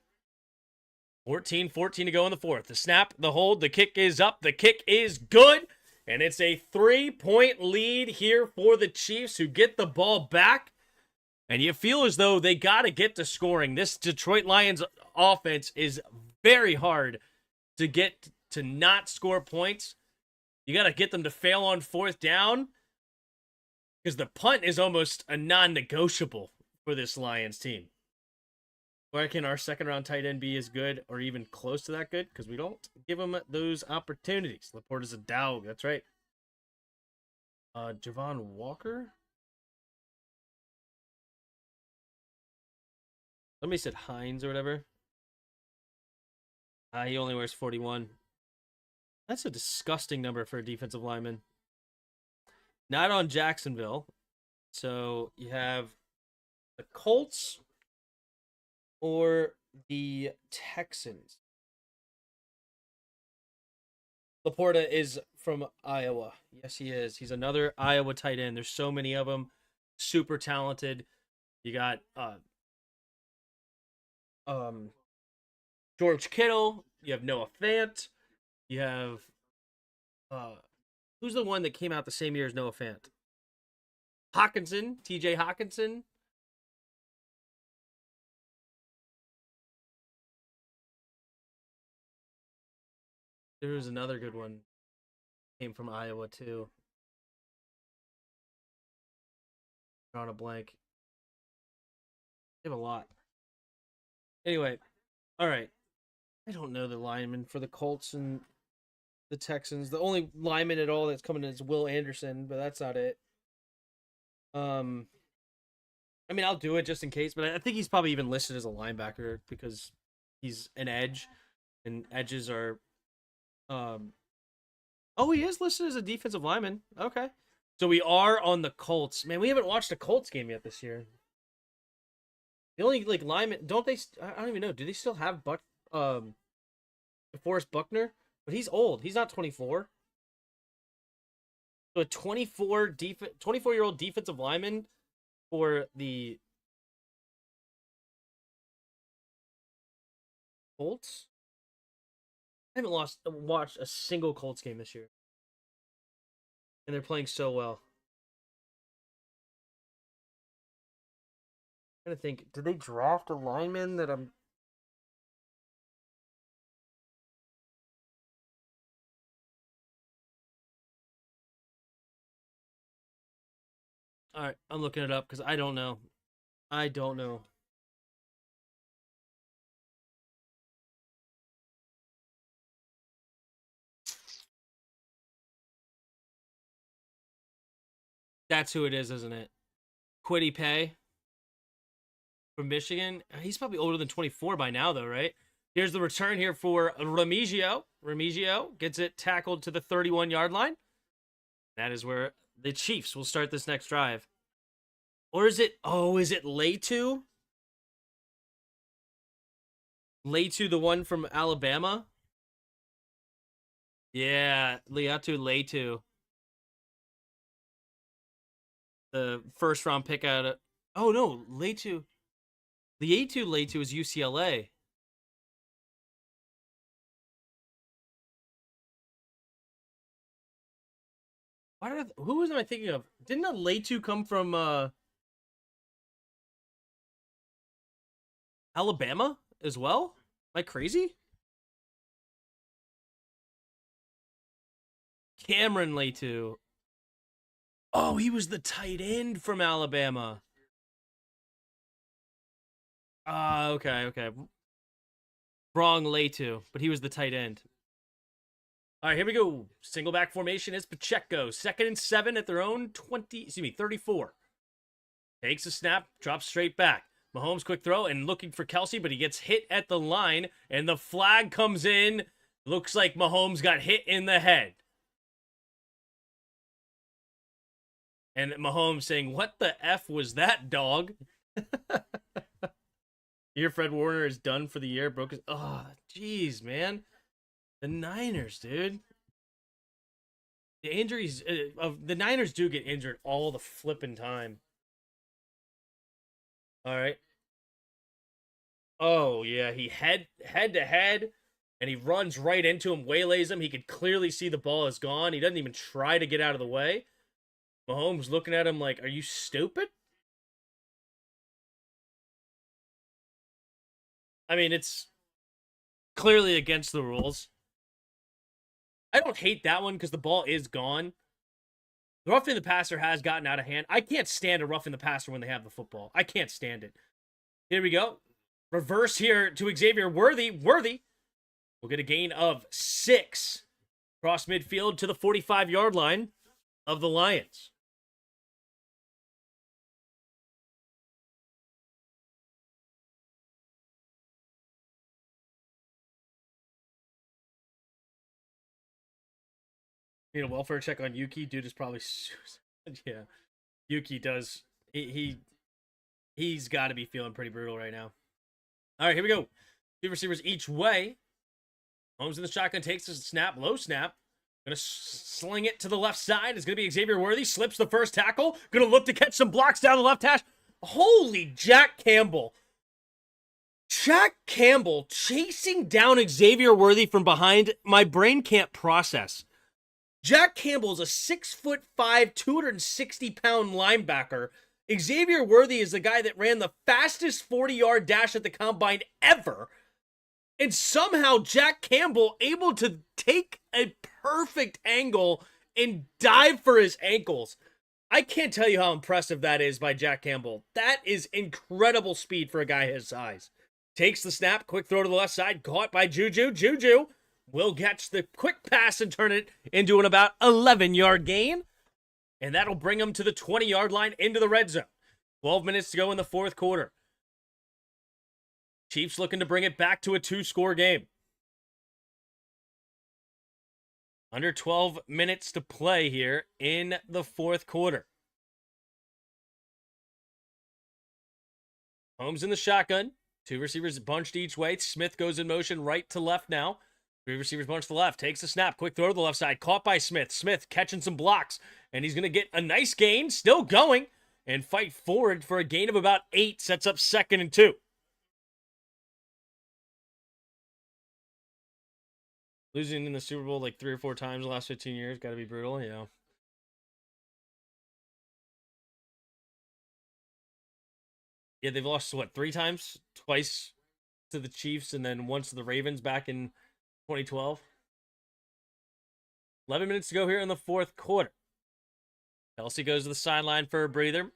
14:14 to go in the fourth. The snap, the hold, the kick is up. The kick is good. And it's a 3-point lead here for the Chiefs, who get the ball back. And you feel as though they got to get to scoring. This Detroit Lions offense is very hard to get to not score points. You got to get them to fail on 4th down, because the punt is almost a non-negotiable for this Lions team. Why can our second-round tight end be as good or even close to that good? Because we don't give them those opportunities. Laporta's a dog. That's right. Javon Walker? Somebody said Hines or whatever. He only wears 41. That's a disgusting number for a defensive lineman. Not on Jacksonville. So you have the Colts or the Texans. Laporta is from Iowa. Yes, he is. He's another Iowa tight end. There's so many of them. Super talented. You got George Kittle. You have Noah Fant. You have who's the one that came out the same year as Noah Fant? Hawkinson. TJ Hawkinson. There was another good one. Came from Iowa, too. Drawing a blank. They have a lot. Anyway, all right. I don't know the lineman for the Colts and the Texans. The only lineman at all that's coming in is Will Anderson, but that's not it. I mean, I'll do it just in case, but I think he's probably even listed as a linebacker because he's an edge, and edges are... Oh, he is listed as a defensive lineman. Okay. So we are on the Colts. Man, we haven't watched a Colts game yet this year. The only lineman, don't they? I don't even know. Do they still have DeForest Buckner? But he's old. He's not 24. So a 24-year-old defensive lineman for the Colts. I haven't watched a single Colts game this year. And they're playing so well. I'm trying to think, did they draft a lineman that I'm... Alright, I'm looking it up because I don't know. I don't know. That's who it is, isn't it? Quiddy Pay from Michigan. He's probably older than 24 by now, though, right? Here's the return here for Remigio. Remigio gets it tackled to the 31-yard line. That is where the Chiefs will start this next drive. Or is it... Oh, is it Latu? Latu, the one from Alabama? Yeah, Latu. The first round pick out of... Oh, no, Latu. The A2 Latu is UCLA. Who was I thinking of? Didn't a Latu come from Alabama as well? Am I crazy? Cameron Latu. Oh, he was the tight end from Alabama. Okay. Wrong Latu, but he was the tight end. All right, here we go. Single back formation is Pacheco. 2nd and 7 at their own 34. Takes a snap, drops straight back. Mahomes quick throw and looking for Kelsey, but he gets hit at the line, and the flag comes in. Looks like Mahomes got hit in the head. And Mahomes saying, "What the F was that, dog?" Your Fred Warner is done for the year. Broke his... Oh, jeez, man. The Niners, dude. The injuries... the Niners do get injured all the flipping time. All right. Oh, yeah. He head to head, and he runs right into him, waylays him. He could clearly see the ball is gone. He doesn't even try to get out of the way. Mahomes looking at him like, are you stupid? I mean, it's clearly against the rules. I don't hate that one because the ball is gone. The roughing the passer has gotten out of hand. I can't stand a roughing the passer when they have the football. I can't stand it. Here we go. Reverse here to Xavier Worthy. Worthy will get a gain of 6. Cross midfield to the 45-yard line of the Lions. Need a welfare check on Yuki. Dude is probably yeah. Yuki does. He's got to be feeling pretty brutal right now. All right, here we go. 2 receivers each way. Holmes in the shotgun, takes a snap, low snap. Gonna sling it to the left side. It's gonna be Xavier Worthy. Slips the first tackle. Gonna look to catch some blocks down the left hash. Holy Jack Campbell. Jack Campbell chasing down Xavier Worthy from behind. My brain can't process. Jack Campbell is a 6'5", 260-pound linebacker. Xavier Worthy is the guy that ran the fastest 40-yard dash at the combine ever. And somehow Jack Campbell able to take a perfect angle and dive for his ankles. I can't tell you how impressive that is by Jack Campbell. That is incredible speed for a guy his size. Takes the snap, quick throw to the left side, caught by Juju. Juju will catch the quick pass and turn it into an about 11-yard gain. And that'll bring him to the 20-yard line into the red zone. 12 minutes to go in the fourth quarter. Chiefs looking to bring it back to a 2-score game. Under 12 minutes to play here in the fourth quarter. Holmes in the shotgun. 2 receivers bunched each way. Smith goes in motion right to left now. 3 receivers bunched to the left. Takes the snap. Quick throw to the left side. Caught by Smith. Smith catching some blocks. And he's going to get a nice gain. Still going. And fight forward for a gain of about 8. Sets up 2nd and 2. Losing in the Super Bowl like 3 or 4 times the last 15 years. Got to be brutal, you know. Yeah, they've lost, what, 3 times? Twice to the Chiefs and then once to the Ravens back in 2012. 11 minutes to go here in the fourth quarter. Kelsey goes to the sideline for a breather.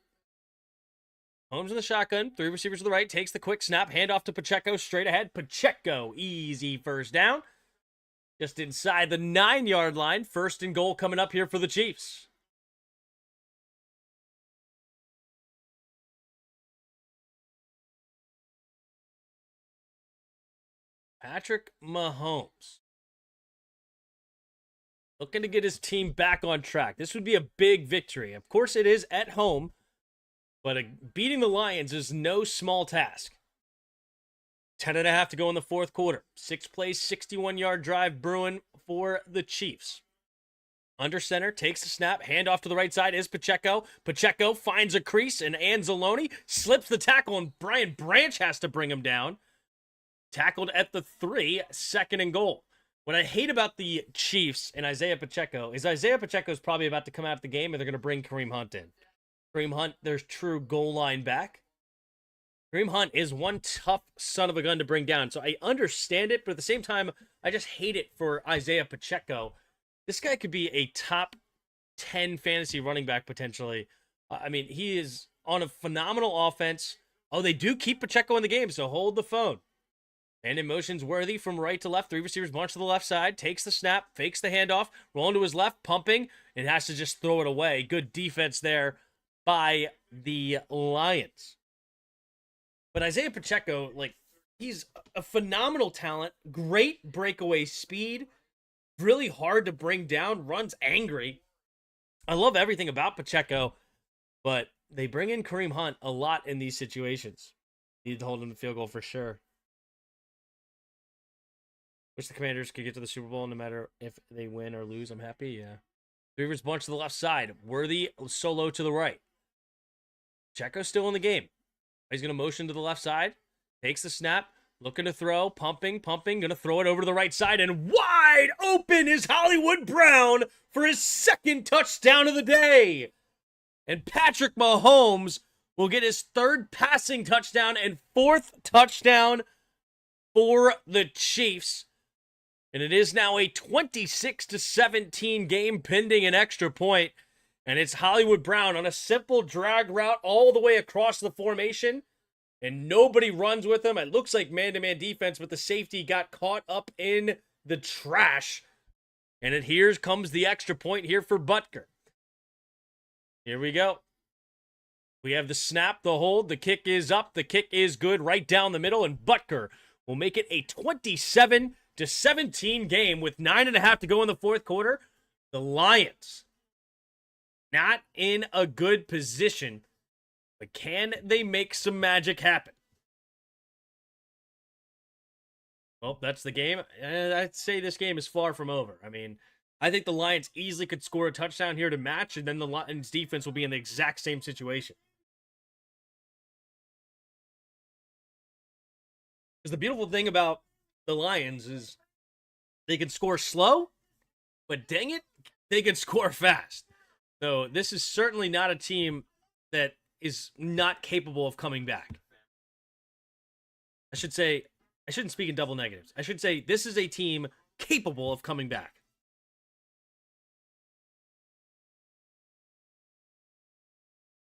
Holmes in the shotgun. 3 receivers to the right. Takes the quick snap. Handoff to Pacheco straight ahead. Pacheco, easy first down. Just inside the 9-yard line. 1st and goal coming up here for the Chiefs. Patrick Mahomes looking to get his team back on track. This would be a big victory. Of course, it is at home, but beating the Lions is no small task. 10.5 to go in the fourth quarter. 6 plays, 61-yard drive brewing for the Chiefs. Under center, takes the snap, handoff to the right side is Pacheco. Pacheco finds a crease, and Anzalone slips the tackle, and Brian Branch has to bring him down. Tackled at the 3, 2nd and goal. What I hate about the Chiefs and Isaiah Pacheco is Isaiah Pacheco is probably about to come out of the game and they're going to bring Kareem Hunt in. Kareem Hunt, their true goal line back. Kareem Hunt is one tough son of a gun to bring down. So I understand it, but at the same time, I just hate it for Isaiah Pacheco. This guy could be a top 10 fantasy running back potentially. I mean, he is on a phenomenal offense. Oh, they do keep Pacheco in the game, so hold the phone. And in motions worthy from right to left. 3 receivers march to the left side. Takes the snap. Fakes the handoff. Rolling to his left. Pumping. And has to just throw it away. Good defense there by the Lions. But Isaiah Pacheco, like, he's a phenomenal talent. Great breakaway speed. Really hard to bring down. Runs angry. I love everything about Pacheco. But they bring in Kareem Hunt a lot in these situations. Need to hold him the field goal for sure. Wish the Commanders could get to the Super Bowl no matter if they win or lose. I'm happy, yeah. Rivers bunch to the left side. Worthy solo to the right. Checo's still in the game. He's going to motion to the left side. Takes the snap. Looking to throw. Pumping. Going to throw it over to the right side. And wide open is Hollywood Brown for his second touchdown of the day. And Patrick Mahomes will get his third passing touchdown and fourth touchdown for the Chiefs. And it is now a 26-17 game pending an extra point. And it's Hollywood Brown on a simple drag route all the way across the formation. And nobody runs with him. It looks like man-to-man defense, but the safety got caught up in the trash. And here comes the extra point here for Butker. Here we go. We have the snap, the hold, the kick is up, the kick is good right down the middle, and Butker will make it a 27-17 game with 9.5 to go in the fourth quarter. The Lions not in a good position, but can they make some magic happen? Well, that's the game. I'd say this game is far from over. I mean, I think the Lions easily could score a touchdown here to match, and then the Lions defense will be in the exact same situation. Because the beautiful thing about the Lions is they can score slow, but dang it, they can score fast. So this is certainly not a team that is not capable of coming back. I shouldn't speak in double negatives. I should say this is a team capable of coming back.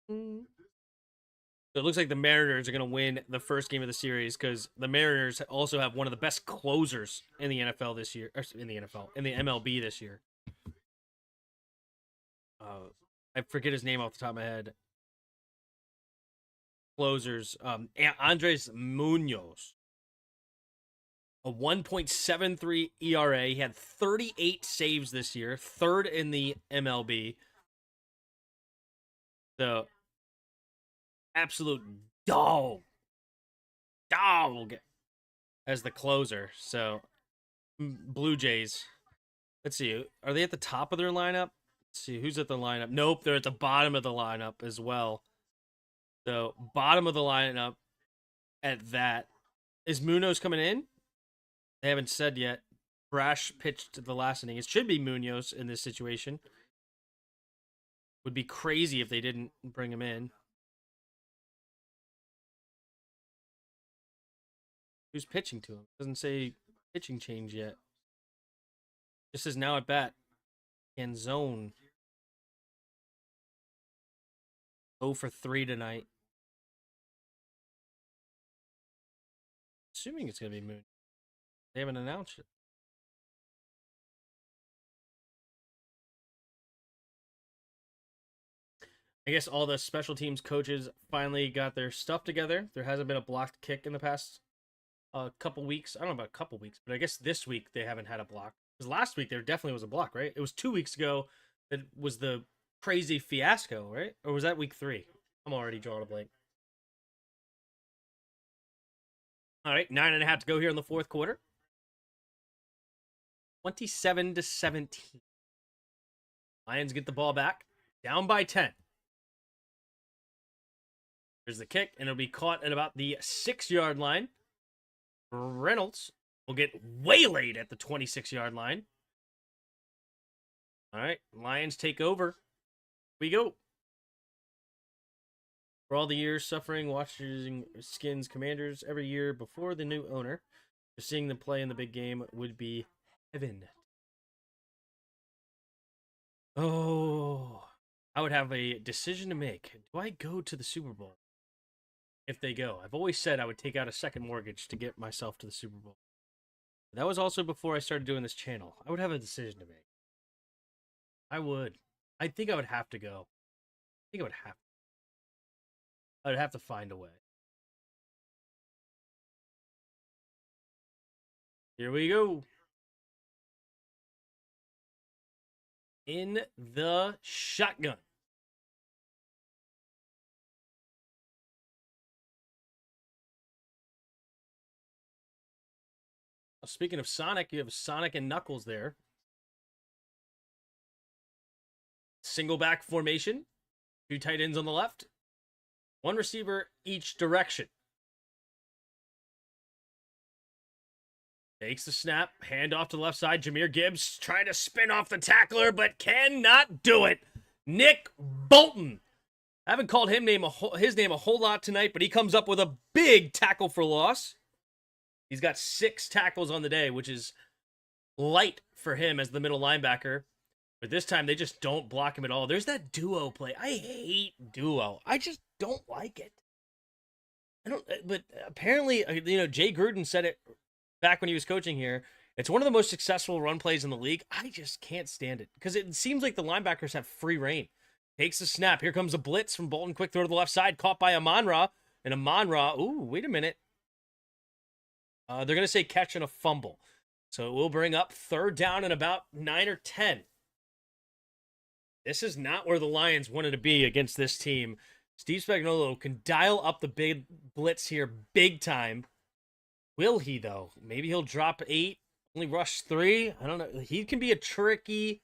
So it looks like the Mariners are going to win the first game of the series because the Mariners also have one of the best closers in the NFL this year. In the MLB this year. I forget his name off the top of my head. Closers. Andres Munoz. A 1.73 ERA. He had 38 saves this year. Third in the MLB. So, absolute dog as the closer. So, Blue Jays. Let's see. Are they at the top of their lineup? Let's see. Who's at the lineup? Nope. They're at the bottom of the lineup as well. So, bottom of the lineup at that. Is Munoz coming in? They haven't said yet. Brash pitched the last inning. It should be Munoz in this situation. Would be crazy if they didn't bring him in. Who's pitching to him? Doesn't say pitching change yet. Just says now at bat. And zone. 0 for 3 tonight. Assuming it's going to be Moon. They haven't announced it. I guess all the special teams coaches finally got their stuff together. There hasn't been a blocked kick in the past couple weeks. I don't know about a couple weeks, but I guess this week they haven't had a block. Because last week there definitely was a block, right? It was 2 weeks ago that was the crazy fiasco, right? Or was that week 3? I'm already drawing a blank. All right, 9.5 to go here in the fourth quarter. 27-17. Lions get the ball back. Down by 10. There's the kick, and it'll be caught at about the 6-yard line. Reynolds will get waylaid at the 26-yard line. All right, Lions take over. We go. For all the years suffering, watching Skins Commanders every year before the new owner, just seeing them play in the big game would be heaven. Oh, I would have a decision to make. Do I go to the Super Bowl? If they go, I've always said I would take out a second mortgage to get myself to the Super Bowl. That was also before I started doing this channel. I would have a decision to make. I would. I think I would have to go. I think I would have. I would have to find a way. Here we go. In the shotgun. Speaking of Sonic, you have Sonic and Knuckles there. Single back formation. 2 tight ends on the left. 1 receiver each direction. Takes the snap. Hand off to the left side. Jahmyr Gibbs trying to spin off the tackler, but cannot do it. Nick Bolton. I haven't called his name a whole lot tonight, but he comes up with a big tackle for loss. He's got 6 tackles on the day, which is light for him as the middle linebacker. But this time, they just don't block him at all. There's that duo play. I hate duo. I just don't like it. But apparently, Jay Gruden said it back when he was coaching here. It's one of the most successful run plays in the league. I just can't stand it because it seems like the linebackers have free reign. Takes the snap. Here comes a blitz from Bolton. Quick throw to the left side. Caught by Amon-Ra. And Amon-Ra, ooh, wait a minute. They're going to say catch and a fumble. So it will bring up 3rd down and about 9 or 10. This is not where the Lions wanted to be against this team. Steve Spagnuolo can dial up the big blitz here big time. Will he, though? Maybe he'll drop 8, only rush 3. I don't know. He can be a tricky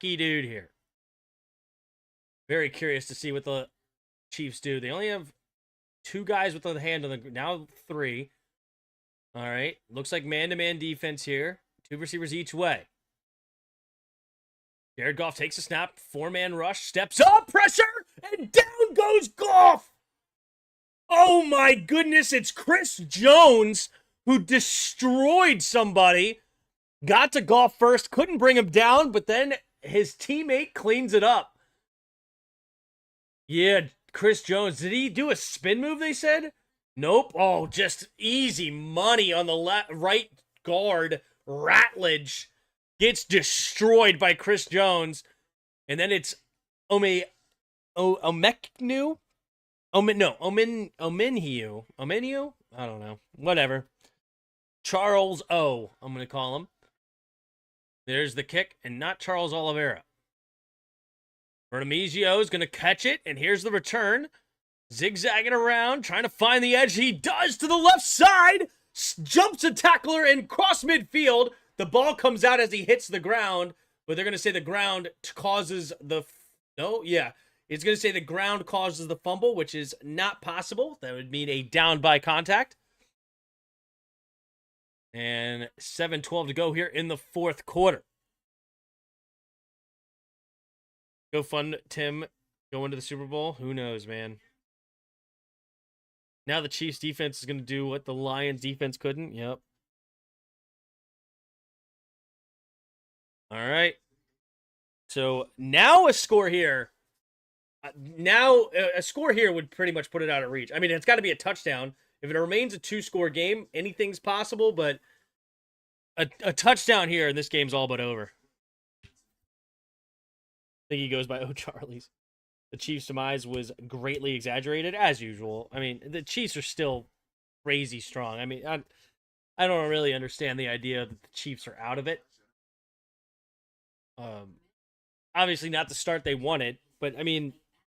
dude here. Very curious to see what the Chiefs do. They only have 2 guys with the hand on the now 3. All right. Looks like man-to-man defense here. 2 receivers each way. Jared Goff takes a snap. 4-man rush. Steps up. Pressure. And down goes Goff. Oh, my goodness. It's Chris Jones who destroyed somebody. Got to Goff first. Couldn't bring him down. But then his teammate cleans it up. Yeah, Chris Jones. Did he do a spin move, they said? Nope. Oh, just easy money on the right guard. Ratledge gets destroyed by Chris Jones. And then it's Omenihu? Omenihu? I don't know. Whatever. Charles O, I'm going to call him. There's the kick, and not Charles Oliveira. Bertamizio is going to catch it, and here's the return. Zigzagging around, trying to find the edge. He does to the left side. Jumps a tackler and cross midfield. The ball comes out as he hits the ground, but they're going to say the ground causes the... No, yeah. It's going to say the ground causes the fumble, which is not possible. That would mean a down by contact. And 7:12 to go here in the 4th quarter. Go fund Tim going to the Super Bowl. Who knows, man? Now the Chiefs defense is going to do what the Lions defense couldn't. Yep. All right. So now a score here. Now a score here would pretty much put it out of reach. I mean, it's got to be a touchdown. If it remains a 2-score game, anything's possible, but a touchdown here and this game's all but over. I think he goes by O'Charlie's. The Chiefs' demise was greatly exaggerated, as usual. I mean, the Chiefs are still crazy strong. I mean, I don't really understand the idea that the Chiefs are out of it. Obviously not the start they wanted, but I mean,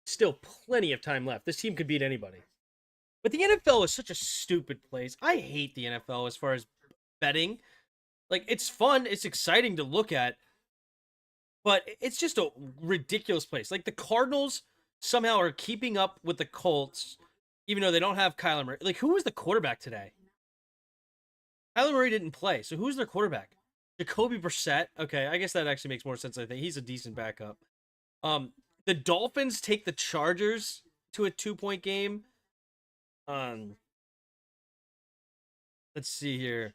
still plenty of time left. This team could beat anybody. But the NFL is such a stupid place. I hate the NFL as far as betting. Like, it's fun, it's exciting to look at, but it's just a ridiculous place. Like, the Cardinals somehow are keeping up with the Colts, even though they don't have Kyler Murray. Like, who was the quarterback today? Kyler Murray didn't play, so who's their quarterback? Jacoby Brissett. Okay, I guess that actually makes more sense. I think he's a decent backup. The Dolphins take the Chargers to a 2-point game. Let's see here.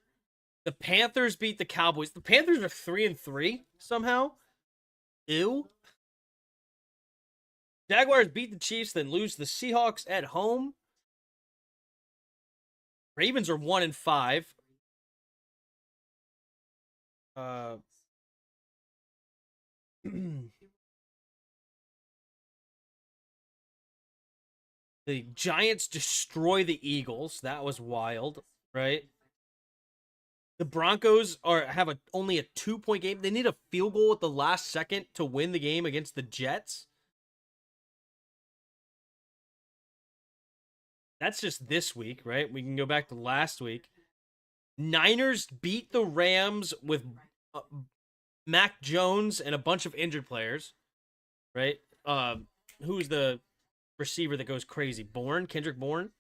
The Panthers beat the Cowboys. The Panthers are 3-3 somehow. Ew. Jaguars beat the Chiefs, then lose the Seahawks at home. Ravens are 1-5. The Giants destroy the Eagles. That was wild, right? The Broncos have only a 2-point game. They need a field goal at the last second to win the game against the Jets. That's just this week, right? We can go back to last week. Niners beat the Rams with Mac Jones and a bunch of injured players, right? Who's the receiver that goes crazy? Kendrick Bourne.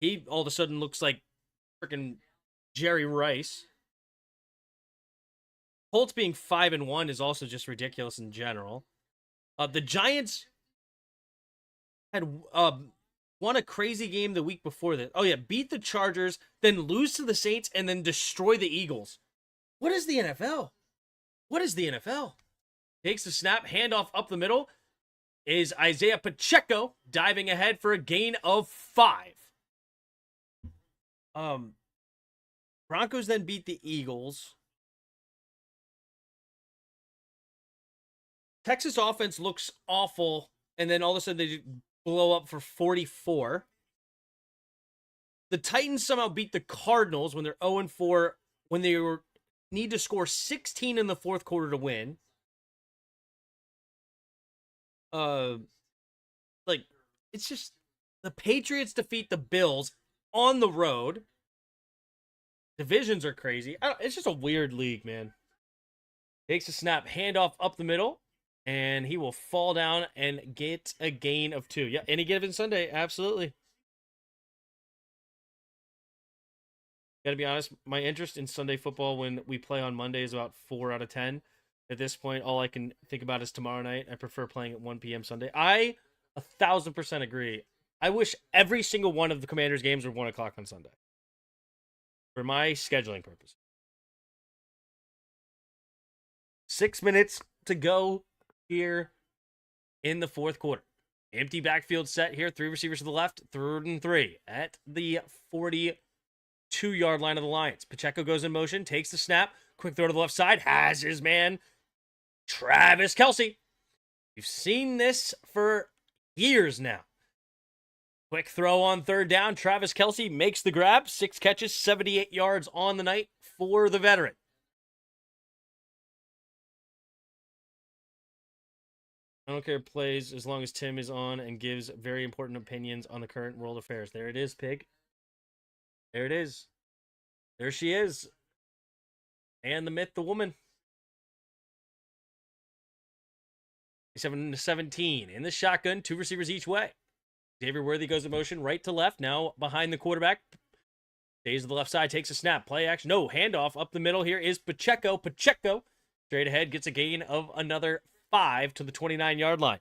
He all of a sudden looks like freaking Jerry Rice. Colts being 5-1 is also just ridiculous in general. The Giants had won a crazy game the week before that. Oh yeah, beat the Chargers, then lose to the Saints, and then destroy the Eagles. What is the NFL? What is the NFL? Takes the snap, handoff up the middle. Is Isaiah Pacheco diving ahead for a gain of 5. Broncos then beat the Eagles. Texas offense looks awful, and then all of a sudden they blow up for 44. The Titans somehow beat the Cardinals when they're 0-4, when they need to score 16 in the fourth quarter to win. It's just the Patriots defeat the Bills on the road. Divisions are crazy. It's just a weird league, man. Takes a snap, handoff up the middle, and he will fall down and get a gain of 2. Yeah, any given Sunday, absolutely. Gotta be honest, my interest in Sunday football when we play on Monday is about 4 out of 10. At this point, all I can think about is tomorrow night. I prefer playing at 1 p.m. Sunday. I 1,000% agree. I wish every single one of the Commanders games were 1 o'clock on Sunday. For my scheduling purpose. 6 minutes to go here in the fourth quarter. Empty backfield set here. 3 receivers to the left. 3rd and 3 at the 42-yard line of the Lions. Pacheco goes in motion, takes the snap. Quick throw to the left side. Has his man, Travis Kelce. You've seen this for years now. Quick throw on 3rd down. Travis Kelce makes the grab. 6 catches, 78 yards on the night for the veteran. I don't care plays as long as Tim is on and gives very important opinions on the current world affairs. There it is, Pig. There it is. There she is. And the myth, the woman. 7-17 in the shotgun, 2 receivers each way. Xavier Worthy goes in motion, right to left, now behind the quarterback. Stays to the left side, takes a snap, play action. No, handoff up the middle here is Pacheco. Pacheco straight ahead gets a gain of another 5 to the 29-yard line.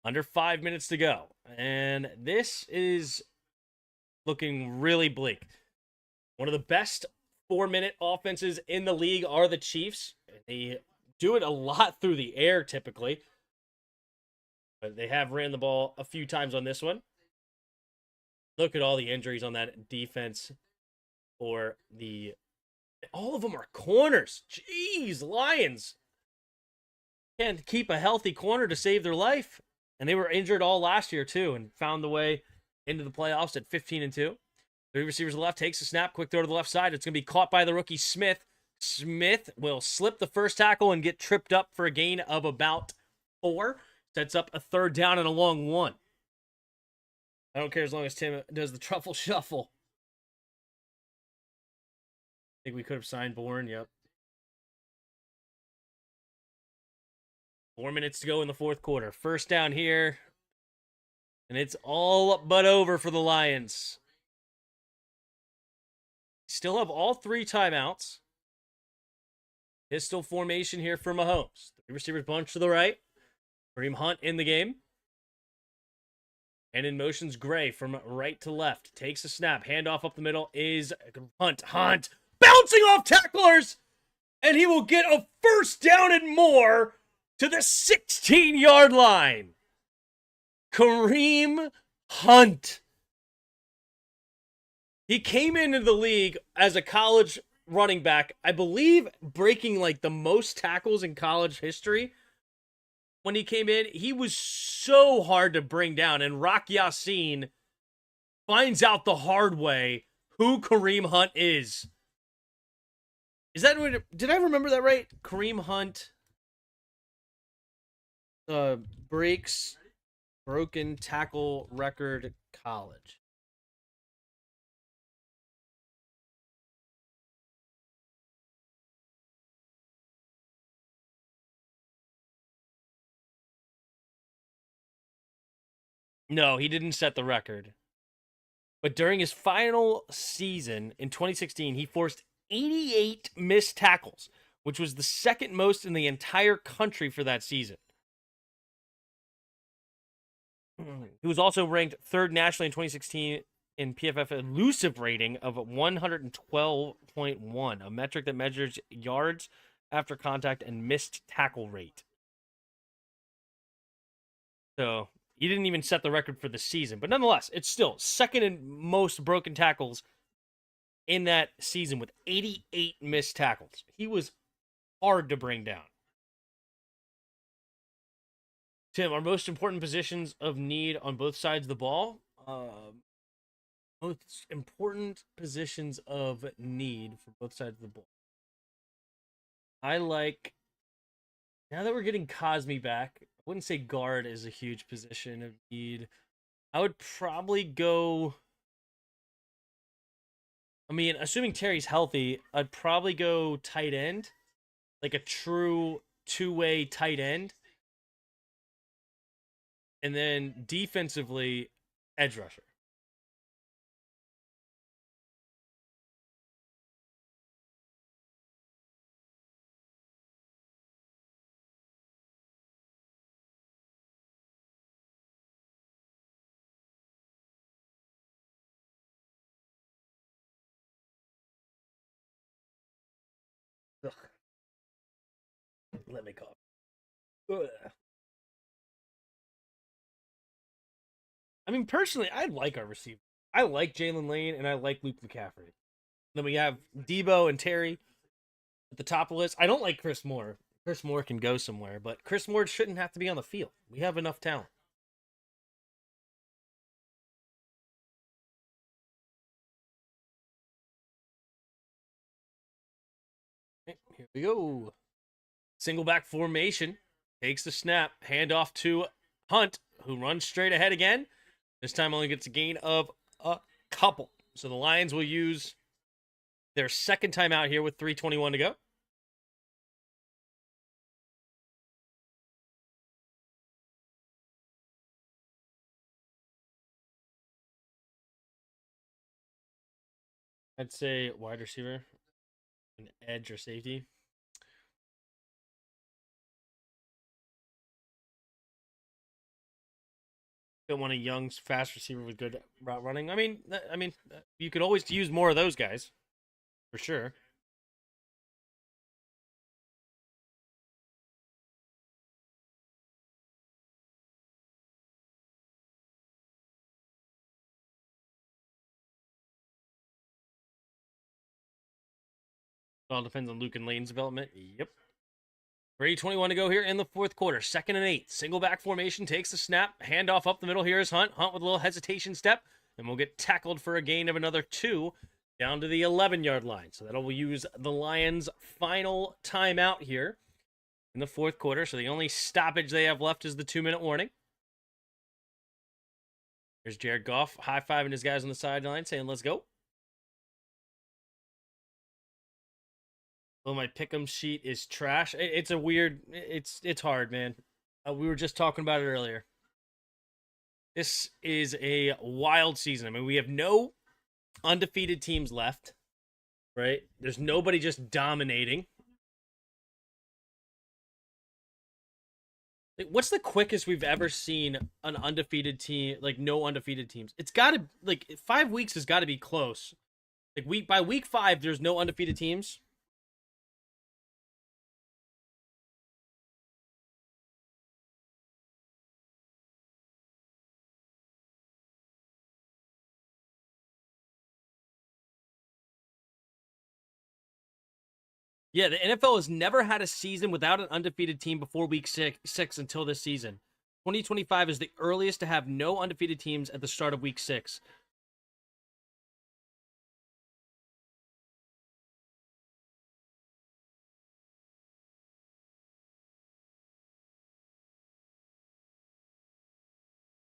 Under 5 minutes to go. And this is looking really bleak. One of the best 4-minute offenses in the league are the Chiefs. They do it a lot through the air typically. But they have ran the ball a few times on this one. Look at all the injuries on that defense for the... All of them are corners. Jeez, Lions can't keep a healthy corner to save their life. And they were injured all last year too and found the way into the playoffs at 15-2. 3 receivers to the left, takes a snap, quick throw to the left side. It's going to be caught by the rookie Smith. Smith will slip the first tackle and get tripped up for a gain of about 4. Sets up a 3rd down and a long 1. I don't care as long as Tim does the truffle shuffle. I think we could have signed Bourne, yep. 4 minutes to go in the fourth quarter. First down here. And it's all but over for the Lions. Still have all 3 timeouts. Pistol formation here for Mahomes. 3 receivers bunch to the right. Kareem Hunt in the game. And in motion's Gray from right to left. Takes a snap. Handoff up the middle is Hunt. Hunt bouncing off tacklers. And he will get a first down and more to the 16-yard line. Kareem Hunt. He came into the league as a college running back, I believe breaking like the most tackles in college history. When he came in, he was so hard to bring down, and Rock Yassin finds out the hard way who Kareem Hunt is. Is that what? Did I remember that right? Kareem Hunt breaks broken tackle record college. No, he didn't set the record. But during his final season in 2016, he forced 88 missed tackles, which was the second most in the entire country for that season. He was also ranked 3rd nationally in 2016 in PFF elusive rating of 112.1, a metric that measures yards after contact and missed tackle rate. So he didn't even set the record for the season, but nonetheless, it's still second in most broken tackles in that season with 88 missed tackles. He was hard to bring down. Tim, our most important positions of need on both sides of the ball? Most important positions of need for both sides of the ball. I like, now that we're getting Cosme back, I wouldn't say guard is a huge position of need. I would probably go, I mean, assuming Terry's healthy, I'd probably go tight end. Like a true 2-way tight end. And then defensively, edge rusher. Ugh. Let me cough. Ugh. I mean, personally, I like our receiver. I like Jalen Lane, and I like Luke McCaffrey. Then we have Debo and Terry at the top of the list. I don't like Chris Moore. Chris Moore can go somewhere, but Chris Moore shouldn't have to be on the field. We have enough talent. Okay, here we go. Single back formation. Takes the snap. Handoff to Hunt, who runs straight ahead again. This time only gets a gain of a couple. So the Lions will use their second time out here with 3:21 to go. I'd say wide receiver, an edge or safety. Don't want a young, fast receiver with good route running. I mean, you could always use more of those guys, for sure. It all depends on Luke and Lane's development. Yep. 3:21 to go here in the fourth quarter. 2nd and 8. Single back formation takes the snap. Handoff up the middle. Here is Hunt. Hunt with a little hesitation step. And we'll get tackled for a gain of another 2 down to the 11-yard line. So that'll use the Lions' final timeout here in the fourth quarter. So the only stoppage they have left is the 2-minute warning. Here's Jared Goff high-fiving his guys on the sideline saying, let's go. Oh, my pick'em sheet is trash. It's a weird, it's hard, man. We were just talking about it earlier. This is a wild season. I mean, we have no undefeated teams left. right? There's nobody just dominating. Like, what's the quickest we've ever seen an undefeated team, like no undefeated teams? It's got to, like, 5 weeks has got to be close. Like, by week 5, there's no undefeated teams. Yeah, the NFL has never had a season without an undefeated team before week six until this season. 2025 is the earliest to have no undefeated teams at the start of week 6.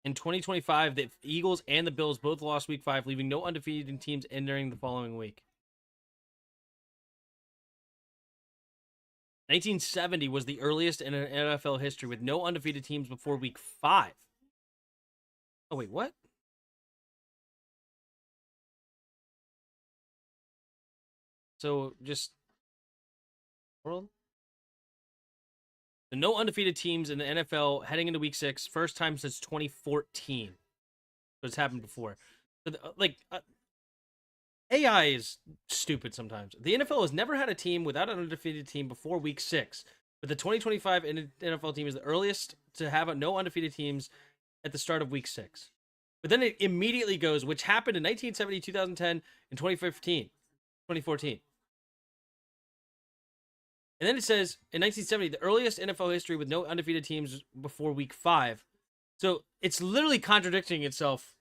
In 2025, the Eagles and the Bills both lost week 5, leaving no undefeated teams entering the following week. 1970 was the earliest in NFL history with no undefeated teams before week 5. Oh, wait, what? So just world. The no undefeated teams in the NFL heading into week 6, first time since 2014. So it's happened before. AI is stupid sometimes. The NFL has never had a team without an undefeated team before week 6. But the 2025 NFL team is the earliest to have no undefeated teams at the start of week 6. But then it immediately goes, which happened in 1970, 2010, and 2015, 2014. And then it says, in 1970, the earliest NFL history with no undefeated teams before week 5. So it's literally contradicting itself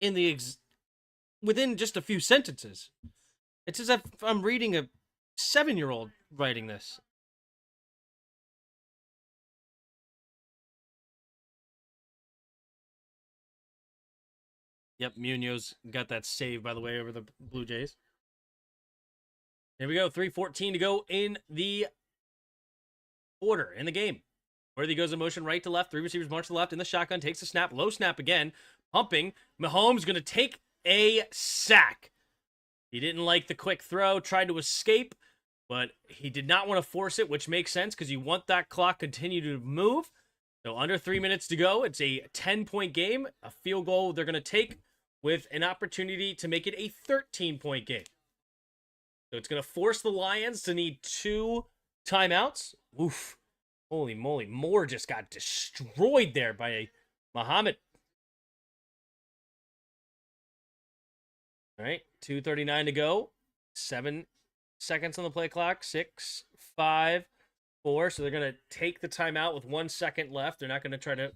in the within just a few sentences. It's as if I'm reading a 7-year-old writing this. Yep, Munoz got that save, by the way, over the Blue Jays. Here we go, 3:14 to go in the order, in the game. Worthy goes in motion right to left, 3 receivers march to the left, in the shotgun, takes the snap, low snap again, pumping. Mahomes going to take a sack. He didn't like the quick throw, tried to escape, but he did not want to force it, which makes sense because you want that clock continue to move. So under 3 minutes to go, it's a 10-point game, a field goal they're going to take with an opportunity to make it a 13-point game. So it's going to force the Lions to need 2 timeouts. Oof. Holy moly. Moore just got destroyed there by Muhammad. All right. 2:39 to go. 7 seconds on the play clock. 6, 5, 4. So they're going to take the timeout with 1 second left. They're not going to try to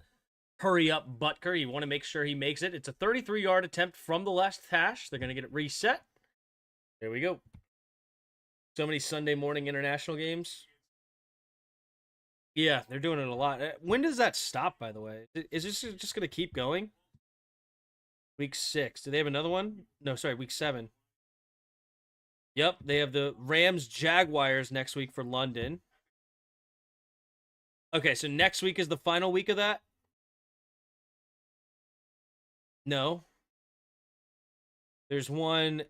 hurry up Butker. You want to make sure he makes it. It's a 33-yard attempt from the left hash. They're going to get it reset. There we go. So many Sunday morning international games. Yeah, they're doing it a lot. When does that stop, by the way? Is this just going to keep going? Week 6. Do they have another one? No, sorry, week 7. Yep, they have the Rams-Jaguars next week for London. Okay, so next week is the final week of that? No. There's one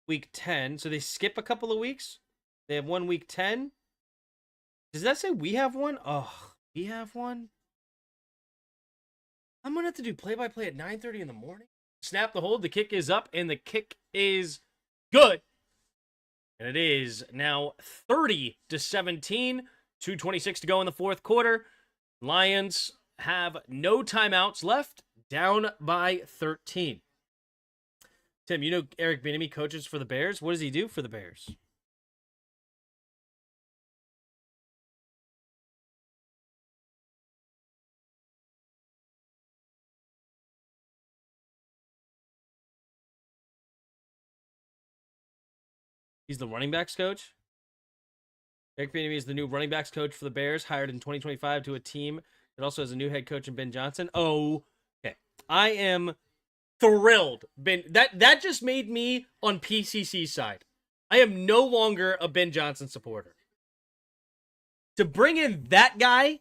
week 10. So they skip a couple of weeks? They have one week 10? Does that say we have one? Oh, we have one? I'm going to have to do play-by-play at 9:30 in the morning. Snap the hold. The kick is up, and the kick is good. And it is now 30-17. 2:26 to go in the fourth quarter. Lions have no timeouts left, down by 13. Tim, you know Eric Bieniemy coaches for the Bears. What does he do for the Bears? He's the running backs coach. Eric Bieniemy is the new running backs coach for the Bears, hired in 2025 to a team that also has a new head coach in Ben Johnson. Oh, okay. I am thrilled. That just made me on PCC's side. I am no longer a Ben Johnson supporter. To bring in that guy,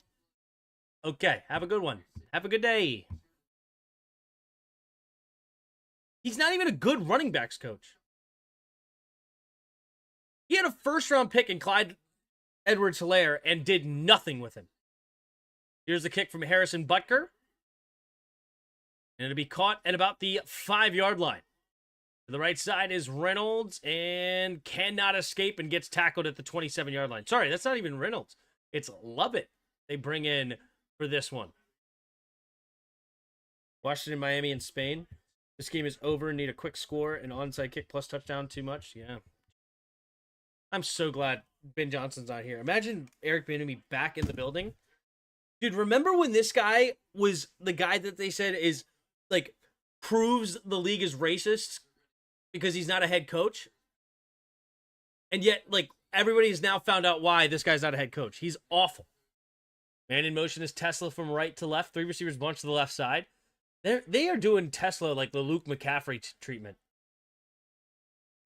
okay, have a good one. Have a good day. He's not even a good running backs coach. He had a first-round pick in Clyde Edwards-Helaire and did nothing with him. Here's the kick from Harrison Butker. And it'll be caught at about the 5-yard line. To the right side is Reynolds and cannot escape and gets tackled at the 27-yard line. Sorry, that's not even Reynolds. It's Lovett they bring in for this one. Washington, Miami, and Spain. This game is over. Need a quick score. An onside kick plus touchdown. Too much? Yeah. I'm so glad Ben Johnson's not here. Imagine Eric Bieniemy back in the building. Dude, remember when this guy was the guy that they said is, like, proves the league is racist because he's not a head coach? And yet, like, everybody's now found out why this guy's not a head coach. He's awful. Man in motion is Tesla from right to left. 3 receivers bunch to the left side. They are doing Tesla like the Luke McCaffrey treatment.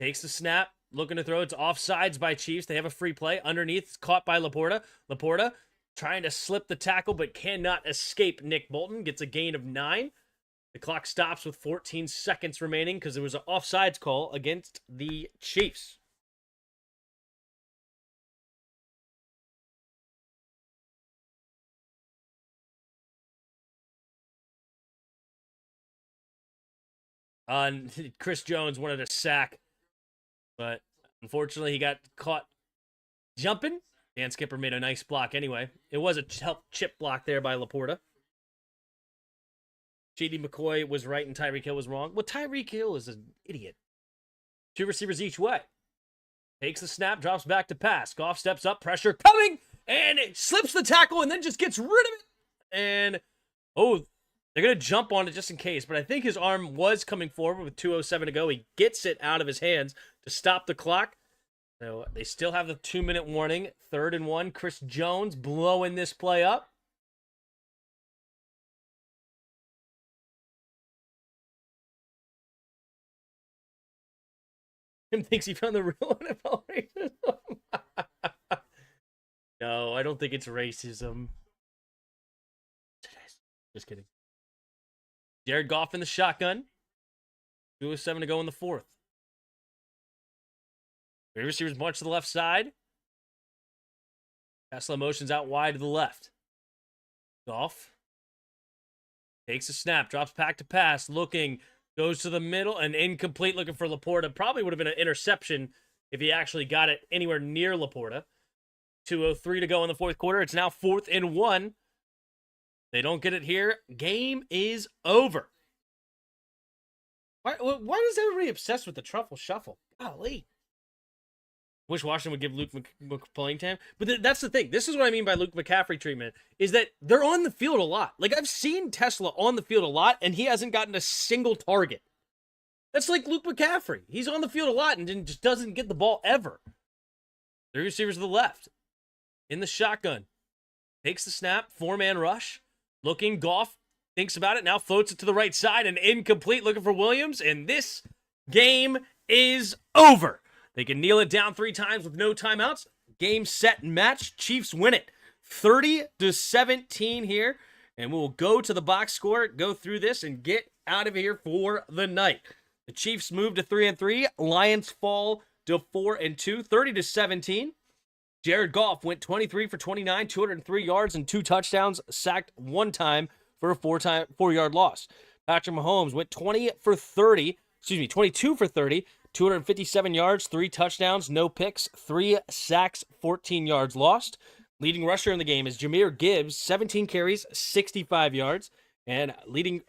Takes the snap. Looking to throw. It's offsides by Chiefs. They have a free play. Underneath, it's caught by Laporta. Laporta trying to slip the tackle, but cannot escape Nick Bolton. Gets a gain of 9. The clock stops with 14 seconds remaining because there was an offsides call against the Chiefs. Chris Jones wanted a sack, but unfortunately he got caught jumping. Dan Skipper made a nice block anyway. It was a chip block there by Laporta. J.D. McCoy was right and Tyreek Hill was wrong. Well, Tyreek Hill is an idiot. 2 receivers each way. Takes the snap, drops back to pass. Goff steps up, pressure coming, and it slips the tackle and then just gets rid of it. And, they're going to jump on it just in case, but I think his arm was coming forward with 2:07 to go. He gets it out of his hands to stop the clock. So they still have the 2-minute warning. 3rd and 1. Chris Jones blowing this play up. Tim thinks he found the real NFL racism. No, I don't think it's racism. Just kidding. Jared Goff in the shotgun. 2:07 to go in the 4th. 3 receivers bunch to the left side. Tesla motions out wide to the left. Goff takes a snap, drops back to pass, looking, goes to the middle, and incomplete, looking for Laporta. Probably would have been an interception if he actually got it anywhere near Laporta. 2:03 to go in the 4th quarter. It's now 4th and 1. They don't get it here. Game is over. Why is everybody obsessed with the truffle shuffle? Golly. Wish Washington would give Luke McCaffrey time. But that's the thing. This is what I mean by Luke McCaffrey treatment, is that they're on the field a lot. Like, I've seen Tesla on the field a lot, and he hasn't gotten a single target. That's like Luke McCaffrey. He's on the field a lot and just doesn't get the ball ever. 3 receivers to the left. In the shotgun. Takes the snap. 4-man rush. Looking, Goff thinks about it, now floats it to the right side, and incomplete, looking for Williams, and this game is over. They can kneel it down 3 times with no timeouts. Game, set, and match. Chiefs win it 30-17 here, and we will go to the box score, go through this, and get out of here for the night. The Chiefs move to 3-3. Lions fall to 4-2, 30-17. Jared Goff went 23 for 29, 203 yards and 2 touchdowns, sacked 1 time for a 4-yard loss. Patrick Mahomes went 22 for 30, 257 yards, 3 touchdowns, no picks, 3 sacks, 14 yards lost. Leading rusher in the game is Jahmyr Gibbs, 17 carries, 65 yards. And leading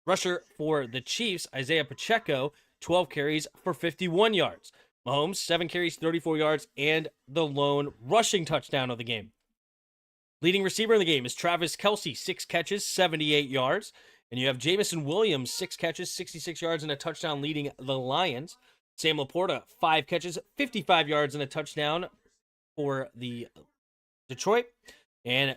rusher for the Chiefs, Isaiah Pacheco, 12 carries for 51 yards. Mahomes, 7 carries, 34 yards, and the lone rushing touchdown of the game. Leading receiver in the game is Travis Kelce, 6 catches, 78 yards. And you have Jamison Williams, 6 catches, 66 yards, and a touchdown leading the Lions. Sam Laporta, 5 catches, 55 yards, and a touchdown for the Detroit. And,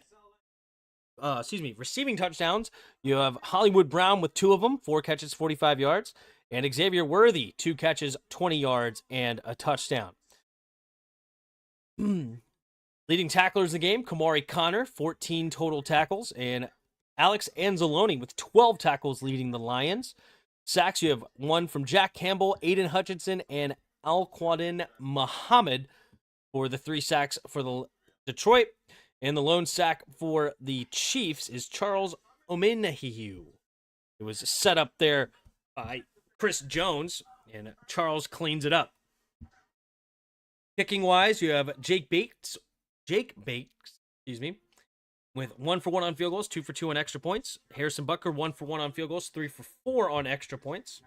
receiving touchdowns, you have Hollywood Brown with 2 of them, 4 catches, 45 yards. And Xavier Worthy, 2 catches, 20 yards, and a touchdown. Leading tacklers in the game, Kamari Connor, 14 total tackles. And Alex Anzalone with 12 tackles leading the Lions. Sacks, you have 1 from Jack Campbell, Aiden Hutchinson, and Alquadin Muhammad for the 3 sacks for the Detroit. And the lone sack for the Chiefs is Charles Omenihu. It was set up there by Chris Jones, and Charles cleans it up. Kicking wise, you have Jake Bates, with 1 for 1 on field goals, 2 for 2 on extra points. Harrison Butker, 1 for 1 on field goals, 3 for 4 on extra points.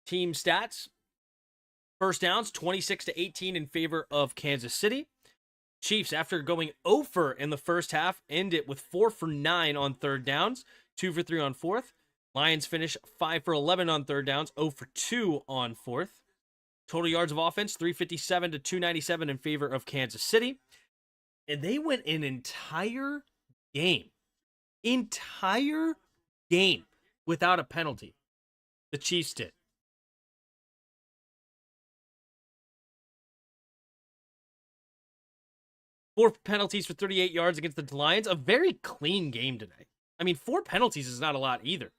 Team stats: first downs, 26-18 in favor of Kansas City. Chiefs, after going 0 for in the first half, end it with 4 for 9 on third downs, 2 for 3 on fourth. Lions finish 5 for 11 on third downs, 0 for 2 on fourth. Total yards of offense, 357 to 297 in favor of Kansas City. And they went an entire game without a penalty. The Chiefs did. Four penalties for 38 yards against the Lions. A very clean game today. I mean, 4 penalties is not a lot either.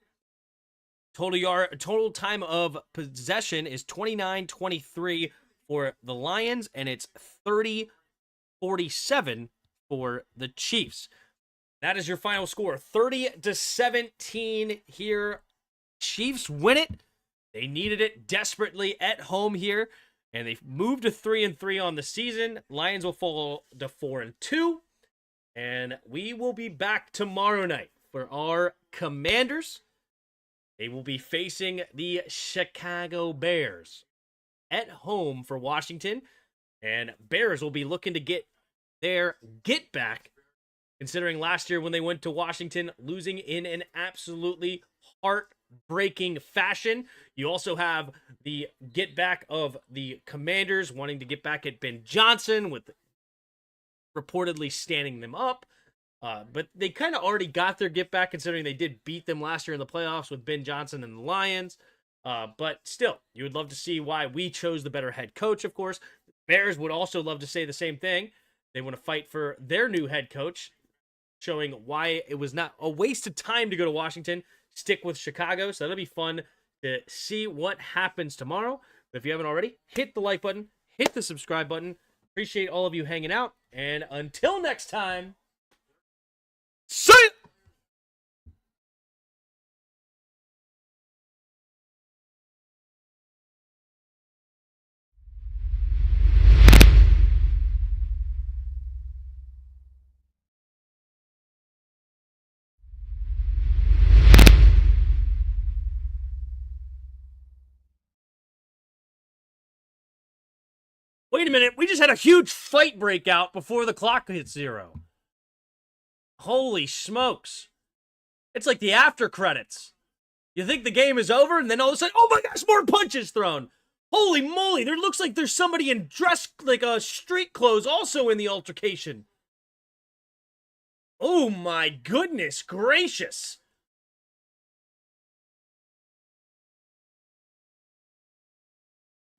Total time of possession is 29-23 for the Lions, and it's 30-47 for the Chiefs. That is your final score. 30-17 here. Chiefs win it. They needed it desperately at home here, and they've moved to 3-3 on the season. Lions will fall to 4-2, and we will be back tomorrow night for our Commanders. They will be facing the Chicago Bears at home for Washington, and Bears will be looking to get their get back, considering last year when they went to Washington, losing in an absolutely heartbreaking fashion. You also have the get back of the Commanders wanting to get back at Ben Johnson, with reportedly standing them up. But they kind of already got their get back, considering they did beat them last year in the playoffs with Ben Johnson and the Lions. But still, you would love to see why we chose the better head coach, of course. The Bears would also love to say the same thing. They want to fight for their new head coach, showing why it was not a waste of time to go to Washington, stick with Chicago. So that'll be fun to see what happens tomorrow. But if you haven't already, hit the like button, hit the subscribe button. Appreciate all of you hanging out. And until next time, see ya! Wait a minute, we just had a huge fight break out before the clock hit 0. Holy smokes. It's like the after credits. You think the game is over, and then all of a sudden, oh my gosh, more punches thrown. Holy moly, there looks like there's somebody in dress, like street clothes, also in the altercation. Oh my goodness gracious.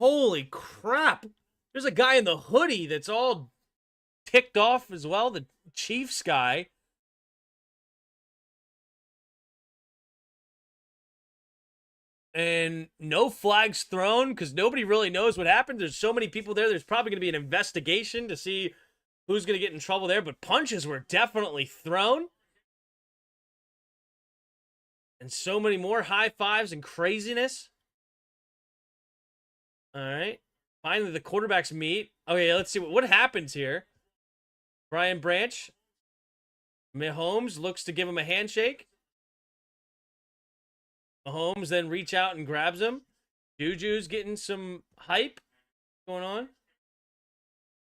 Holy crap. There's a guy in the hoodie that's all ticked off as well, the Chiefs guy. And no flags thrown because nobody really knows what happened. There's so many people there. There's probably going to be an investigation to see who's going to get in trouble there. But punches were definitely thrown. And so many more high fives and craziness. All right. Finally, the quarterbacks meet. Okay, let's see what happens here. Brian Branch. Mahomes looks to give him a handshake. Mahomes then reach out and grabs him. Juju's getting some hype going on.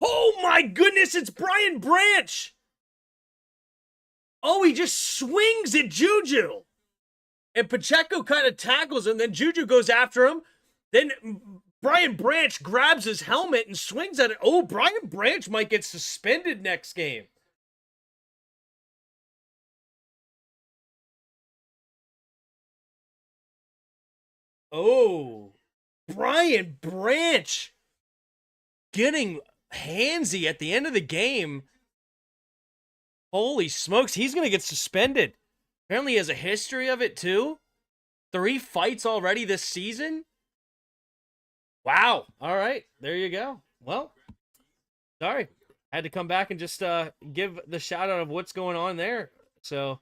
Oh my goodness, it's Brian Branch! Oh, he just swings at Juju. And Pacheco kind of tackles him, then Juju goes after him. Then Brian Branch grabs his helmet and swings at it. Oh, Brian Branch might get suspended next game. Oh, Brian Branch getting handsy at the end of the game. Holy smokes, he's going to get suspended. Apparently he has a history of it too. 3 fights already this season. Wow. All right. There you go. Well, sorry. Had to come back and just give the shout out of what's going on there. So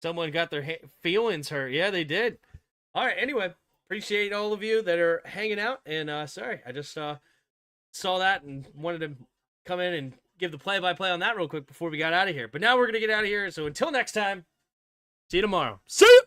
someone got their feelings hurt. Yeah, they did. All right. Anyway, appreciate all of you that are hanging out. And sorry, I just saw that and wanted to come in and give the play-by-play on that real quick before we got out of here. But now we're going to get out of here. So until next time, see you tomorrow. See you.